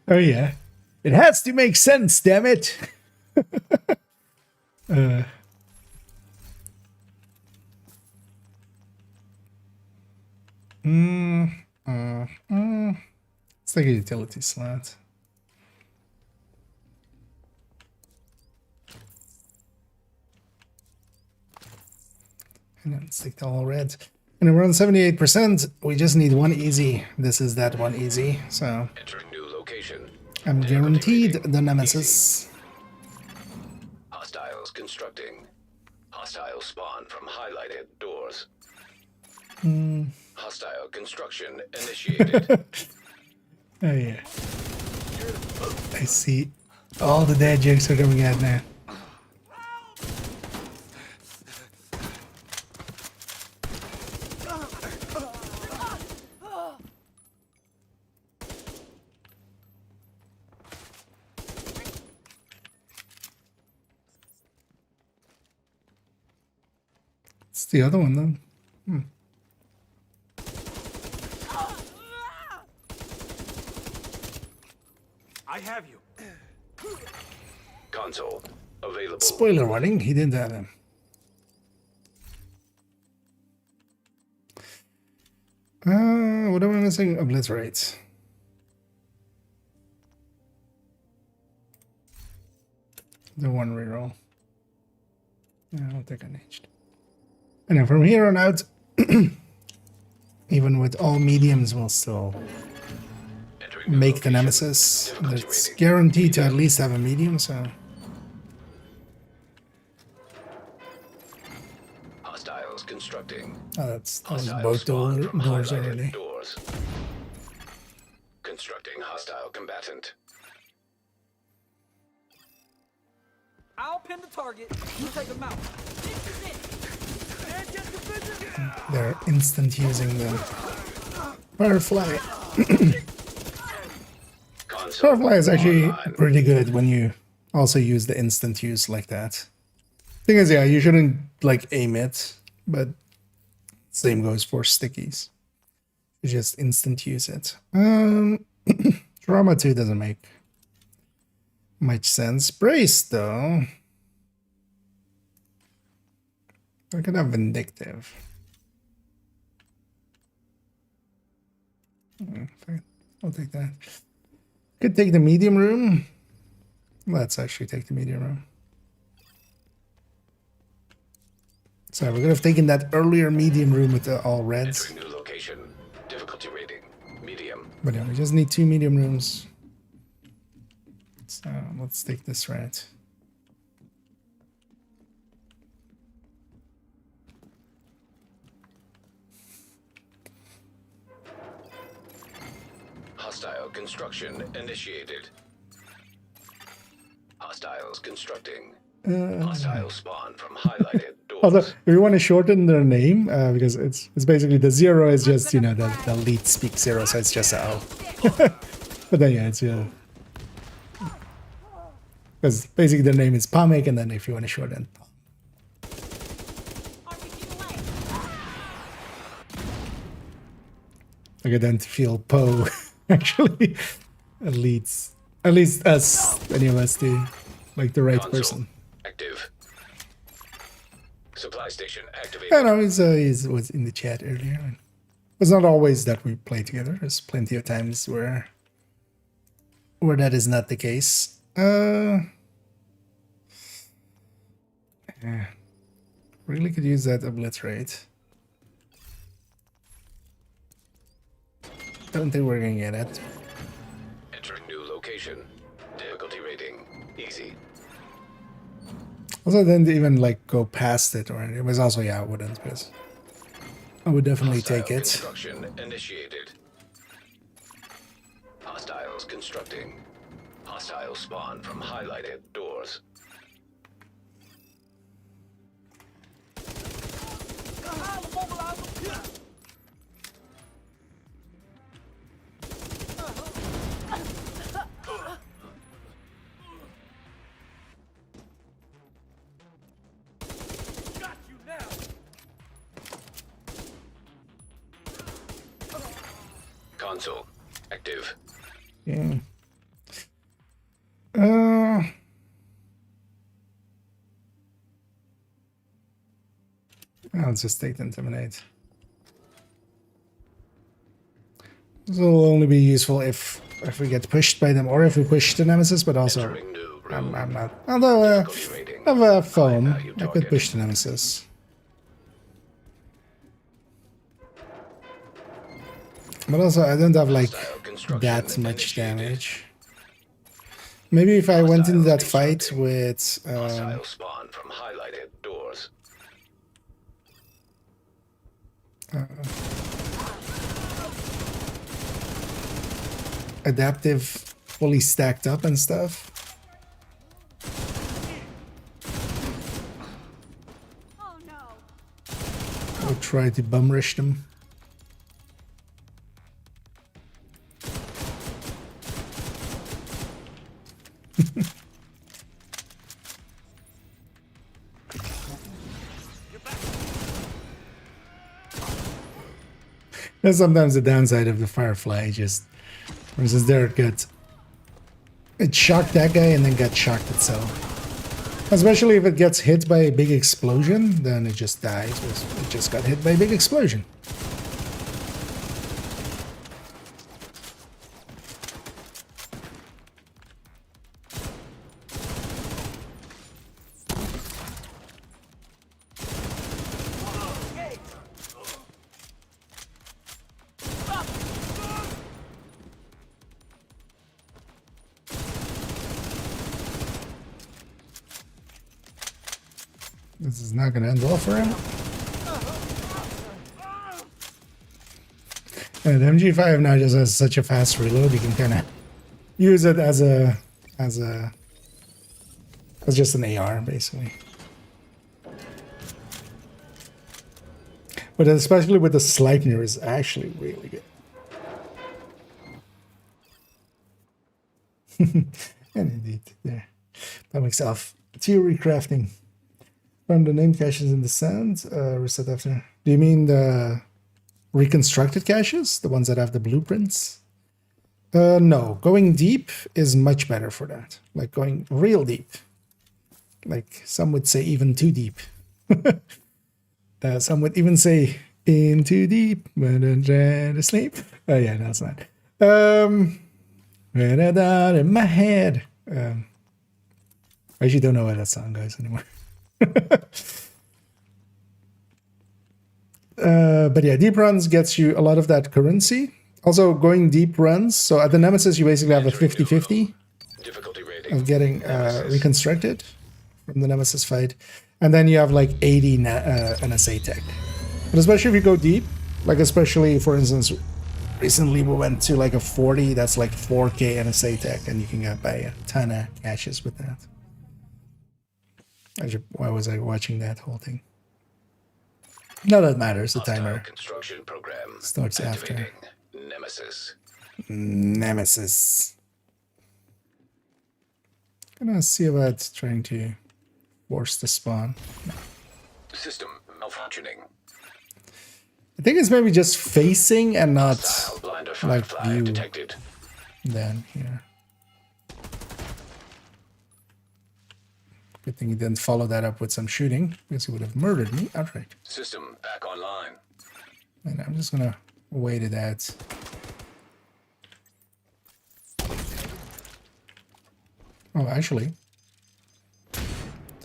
Oh yeah, it has to make sense, damn it. Let's take a utility slot. And then let's take the all red. And we're on 78%. We just need one easy. This is that one easy. So Entering new location. I'm guaranteed the nemesis. Hostiles constructing. Hostiles spawn from highlighted doors. Hostile construction initiated. Oh yeah. I see. All the dad jokes are coming out now. It's the other one then. I have you. Console available. Spoiler warning, he didn't have him. What am I missing? Obliterate. The one reroll. Yeah, I'll take unhinged. And then from here on out, even with all mediums, we'll still make the nemesis. It's guaranteed to at least have a medium, so. Hostiles constructing. Oh, that's Hostiles both spawn from doors highlighted already. doors. Constructing hostile combatant. I'll pin the target. You take them out. They're instant using the Firefly. Firefly is actually pretty good when you also use the instant use like that. Thing is, yeah, you shouldn't like aim it, but same goes for stickies. You just instant use it. Drama 2 doesn't make much sense. Brace though. I could have vindictive. Okay, I'll take that. Could take the medium room. Let's actually take the medium room. So we could have taken that earlier medium room with the all reds. Entering new location. Difficulty rating. Medium. But yeah, we just need 2 medium rooms. Let's Let's take this route. Hostile construction initiated. Hostiles constructing. Hostile spawn from highlighted doors. Although we want to shorten their name because it's basically the 0 is just, you know, the lead speak 0, so it's just O. But then yeah, it's because basically their name is Pamek, and then if you want to shorten, I get them to feel Poe actually leads at least us, any of us, to like the right Console person. active. Supply station activated. I know he was in the chat earlier. It's not always that we play together. There's plenty of times where that is not the case. Yeah. Really could use that obliterate. Don't think we're gonna get it. Entering new location. Difficulty rating easy. Also, I didn't even like go past it, or it was also, yeah, I wouldn't, because I would definitely take it. Construction initiated. Hostiles constructing. Hostile spawn from highlighted doors. Console active. Yeah. I'll just take the intimidate. This will only be useful if we get pushed by them, or if we push the nemesis. But also, Entering new room. I'm not. Although Difficulty rating. I have a foam, High value I could target. push the nemesis. But also, I don't have like Hostile construction that much initiated. damage. Maybe if I went into that Hostile fight constructing. with Hostile spawn from highlighted doors. adaptive, fully stacked up and stuff. Oh no. I'll try to bum rush them. That's sometimes the downside of the Firefly. Just, for instance, there it shocked that guy and then got shocked itself. Especially if it gets hit by a big explosion, then it just dies. It just got hit by a big explosion. This is not going to end well for him. And MG5 now just has such a fast reload. You can kind of use it as just an AR, basically. But especially with the Sleipnir is actually really good. And indeed, there. That makes off theory crafting. From the name caches in the sand, reset after. Do you mean the reconstructed caches? The ones that have the blueprints? No, going deep is much better for that. Like going real deep. Like some would say even too deep. Some would even say in too deep, but I'm trying to sleep. Oh yeah, that's not. Down in my head. I actually don't know why that song goes anymore. But yeah, deep runs gets you a lot of that currency. Also, going deep runs, so at the Nemesis you basically have a 50-50. Difficulty rating of getting reconstructed from the Nemesis fight. And then you have like 80 NSA tech. But especially if you go deep, like especially, for instance, recently we went to like a 40, that's like 4K NSA tech, and you can get by a ton of caches with that. Why was I watching that whole thing? No, that matters. The timer construction program starts after. Nemesis. Nemesis. Gonna see about trying to force the spawn. System malfunctioning. I think it's maybe just facing and not like view. Detected. Then here. Good thing he didn't follow that up with some shooting, because he would have murdered me outright. System back online. And I'm just gonna wait it out. Oh, actually,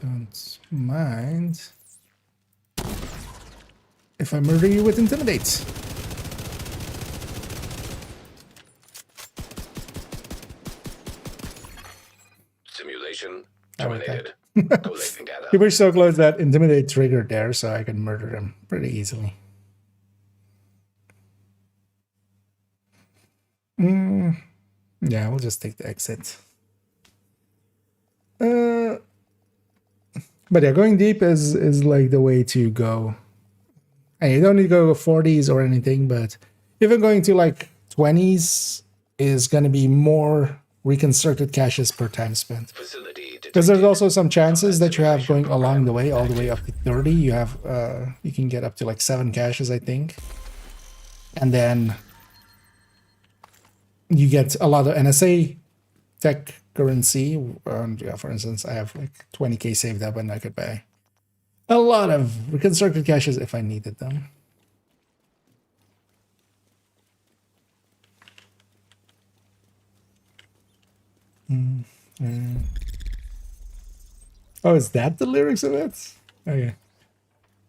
don't mind if I murder you with Intimidate. Simulation Okay. terminated. Collating data. You were so close that Intimidate triggered there, so I could murder him pretty easily. Yeah, we'll just take the exit. But yeah, going deep is like the way to go. And you don't need to go 40s or anything, but even going to like 20s is going to be more reconstructed caches per time spent. Because there's also some chances that you have going along the way, all the way up to 30. You have you can get up to like 7 caches, I think. And then you get a lot of NSA tech currency. Yeah, for instance, I have like 20k saved up, and I could buy a lot of reconstructed caches if I needed them. Oh, is that the lyrics of it? Okay.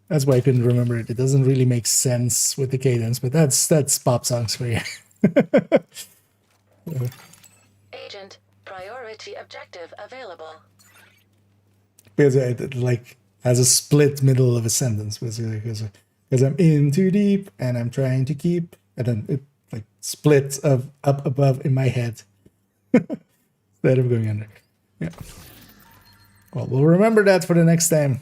That's why I couldn't remember it. It doesn't really make sense with the cadence, but that's pop songs for you. Agent, priority objective available. Because it like has a split middle of a sentence, because I'm in too deep and I'm trying to keep, and then it like splits up above in my head instead of going under. Yeah. Well, we'll remember that for the next time.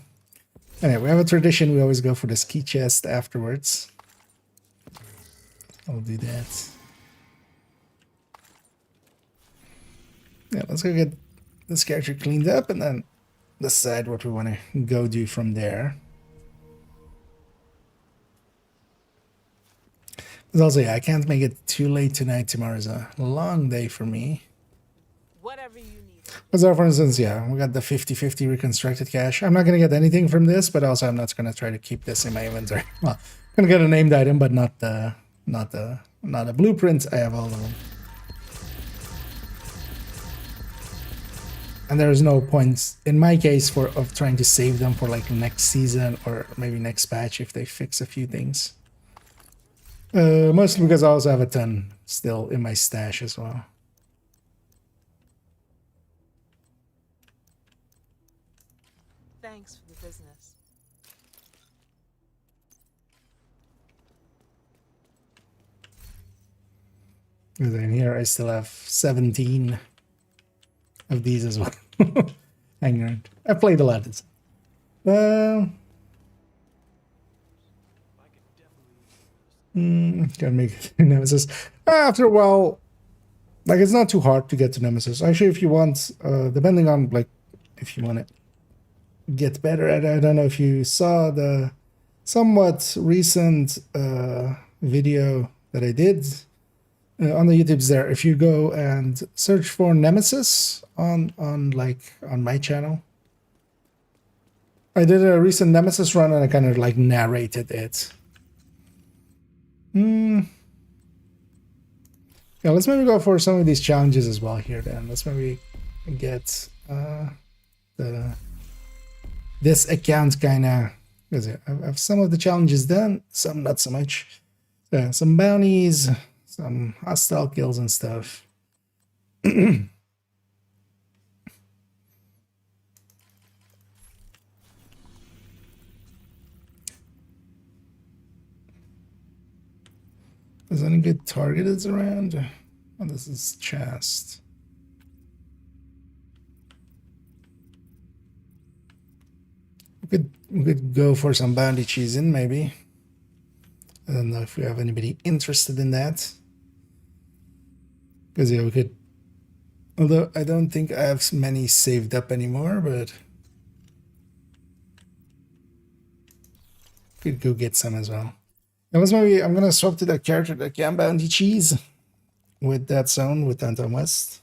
Anyway, we have a tradition. We always go for the ski chest afterwards. I'll do that. Yeah, let's go get this character cleaned up and then decide what we want to go do from there. But also, yeah, I can't make it too late tonight. Tomorrow's a long day for me. Whatever you need. So, for instance, yeah, we got the 50-50 reconstructed cache. I'm not going to get anything from this, but also I'm not going to try to keep this in my inventory. Well, I'm going to get a named item, but not a blueprint. I have all of them. And there's no point, in my case, of trying to save them for like next season or maybe next patch if they fix a few things. Mostly because I also have a ton still in my stash as well. Thanks for the business. And then here I still have 17 of these as well. Hanging around. I've played a lot of this. Gotta make it Nemesis. After a while, like, it's not too hard to get to Nemesis. Actually, if you want, depending on, like, if you want to get better at it, I don't know if you saw the somewhat recent video that I did on the YouTubes there. If you go and search for Nemesis on my channel, I did a recent Nemesis run and I kind of like narrated it. Yeah, let's maybe go for some of these challenges as well here then. Let's maybe get this account kind of, I have some of the challenges done, some not so much. Some bounties, some hostile kills and stuff. Is any good targeted around? Oh, this is chest. We could go for some bounty cheesing, maybe. I don't know if we have anybody interested in that. Because yeah, we could. Although I don't think I have many saved up anymore, but could go get some as well. That was maybe I'm gonna swap to that character that can bounty cheese with that zone with Anton West,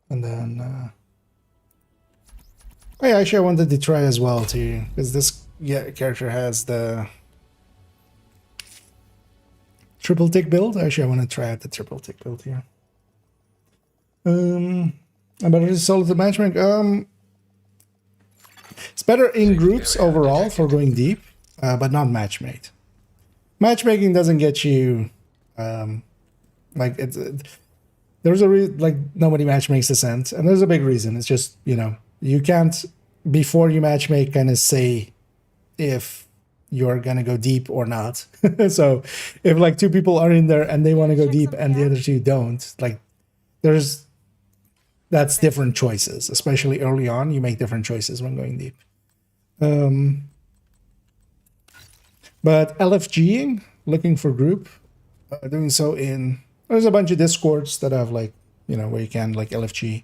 and then. Oh yeah, actually I wanted to try as well too, because this character has the triple tick build. Actually, I want to try out the triple tick build here. But it is solid to matchmake. It's better in groups overall for going deep, but not matchmade. Matchmaking doesn't get you, like it's there's a like nobody matchmakes Ascent, and there's a big reason. It's just, you know, you can't before you matchmake kind of say if you're gonna go deep or not. So if like two people are in there and they want to go deep and the other two don't, like that's different choices, especially early on. You make different choices when going deep. But LFGing, looking for group, doing so in, there's a bunch of discords that have like, you know, where you can like LFG,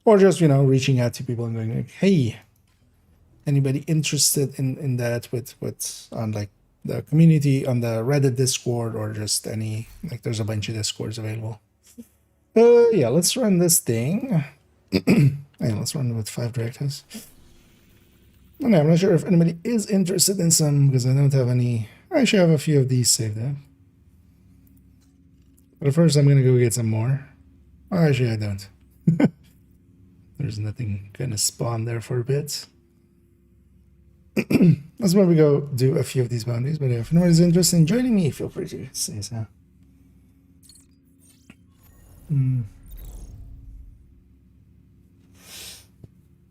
or just, you know, reaching out to people and going like, hey, anybody interested in that with on like the community on the Reddit Discord, or just any, like there's a bunch of discords available. Yeah, let's run this thing. Yeah, let's run with 5 directives. Okay, I'm not sure if anybody is interested in some, because I don't have any. I actually have a few of these saved up. But first I'm gonna go get some more. Oh, actually I don't. There's nothing gonna spawn there for a bit. That's where we go do a few of these bounties. But if anybody's interested in joining me, feel free to say so.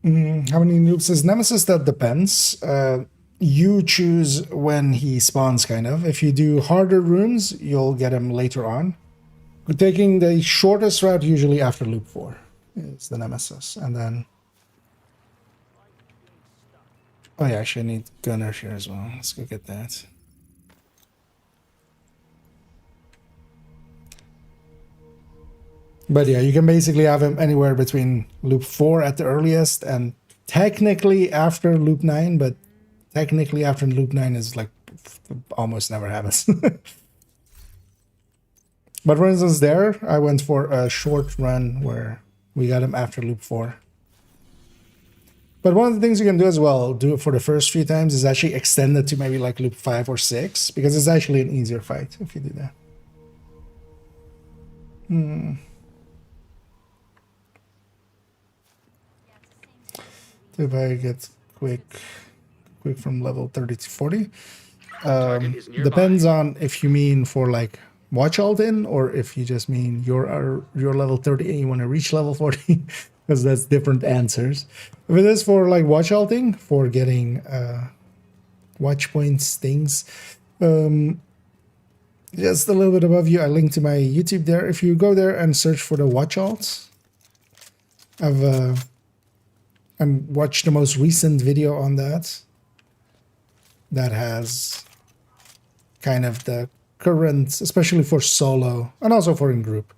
How many noobs is Nemesis? That depends. You choose when he spawns, kind of. If you do harder rooms, you'll get him later on. We're taking the shortest route usually after loop 4. It's the Nemesis. And then... oh yeah, actually I need Gunner here as well. Let's go get that. But yeah, you can basically have him anywhere between loop 4 at the earliest and technically after loop 9, but technically after loop 9 is like almost never happens. But for instance there, I went for a short run where we got him after loop 4. But one of the things you can do as well, do it for the first few times, is actually extend it to maybe like loop 5 or 6, because it's actually an easier fight if you do that. If I get quick from level 30 to 40. Depends on if you mean for like watch alt in, or if you just mean you're level 30 and you want to reach level 40, because that's different answers. If it is for like watch alting, for getting watch points things, just a little bit above you, I linked to my YouTube there. If you go there and search for the watch alts, I've watched the most recent video on that. That has kind of the current, especially for solo and also for in group.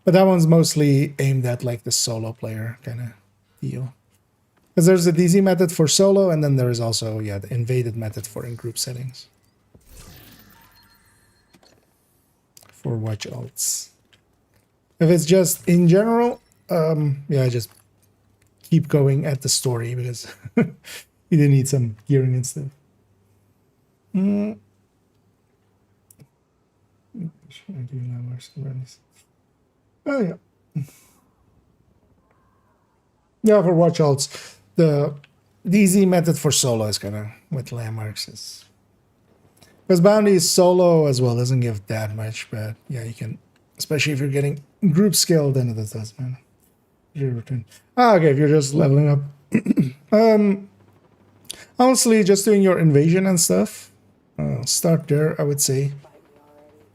But that one's mostly aimed at like the solo player kind of deal. Because there's the DZ method for solo, and then there is also, yeah, the invaded method for in group settings. For watch alts. If it's just in general, yeah, just keep going at the story, because you do need some gearing and stuff. Oh yeah. Yeah, for watch alts, the DZ method for solo is kind of with landmarks is, because bounty is solo as well, doesn't give that much, but yeah, you can, especially if you're getting group skill, then it does, man. Okay, if you're just leveling up. Honestly, just doing your invasion and stuff. Start there, I would say.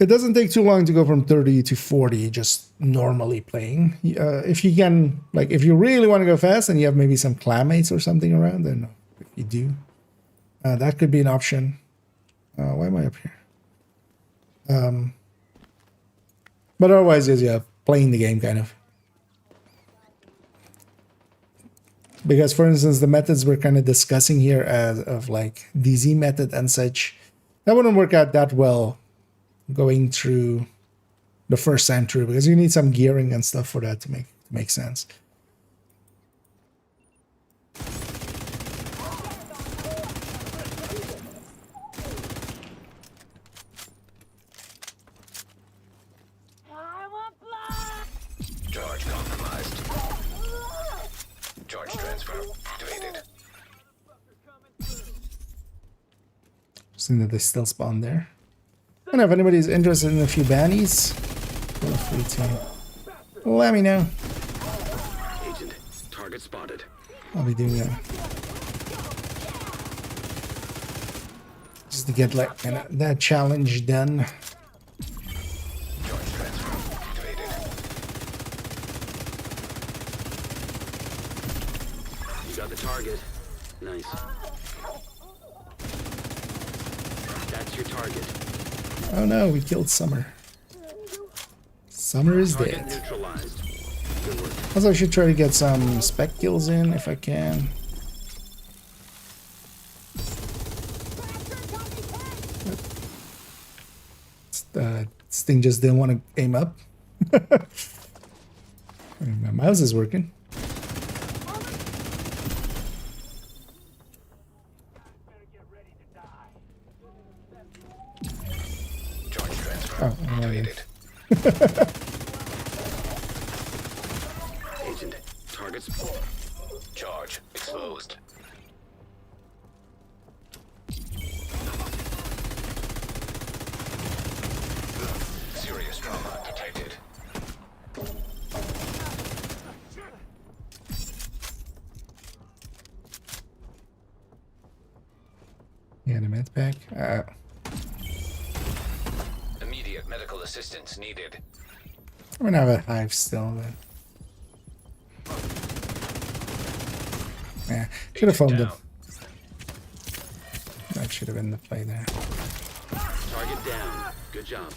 it doesn't take too long to go from 30 to 40 just normally playing. If you can, like, if you really want to go fast and you have maybe some clanmates or something around, then if you do, that could be an option. Why am I up here? But otherwise, is yeah, playing the game kind of. Because, for instance, the methods we're kind of discussing here as of like DZ method and such, that wouldn't work out that well going through the first time through, because you need some gearing and stuff for that to make sense. Charge compromised. Charge transfer activated. Seeing that they still spawn there. And if anybody's interested in a few bannies, feel free to let me know. Agent, target spotted. I'll be doing that. Just to get like that challenge done. Charge transfer activated. You got the target. Nice. That's your target. Oh no, we killed Summer. Summer is Target dead. neutralized. Good work. Also, I should try to get some spec kills in if I can. This thing just didn't want to aim up. My mouse is working. Charge transfer Oh, I'm not in. activated. Agent, target Charge exposed. Serious trauma detected. Yeah, the med pack. Immediate medical assistance needed. I'm gonna have a hive still, but yeah, should have phoned him. Down. That should have been the play there. target down. Good job.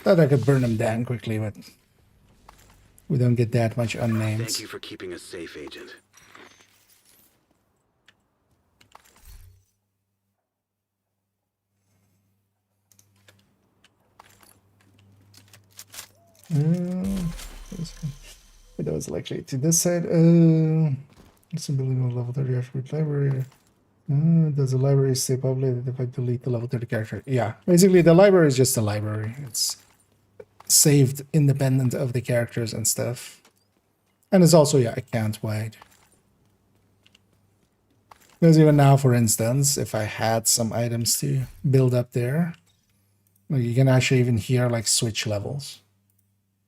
Thought I could burn him down quickly, but we don't get that much unnamed. Thank you for keeping us safe, Agent. That was actually to this side. It's a building of level 30 attribute library. Does the library stay populated if I delete the level 30 character? Yeah, basically the library is just a library. It's saved independent of the characters and stuff. And it's also, yeah, account wide. Because even now, for instance, if I had some items to build up there, like you can actually even hear like switch levels.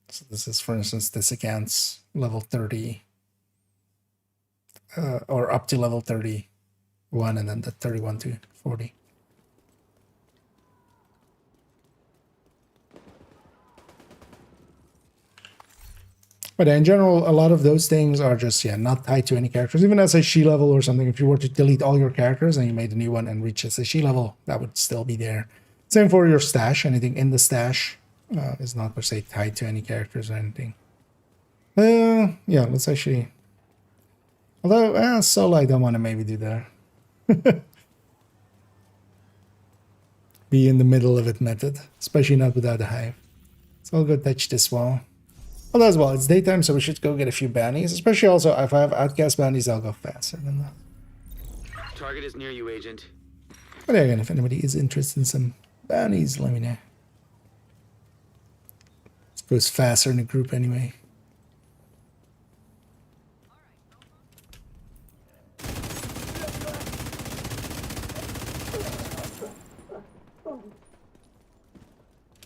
So this is, for instance, this account's level 30, or up to level 31, and then the 31 to 40. But in general, a lot of those things are just, yeah, not tied to any characters. Even as a SHD level or something, if you were to delete all your characters and you made a new one and reach a SHD level, that would still be there. Same for your stash. Anything in the stash is not per se tied to any characters or anything. Yeah, let's actually... Although, solo, I don't want to maybe do that. Be in the middle of it method, especially not without a hive. So I'll go touch this wall. Although as well, it's daytime, so we should go get a few bounties. Especially also, if I have outcast bounties, I'll go faster than that. Target is near you, Agent. But again, if anybody is interested in some bounties, let me know. It goes faster in a group anyway.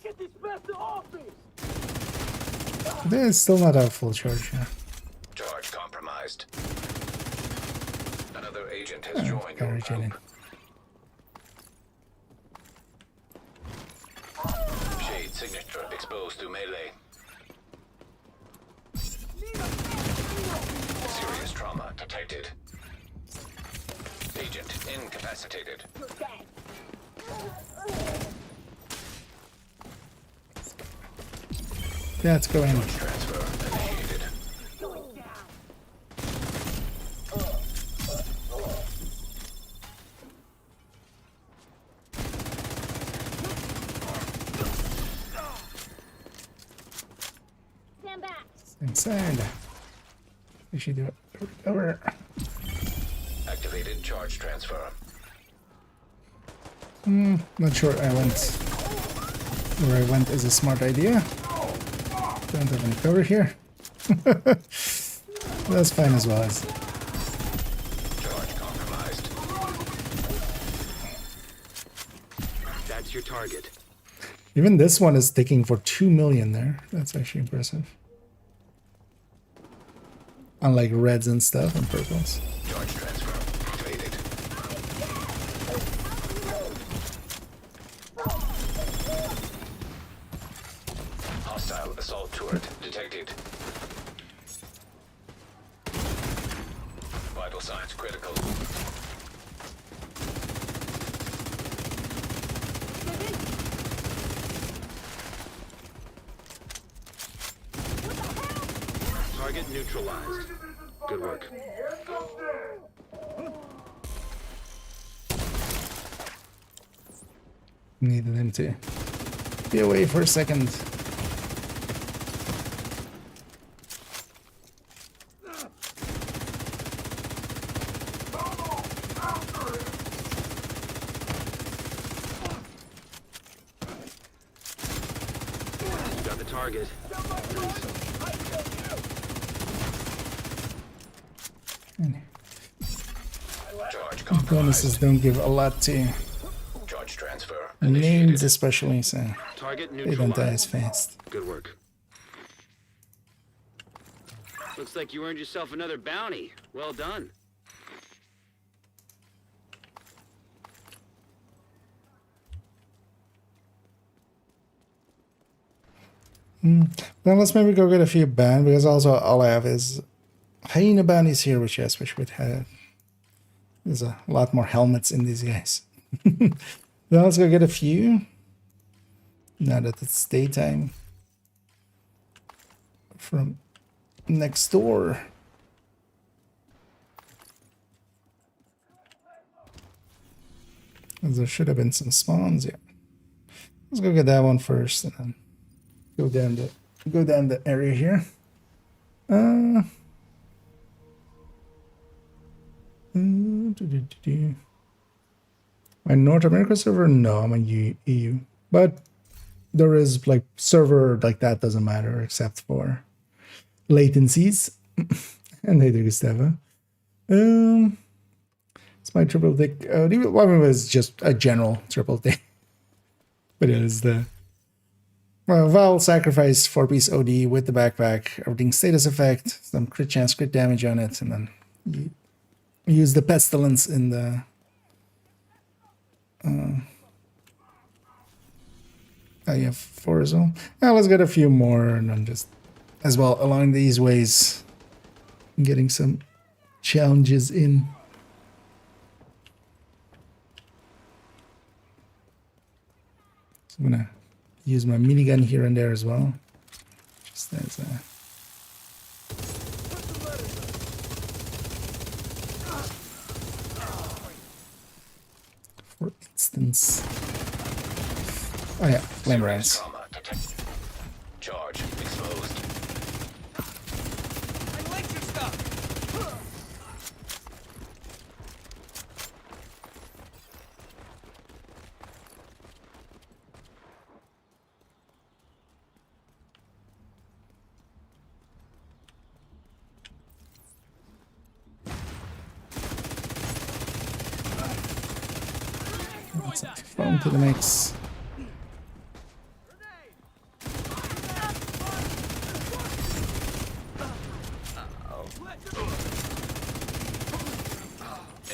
Get these bastards off me! It's still not out full charge, yeah. Charge compromised. Another agent has joined your Courage in. group. Shade signal exposed to melee. Serious trauma detected. Agent incapacitated. Let's go in. Transfer initiated. Stand back. Inside. We should do it. Over. Activated charge transfer. Not sure I went where I went is a smart idea. Don't have any cover here. That's fine as well as. Charge compromised. That's your target. Even this one is ticking for 2 million there. That's actually impressive. Unlike reds and stuff and purples. Charge transfer activated. Hostile assault turret detected. Vital signs critical. Target neutralized. Good work. Needed him to be away for a second. Got the target. Charge Bonuses compromised. don't give a lot to Charge transfer names, initiated. especially, so Target they don't die as neutralized. fast. Good work. Looks like you earned yourself another bounty. Well done. Then let's maybe go get a few band, because also all I have is hyena bounties here, which yes, which would have. There's a lot more helmets in these guys. Then let's go get a few. Now that it's daytime. From next door. There should have been some spawns, yeah. Let's go get that one first and then go down the area here. My North America server? No, I'm on EU. But there is like server like that doesn't matter except for latencies. And hey there, Gustavo. It's my triple tick. One was just a general triple tick. But it is the Val sacrifice 4-piece OD with the backpack, everything status effect, some crit chance, crit damage on it, and then you use the pestilence in the you have 4 as well. Now let's get a few more and then just as well along these ways getting some challenges in. So I'm gonna use my minigun here and there as well. Just as a for instance. Oh yeah, flame rise. Trauma detected. Charge exposed. I like your stuff. Phone to the mix.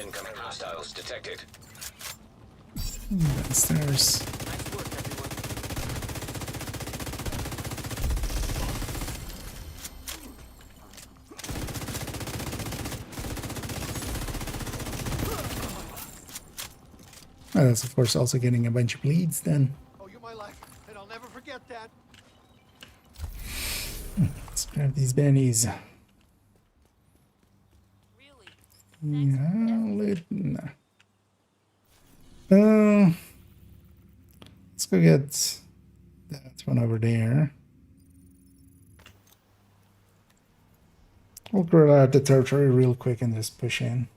Incoming hostiles detected. Downstairs. Nice work, everyone. That's of course also getting a bunch of bleeds then. Oh, you're my life, and I'll never forget that. Let's grab these bennies. Yeah, nah. Let's go get that one over there. We'll clear out the territory real quick and just push in.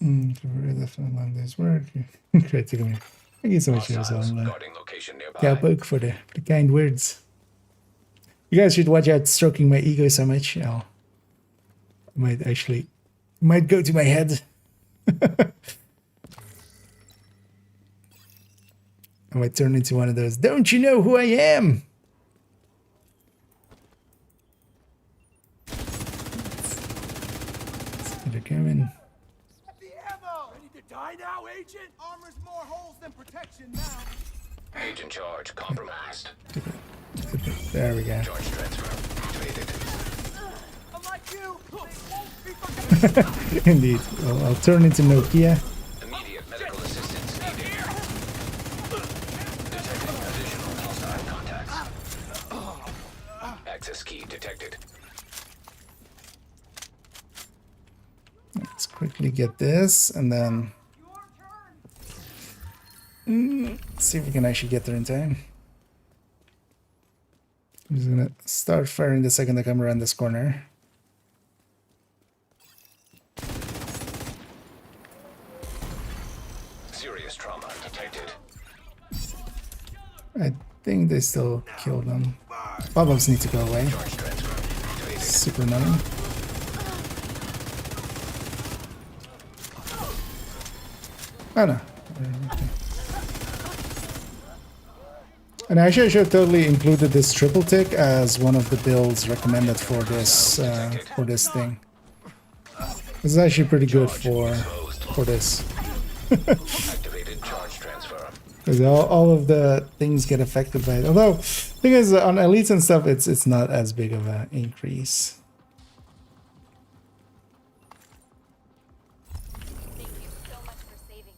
Definitely love this work. Critical. Thank you so much, Hostiles Josel. guarding location nearby. Yeah, book for the kind words. You guys should watch out stroking my ego so much. Oh, might go to my head. I might turn into one of those. Don't you know who I am? They're coming. The ammo! Ready to die now, Agent? Armor's more holes than protection now. Agent charge compromised. There we go. Charge transfer activated. Unlike you, they won't be forgotten. Indeed. Well, I'll turn into Nokia. Immediate medical assistance needed. Detecting additional hostile contacts. Access key detected. Let's quickly get this and then see if we can actually get there in time. I'm just gonna start firing the second I come around this corner. Serious trauma detected. I think they still killed them. Pop-ups need to go away. Charge transfer activated. Super annoying. Oh no. And actually I should have totally included this triple tick as one of the builds recommended for this thing. This is actually pretty good for this. Activated charge transfer. Because all of the things get affected by it. Although, the thing is, on elites and stuff, it's not as big of an increase. Thank you so much for saving me.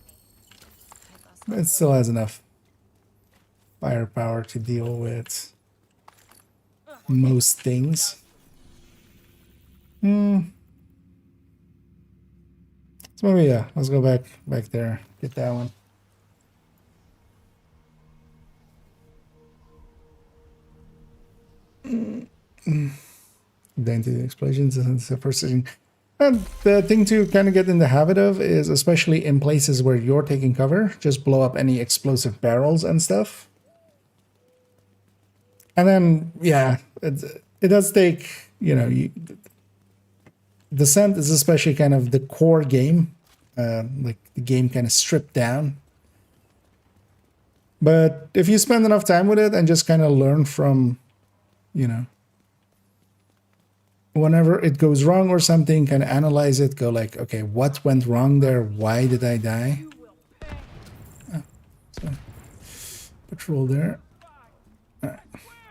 But it still has enough firepower to deal with most things. So maybe yeah, let's go back there, get that one. Then to the explosions is the first thing. And the thing to kind of get in the habit of is, especially in places where you're taking cover, just blow up any explosive barrels and stuff. And then, yeah, it does take, you know, Descent is especially kind of the core game, like the game kind of stripped down. But if you spend enough time with it and just kind of learn from, you know, whenever it goes wrong or something, kind of analyze it, go like, okay, what went wrong there? Why did I die? Oh, so patrol there. All right,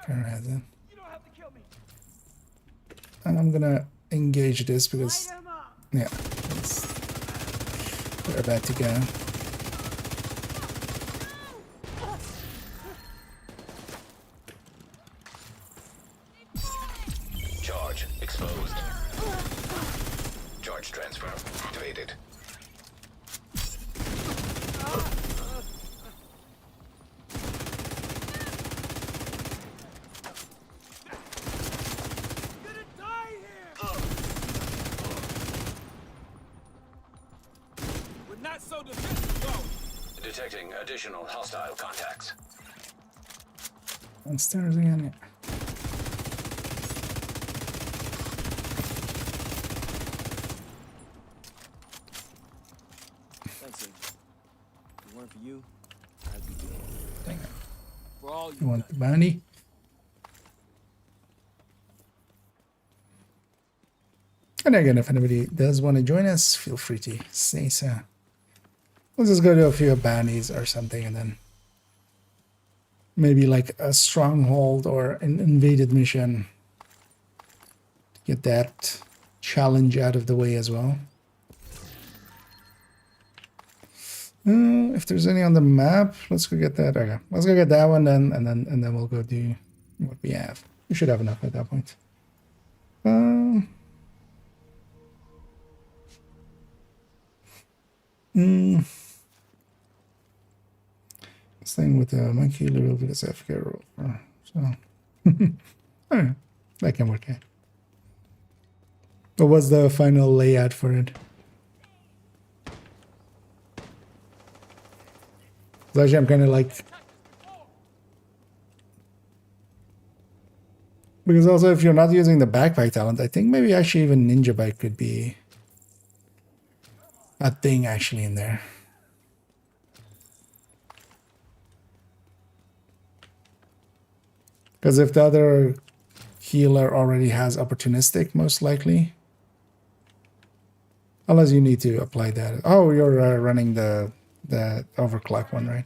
turn ahead then. And I'm gonna engage this because, yeah, they're about to go. Charge exposed. Charge transfer activated. Detecting additional hostile contacts. Downstairs again. Yeah. Thanks, Agent. If it weren't for you, I'd be dead. Thank you. For all You want the bounty? And again, if anybody does want to join us, feel free to say so. We'll just go to a few bounties or something and then maybe like a stronghold or an invaded mission. Get that challenge out of the way as well. If there's any on the map, let's go get that. Okay, let's go get that one then, and then we'll go do what we have. We should have enough at that point. This thing with the monkey little bit of FK roll. So alright, that can work out. What was the final layout for it? So actually, I'm kind of like, because also if you're not using the backpack talent, I think maybe actually even ninja bike could be a thing actually in there. Because if the other healer already has opportunistic, most likely. Unless you need to apply that. Oh, you're running the overclock one, right?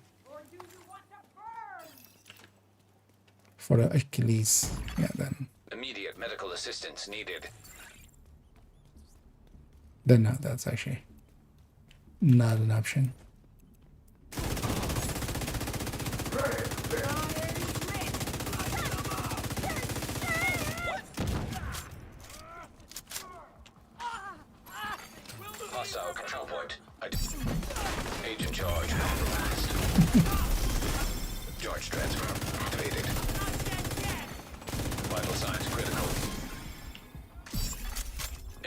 For the Achilles. Yeah, then. Immediate medical assistance needed. Then no, that's actually not an option. Hostile control point. Agent charge. Charge transfer activated. Vital signs critical.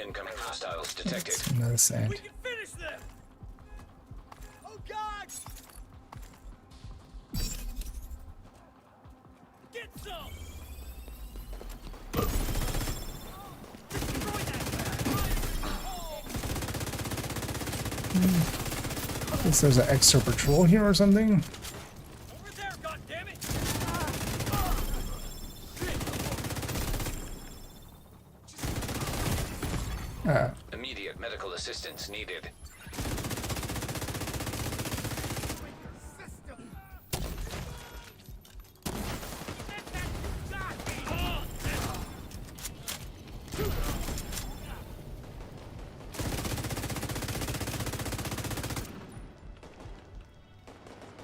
Incoming hostiles detected. That's another sand. We can finish them! Oh God! Get some! Guess there's an extra patrol here or something. Over there, goddammit! Immediate medical assistance needed.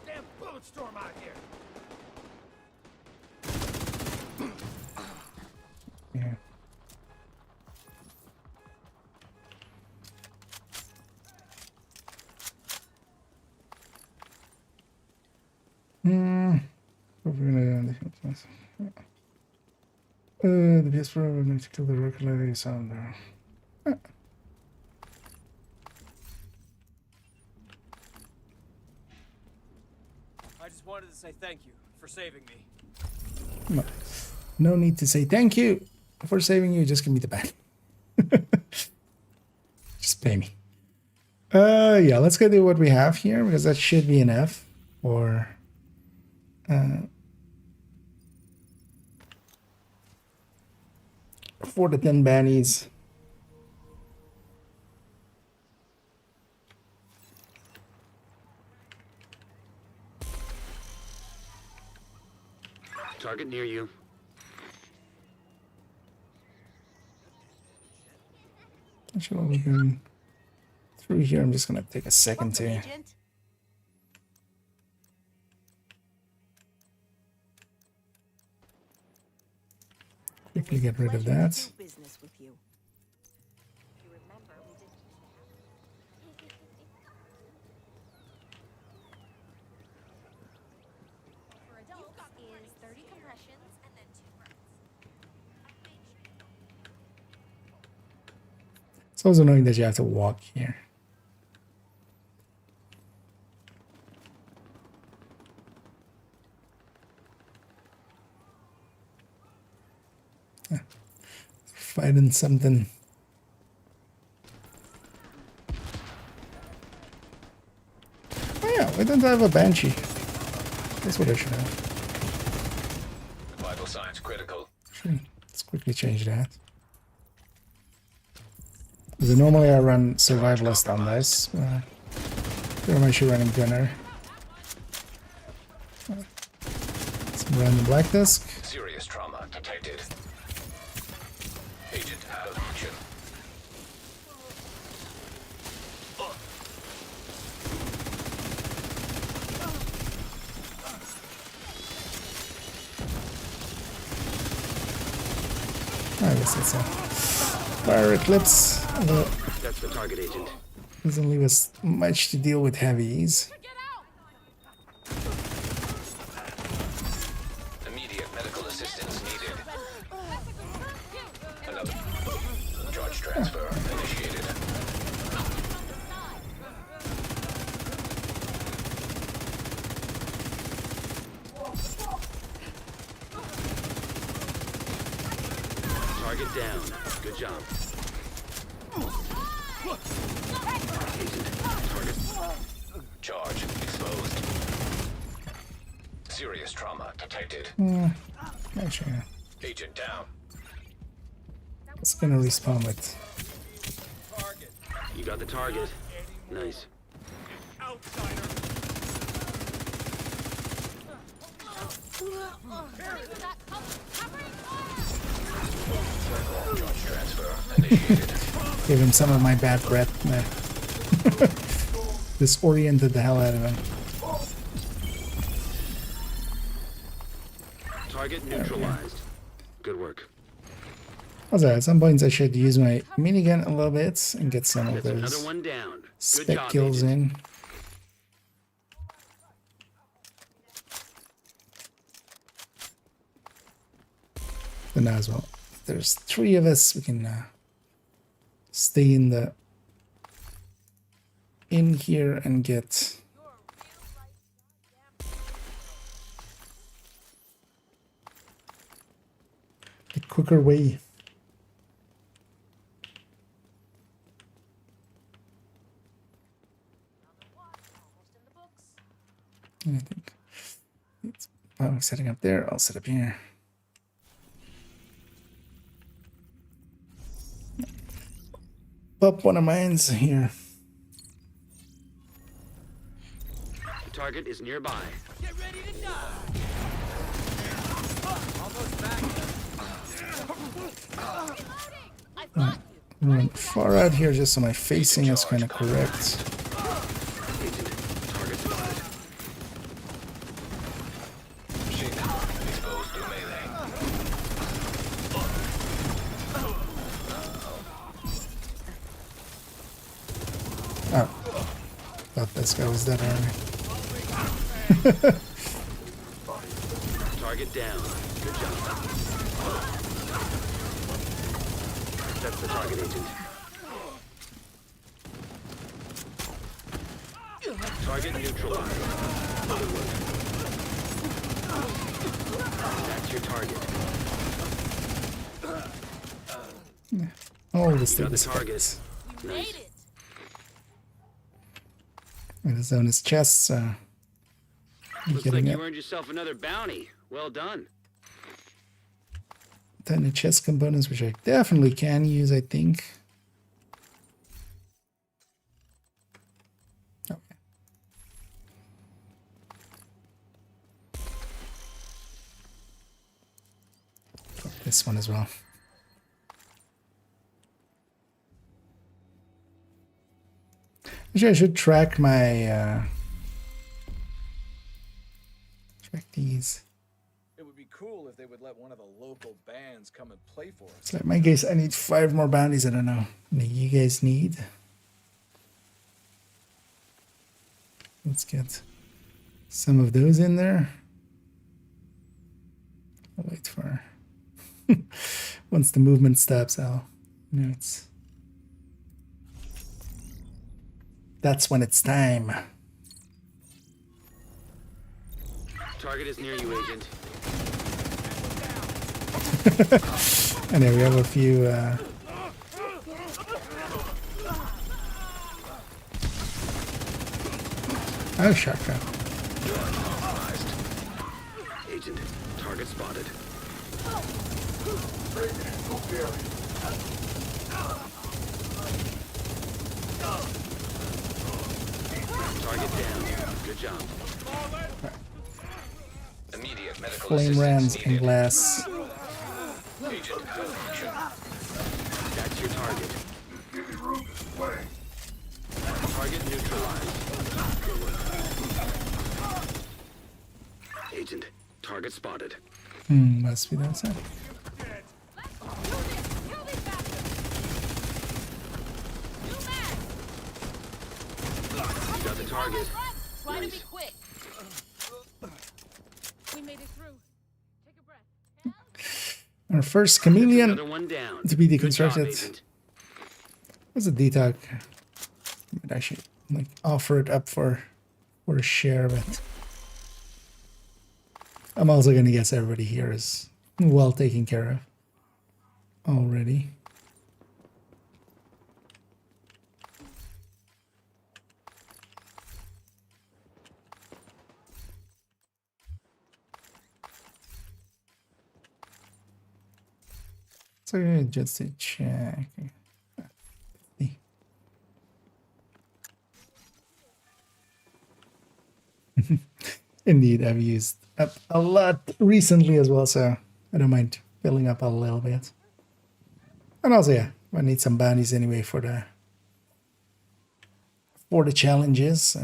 Damn bullet storm out here! Yeah. The PS4 will need to kill the regular sound there. I just wanted to say thank you for saving me. No need to say thank you for saving you. Just give me the ban. Just pay me. Yeah, let's go do what we have here because that should be enough for the 10 bannies. Target near you. Actually, while we're going through here, I'm just gonna take a second to quickly get rid of that. Business with you. For adults is 30 compressions and then 2 burns. It's also annoying that you have to walk here. Fighting something. Oh yeah, why don't I have a banshee? That's what I should have. Vital signs critical. Actually, let's quickly change that. Because normally I run survivalist on this. Here I'm actually running gunner. Random black disk. Serious trauma detected. Agent out of action. I guess it's a fire eclipse, although That's the target, Agent. doesn't leave us much to deal with heavies. Immediate medical assistance needed. Another charge transfer initiated. Target down. Good job. Agent, target. Charge exposed. Serious trauma detected. Actually, Agent down. it's gonna respawn with. You got the target. Nice. Charge transfer initiated. Give him some of my bad breath. Disoriented the hell out of him. Target neutralized. Good work. Also, at some points I should use my minigun a little bit and get some of That's another those one down. Good spec job, kills Agent. in. Then as well, there's 3 of us. We can stay in here and get the quicker way. And I think it's setting up there. I'll set up here. Pop one of mine's here. The target is nearby. Get ready to die. I've got you. I went far out here just so my facing is kind of correct. Agent, target spotted. Machine exposed to melee. Oh, thought this guy was dead already. Target down. Good job. That's the target, Agent. Target neutralized. Good work. That's your target. Oh, this You thing got the is target. You made Nice. it. and it's on his chest, so I'm Looks like getting you it. earned yourself another bounty. Well done. Tiny chest components, which I definitely can use, I think. Okay. This one as well. Actually, I should track my track these. It would be cool if they would let one of the local bands come and play for us. So in my case, I need 5 more bounties. I don't know. What you guys need? Let's get some of those in there. I'll wait for once the movement stops. That's when it's time. Target is near you, Agent. And there we have a few. Oh, shotgun. Agent, target spotted. Target down. Good job. Immediate Medical flame assistance rams and needed. glass. Agent malfunction. That's your target. Target neutralized. Agent, target spotted. Must be that side. You got the target. Try to be Nice. quick. We made it through. Take a breath. Our first chameleon Another one down. to be Good job, deconstructed. Agent. What's a detox? I should like offer it up for a share of it. I'm also gonna guess everybody here is well taken care of already. So just to check. Indeed, I've used up a lot recently as well, so I don't mind filling up a little bit. And also, yeah, I need some bounties anyway for the challenges.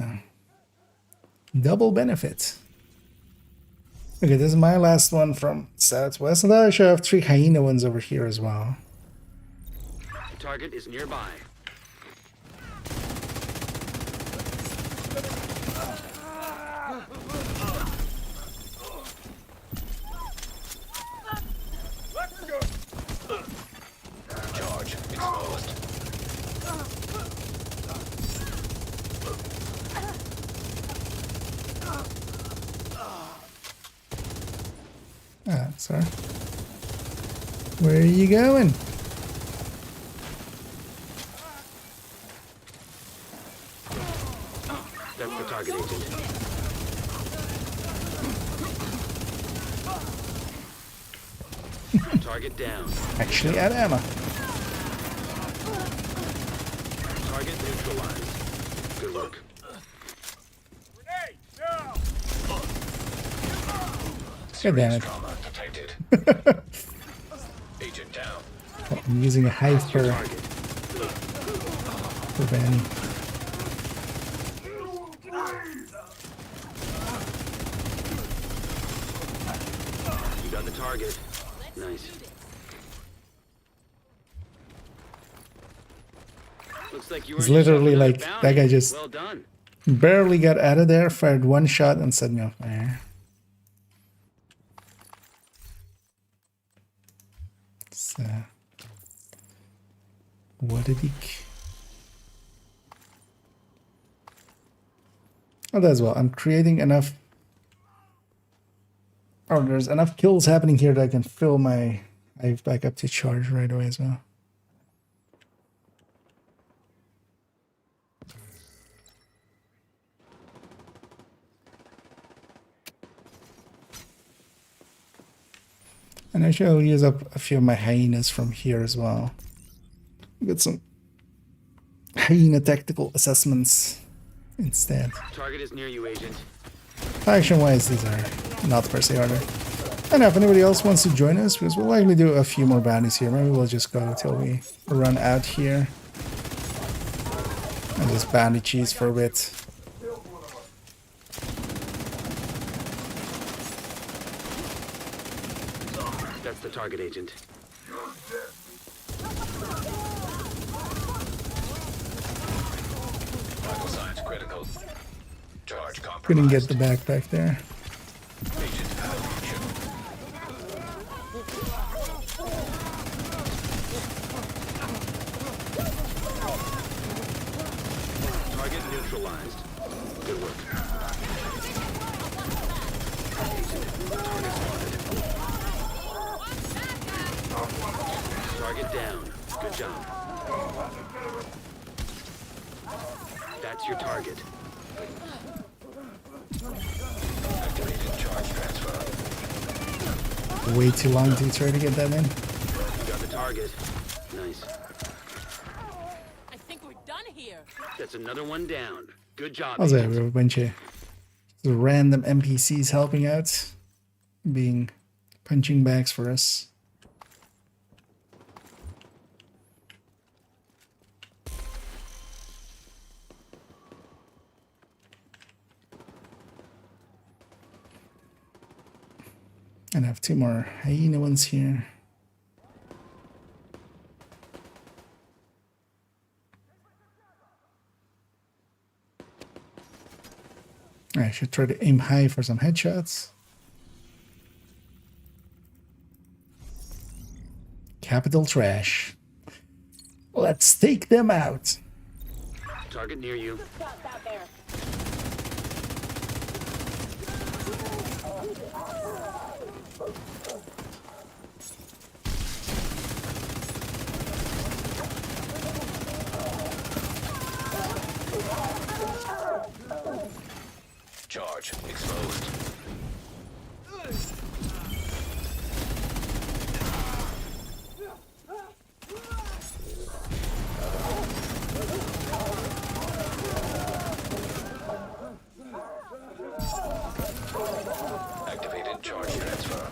Double benefit. Okay, this is my last one from Southwest, and I actually have 3 hyena ones over here as well. Target is nearby. Charge exposed. Sorry. Where are you going? That's the target, Agent. Target down. Actually, at ammo. Target neutralized. Good work. Grenade! Now! God damn it. Trauma detected. Agent down. I'm using a hive for Target. Vanny. You got the target. Nice. Looks like you It's earned yourself literally another like, bounty. that guy just Well done. barely got out of there, fired one shot, and set me on fire. So, what a dick. Oh, as well. I'm creating enough. Oh, there's enough kills happening here that I can fill my hive back up to charge right away as well. And actually, I'll use up a few of my hyenas from here as well. Get some hyena tactical assessments instead. Target is near you, Agent. Action-wise, these are not per se harder. And if anybody else wants to join us, because we'll likely do a few more bounties here. Maybe we'll just go till we run out here. And just bounty cheese for a bit. That's the target, Agent. Vital signs critical. Charge compromised. Couldn't get the backpack there. Agent malfunction. Target neutralized. Good work. Target down. Good job. That's your target. Activated charge transfer. Way too long to try to get that in. You got the target. Nice. I think we're done here. That's another one down. Good job, Also, we Agent. have a bunch of random NPCs helping out. being punching bags for us. And I have 2 more hyena ones here. I should try to aim high for some headshots. Capital trash. Let's take them out. Target near you. Charge exposed. Activated charge transfer.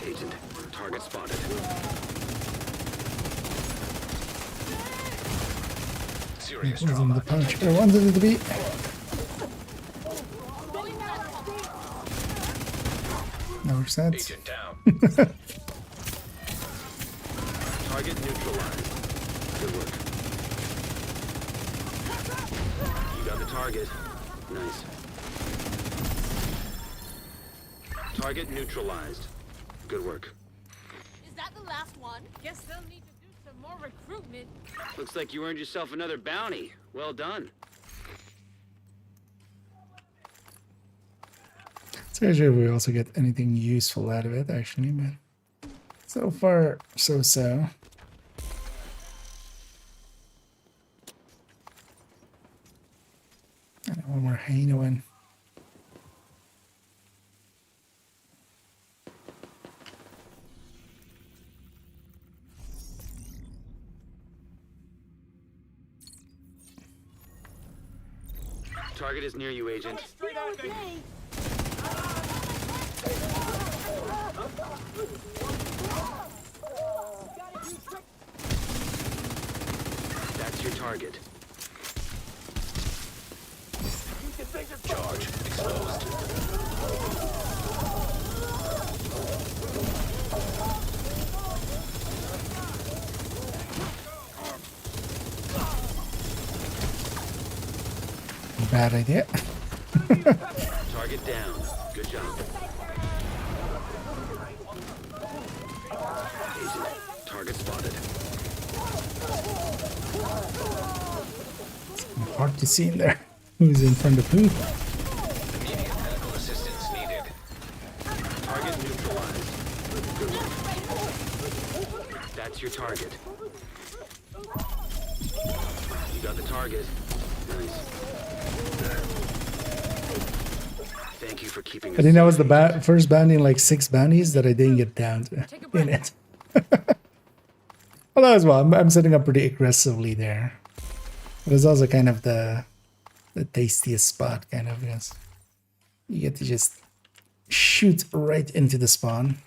Agent, target spotted. Serious Wasn't trauma. the punch I wanted it to be. No resets. Agent down. Target neutralized. Good work. You got the target. Nice. Target neutralized. Good work. Is that the last one? Guess they'll need to do some more recruitment. Looks like you earned yourself another bounty. Well done. So sure if we also get anything useful out of it, actually, but so far, so-so. And one more hyena one. Target is near you, Agent. That's your target. Charge exposed. Bad idea. Target down. Good job. Agent, target spotted. Hard to see in there. Who's in front of who? Immediate medical assistance needed. Target neutralized. Good work. That's your target. You got the target. Nice. Thank you for keeping us I think that was safe. the first bounty in like 6 bounties that I didn't get down to in it. Well, as well, I'm setting up pretty aggressively there. But it's also kind of the tastiest spot, kind of, because you get to just shoot right into the spawn.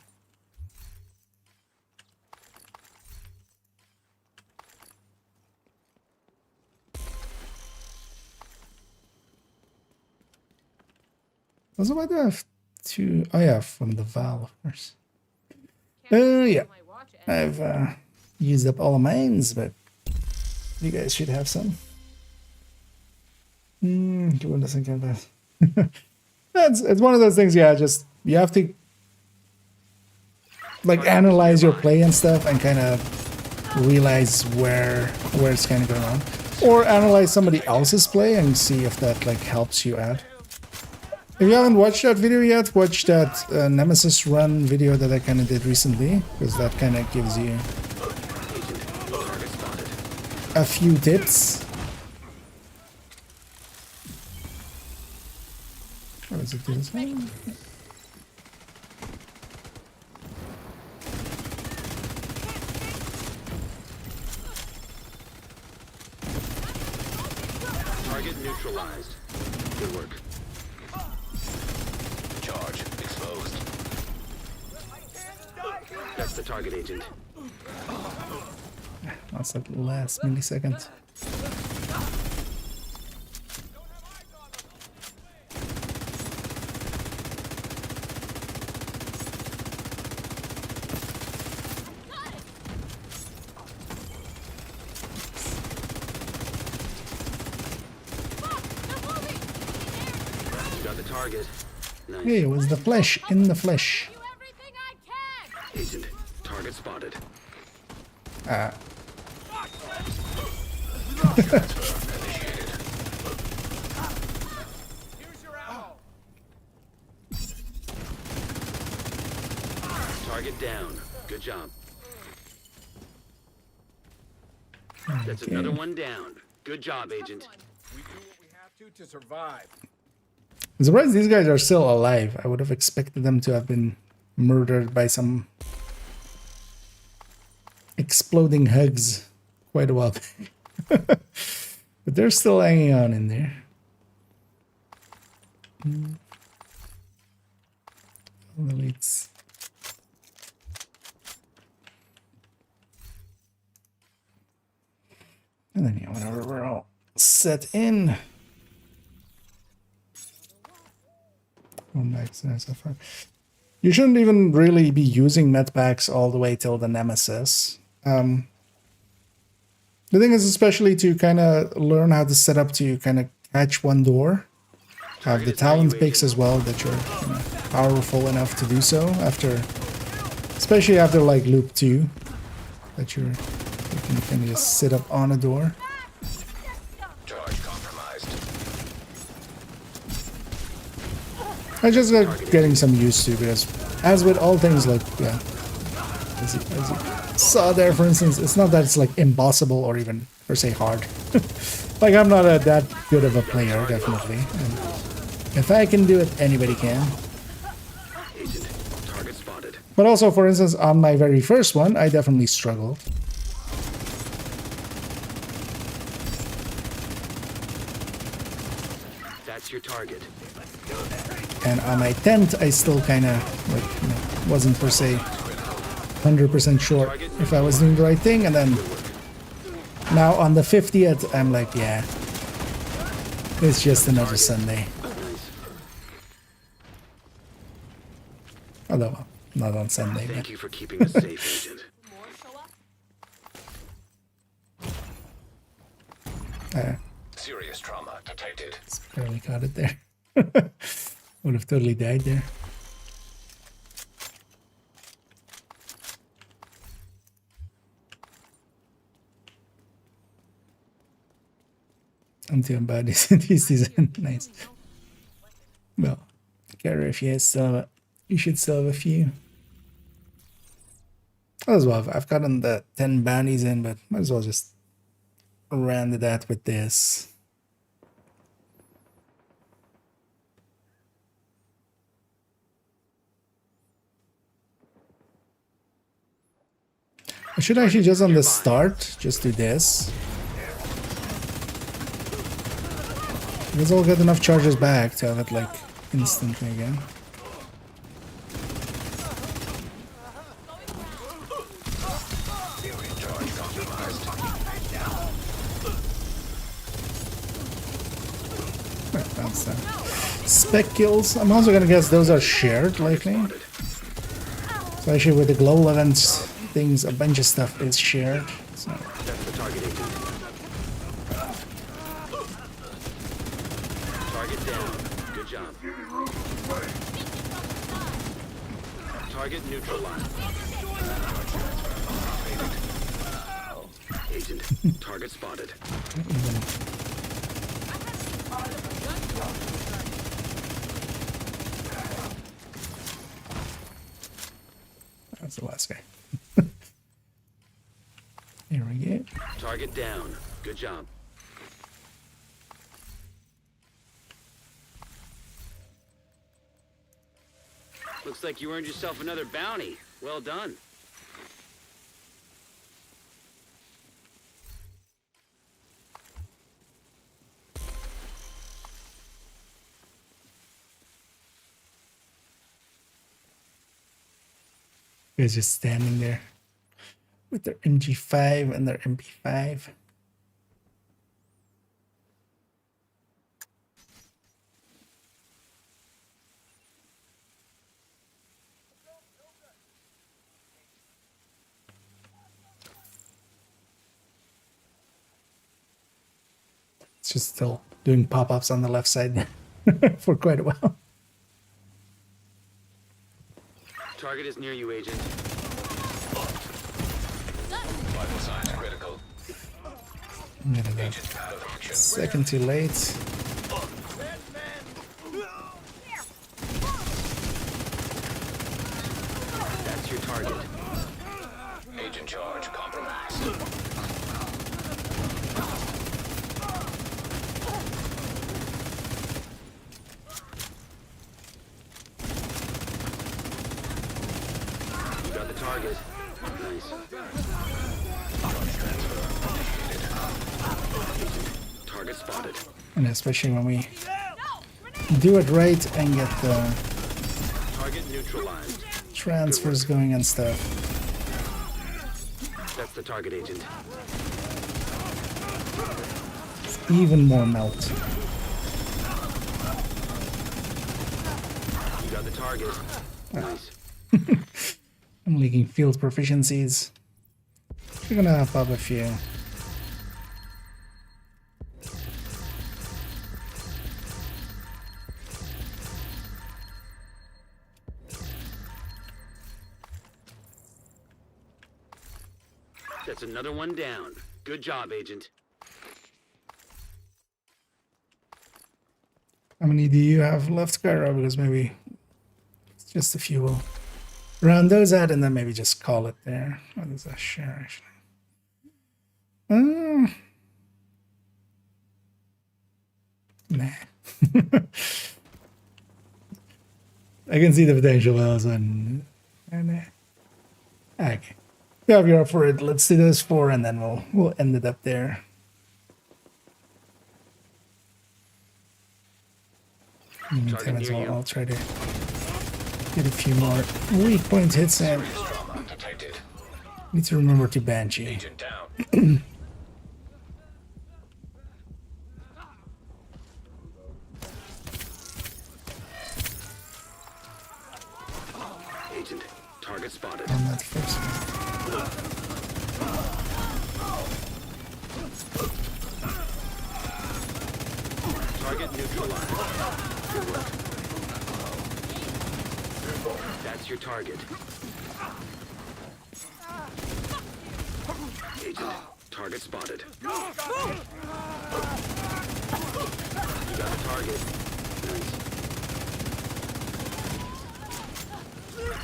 Also, why do I have 2? Oh yeah, from the Val, of course. Yeah, I've used up all of mines, but you guys should have some. Doing this again, but it's one of those things. Yeah, just you have to like analyze your play and stuff, and kind of realize where it's kind of going on, or analyze somebody else's play and see if that like helps you out. If you haven't watched that video yet, watch that Nemesis run video that I kind of did recently, because that kind of gives you a few tips. What does it do this one? Target neutralized. Good work. Charge exposed. target, Agent. That's the last millisecond. You got the target. Nice. Hey, it was the flesh in the flesh. Do everything I can. Agent, target spotted. Here's your ammo. Target down. Good job. That's Okay. another one down. Good job, Agent. We do what we have to survive. I'm surprised these guys are still alive. I would have expected them to have been murdered by some exploding hugs quite a while back. But they're still hanging on in there. Well, it's... And then, yeah, whenever we're all set in. You shouldn't even really be using medpacks all the way till the Nemesis. The thing is, especially to kind of learn how to set up to kind of catch one door. Have the talent picks as well that you're powerful enough to do so after, especially after like loop 2, that you can kind of just sit up on a door. Charge compromised. I just getting some used to, because as with all things, like, yeah, as you saw there, for instance, it's not that it's like impossible or even per se hard. Like, I'm not that good of a player, definitely. And if I can do it, anybody can. Agent, target spotted. But also, for instance, on my very first one, I definitely struggled. That's your target. And on my 10th, I still kind of, like, you know, wasn't per se 100% sure if I was doing the right thing. And then now on the 50th, I'm like, yeah, it's just another Sunday. Although, not on Sunday. Thank you for keeping us safe, Agent. Serious trauma detected. Barely caught it there. Would have totally died there. Until bad is this season. Nice. Well, Carrie, if you still, you should still have a few. As well, I've gotten the 10 bounties in, but might as well just round that with this. I should actually just on the start, just do this. Because I'll get enough charges back to have it like instantly again. That's spec kills. I'm also gonna guess those are shared likely. Especially with the glow events things, a bunch of stuff is shared. So. That's the target, Agent. Target down. Good job. Target neutralized. Agent, target spotted. That's the last guy. Here we go. Target down. Good job. Looks like you earned yourself another bounty. Well done. Guys just standing there with their MG5 and their MP5. It's just still doing pop-ups on the left side for quite a while. Target is near you, Agent. Vital signs critical. Agent out of action. Second too late. That's your target. Agent charge compromised. You got the target. Nice. Target spotted. And especially when we do it right and get the Target neutralized. transfers going and stuff. That's the target, Agent. It's even more melt. You got the target. Nice. I'm leaking field proficiencies. We're gonna have up a few. That's another one down. Good job, Agent. How many do you have left, Skyra? Because maybe it's just a few. We'll round those out and then maybe just call it there. What is that share actually? Nah. I can see the potential also. And okay. Yeah, if you're up for it, let's do those 4 and then we'll end it up there. In the meantime, as well, I'll try to get a few more weak point hits in. Trauma detected. Need to remember to Banshee. Agent down. Agent, target spotted. On that first one. Target neutralized. Good work. That's your target. Agent, target spotted. You got the target. Nice.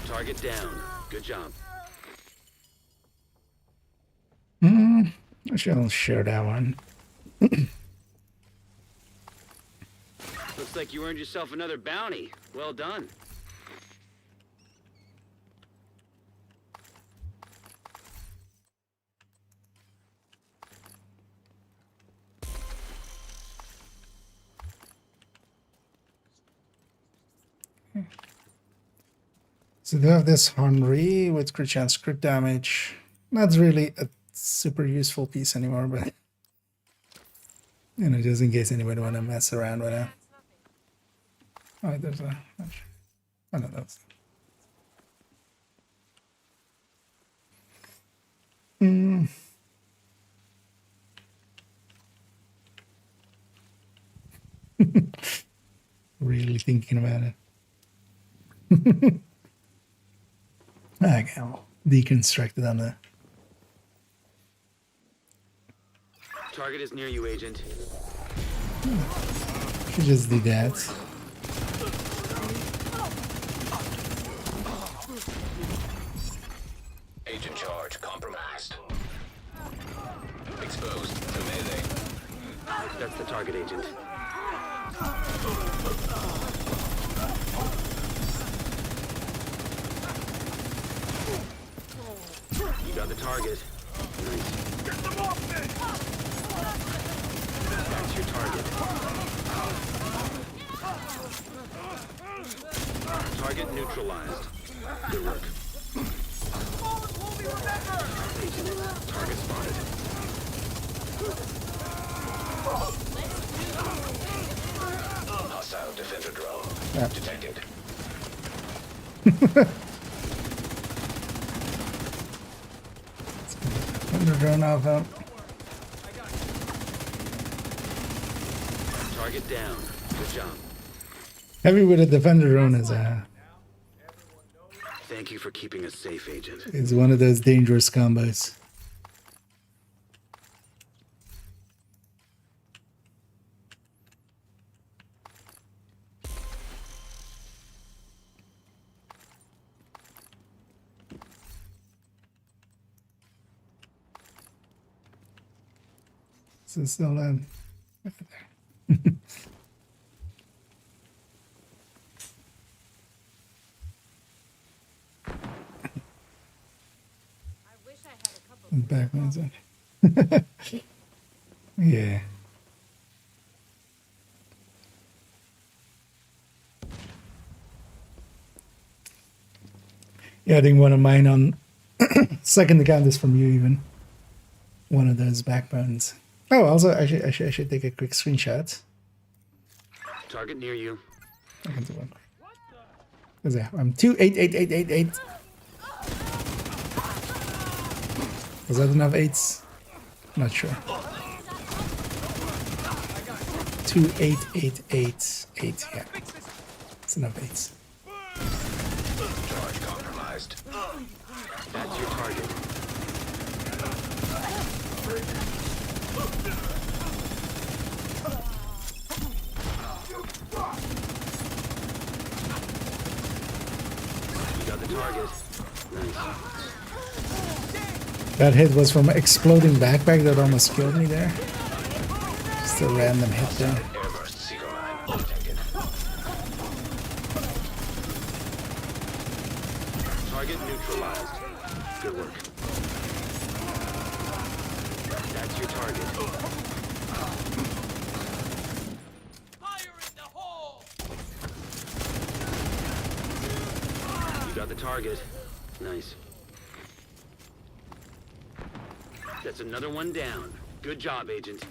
Target down. Good job. I shall share that one. Looks like you earned yourself another bounty. Well done. So they have this Henri with crit chance, crit damage. Not really a super useful piece anymore, but you know, just in case anybody want to mess around with it. Oh, there's a. Oh no, that's. Really thinking about it. Okay, I'll deconstruct it on the. Target is near you, Agent. Should just do that. Agent charge compromised. Exposed to melee. That's the target, Agent. You got the target. Nice. Get them off me! That's your target. Target neutralized. Good work. Target spotted. Hostile defender drone detected. Under drone alpha. Target down. Good job. Heavy with a defender drone Thank you for keeping us safe, Agent. is one of those dangerous combos. So still back one's okay. Yeah. Yeah, I think one of mine on second account is from you even. One of those backbones. Oh, also I should take a quick screenshot. Target near you. I can do one. Is that I'm 2888888. Was that enough eights? Not sure. 28888. Yeah. It's enough eights. Charge compromised. That's your target. You got the target. Nice. That hit was from an exploding backpack that almost killed me there. Just a random hit there. Airburst seeker mine detected. Target neutralized. Good work. That's your target. Fire in the hole! You got the target. Nice. That's another one down. Good job, Agent.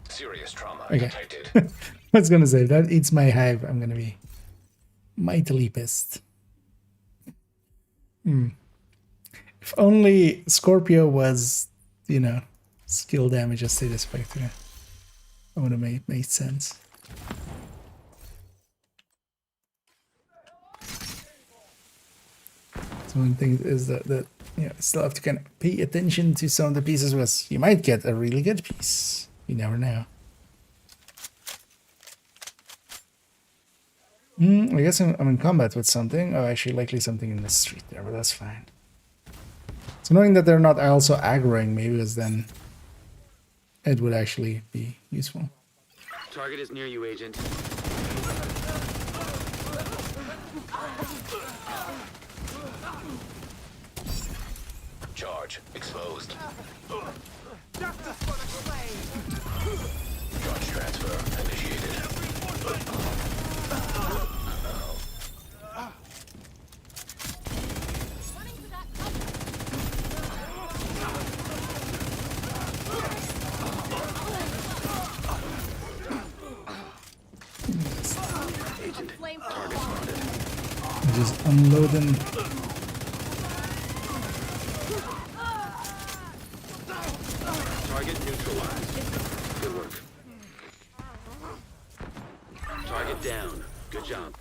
Serious trauma Okay. detected. I was gonna say, if that eats my hive, I'm gonna be mightily pissed. If only Scorpio was, you know, skill damage as Status Spectre, that would have made sense. So one thing is that you know, still have to kind of pay attention to some of the pieces, was you might get a really good piece. You never know. I guess I'm in combat with something. Oh, actually, likely something in the street there, but that's fine. So knowing that they're not also aggroing me, because then it would actually be useful. Target is near you, Agent. Charge exposed. Justice for the slave! Charge transfer initiated. Agent, target spotted. Just unloading. Target neutralized. Good work. Target down. Good job.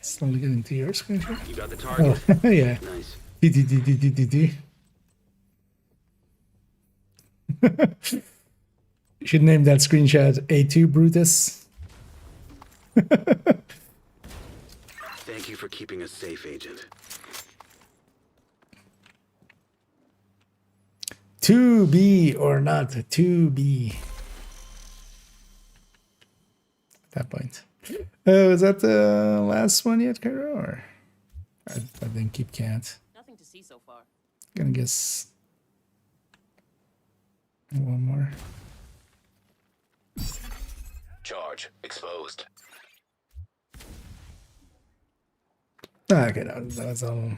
Slowly getting to your screenshot. You got the target. Oh, yeah. Nice. You should name that screenshot A2 Brutus. Thank you for keeping us safe, Agent. 2B or not 2B. At that point. Is that the last one yet, Cairo? Or I didn't keep count. Nothing to see so far. Gonna guess one more. Charge exposed. Okay, no, that's all.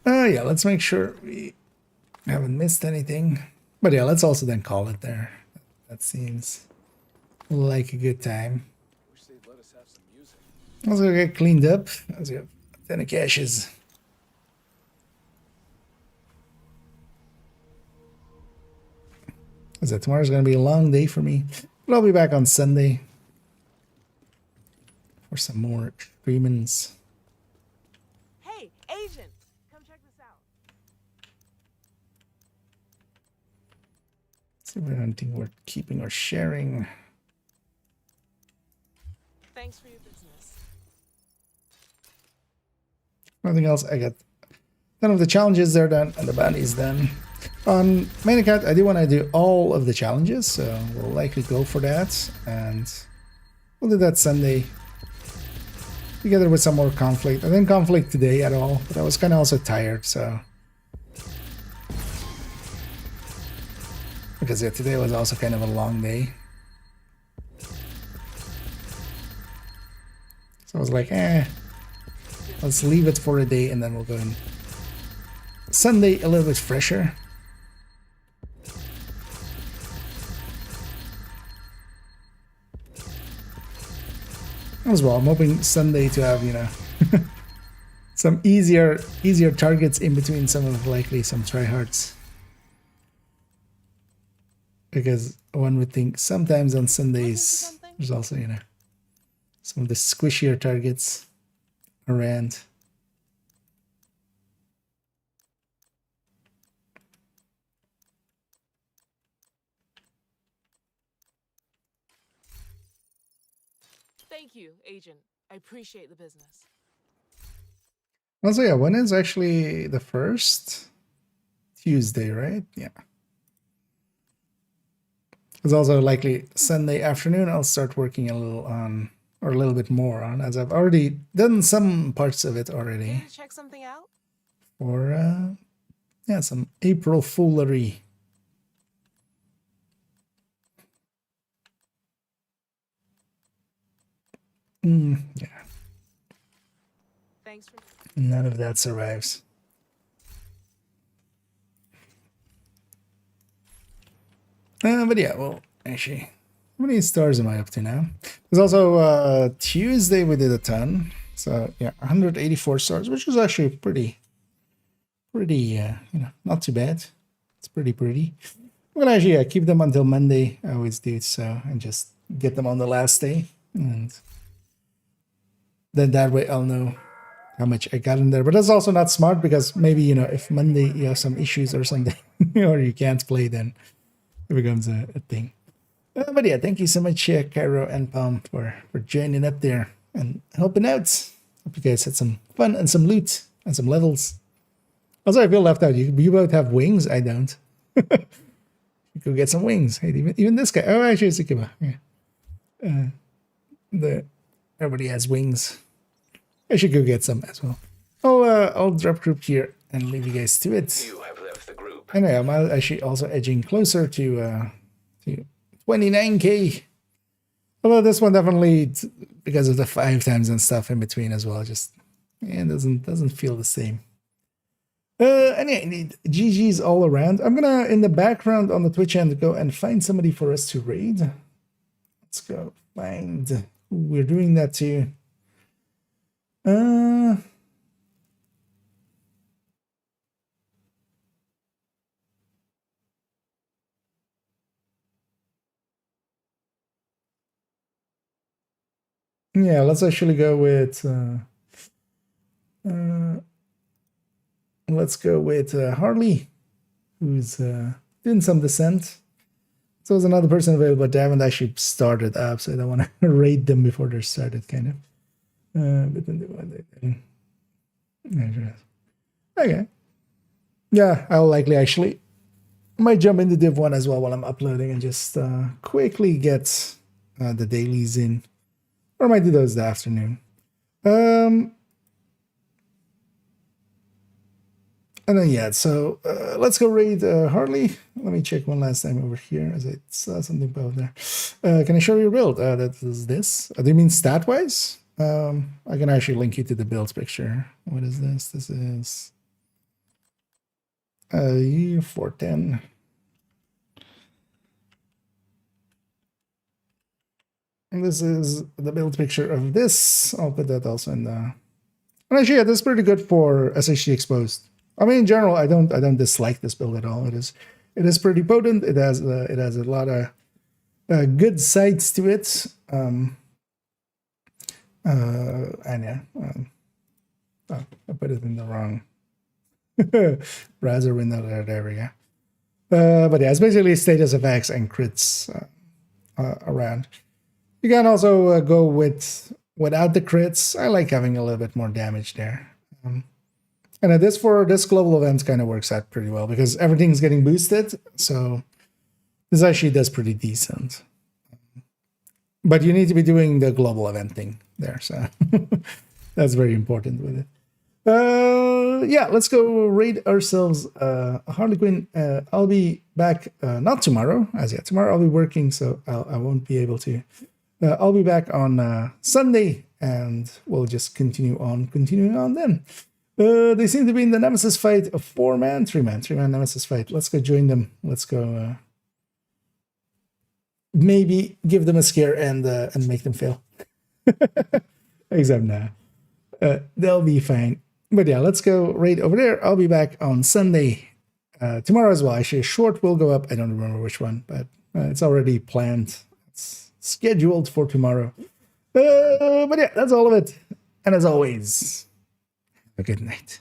Yeah, let's make sure we haven't missed anything. But yeah, let's also then call it there. That seems like a good time. Wish they'd let us have some music. Let's go get cleaned up. Let's go 10 of caches. Because tomorrow's going to be a long day for me. But I'll be back on Sunday for some more streamings. Hey, Agent! Come check this out. See if anything worth keeping or sharing. Thanks for your business. Nothing else. I got none of the challenges there done and the bounties done. On main account, I do want to do all of the challenges, so we'll likely go for that. And we'll do that Sunday. Together with some more conflict. I didn't conflict today at all, but I was kind of also tired, so. Because yeah, today was also kind of a long day. So I was like, let's leave it for a day and then we'll go in. Sunday a little bit fresher. As well, I'm hoping Sunday to have, you know, some easier targets in between some of likely some tryhards. Because one would think sometimes on Sundays there's also, you know, some of the squishier targets around. Thank you, Agent. I appreciate the business. Also, yeah, when is actually the first? Tuesday, right? Yeah. It's also likely Sunday afternoon I'll start working a little on, or a little bit more on, as I've already done some parts of it already. Here to check something out? For, yeah, some April foolery. Yeah. Thanks for... None of that survives. But yeah, well, actually, how many stars am I up to now? There's also Tuesday we did a ton. So yeah, 184 stars, which is actually pretty, you know, not too bad. It's pretty. I'm gonna actually keep them until Monday. I always do so, and just get them on the last day, and then that way I'll know how much I got in there. But that's also not smart because maybe, you know, if Monday you have some issues or something, or you can't play, then it becomes a thing. But yeah, thank you so much, Cairo and Palm, for joining up there and helping out. Hope you guys had some fun and some loot and some levels. Also, I feel left out. You both have wings. I don't. You could get some wings. Hey, even this guy. Oh, actually, it's a Kiba. Yeah. Everybody has wings. I should go get some as well. I'll drop group here and leave you guys to it. You have left the group. And I'm actually also edging closer to 29k. Although this one definitely, because of the 5 times and stuff in between as well, just doesn't feel the same. Anyway, I need GG's all around. I'm gonna in the background on the Twitch end go and find somebody for us to raid. Let's go find who we're doing that to. Yeah, let's actually go with Harley, who's doing some descent. So there's another person available, but they haven't actually started up, so I don't want to raid them before they're started, kind of. But then okay. Yeah, I'll likely actually might jump into Div 1 as well while I'm uploading and just quickly get the dailies in. Or I might do those the afternoon. And then, yeah, so let's go raid Harley. Let me check one last time over here as I saw something about there. Can I show you your build? That is this. Do you mean stat-wise? I can actually link you to the build picture. What is this? This is year 410. And this is the build picture of this. I'll put that also in the. And actually, yeah, this is pretty good for SHD Exposed. I mean, in general, I don't dislike this build at all. It is pretty potent. It has a lot of good sides to it. And yeah, oh, I put it in the wrong browser window there. There we go. But yeah, it's basically status effects and crits around. You can also go without the crits. I like having a little bit more damage there. And this for this global event kind of works out pretty well because everything's getting boosted. So this actually does pretty decent. But you need to be doing the global event thing there. So that's very important with it. Yeah, let's go raid ourselves Harley Quinn. I'll be back, not tomorrow, as yet. Tomorrow I'll be working, so I won't be able to. I'll be back on Sunday, and we'll just continuing on then. They seem to be in the Nemesis fight, a 4-man, 3-man Nemesis fight. Let's go join them. Let's go maybe give them a scare and make them fail. Except nah. They'll be fine. But yeah, let's go right over there. I'll be back on Sunday. Tomorrow as well. Actually, a short will go up. I don't remember which one, but it's already planned. It's scheduled for tomorrow. But yeah, that's all of it. And as always, have a good night.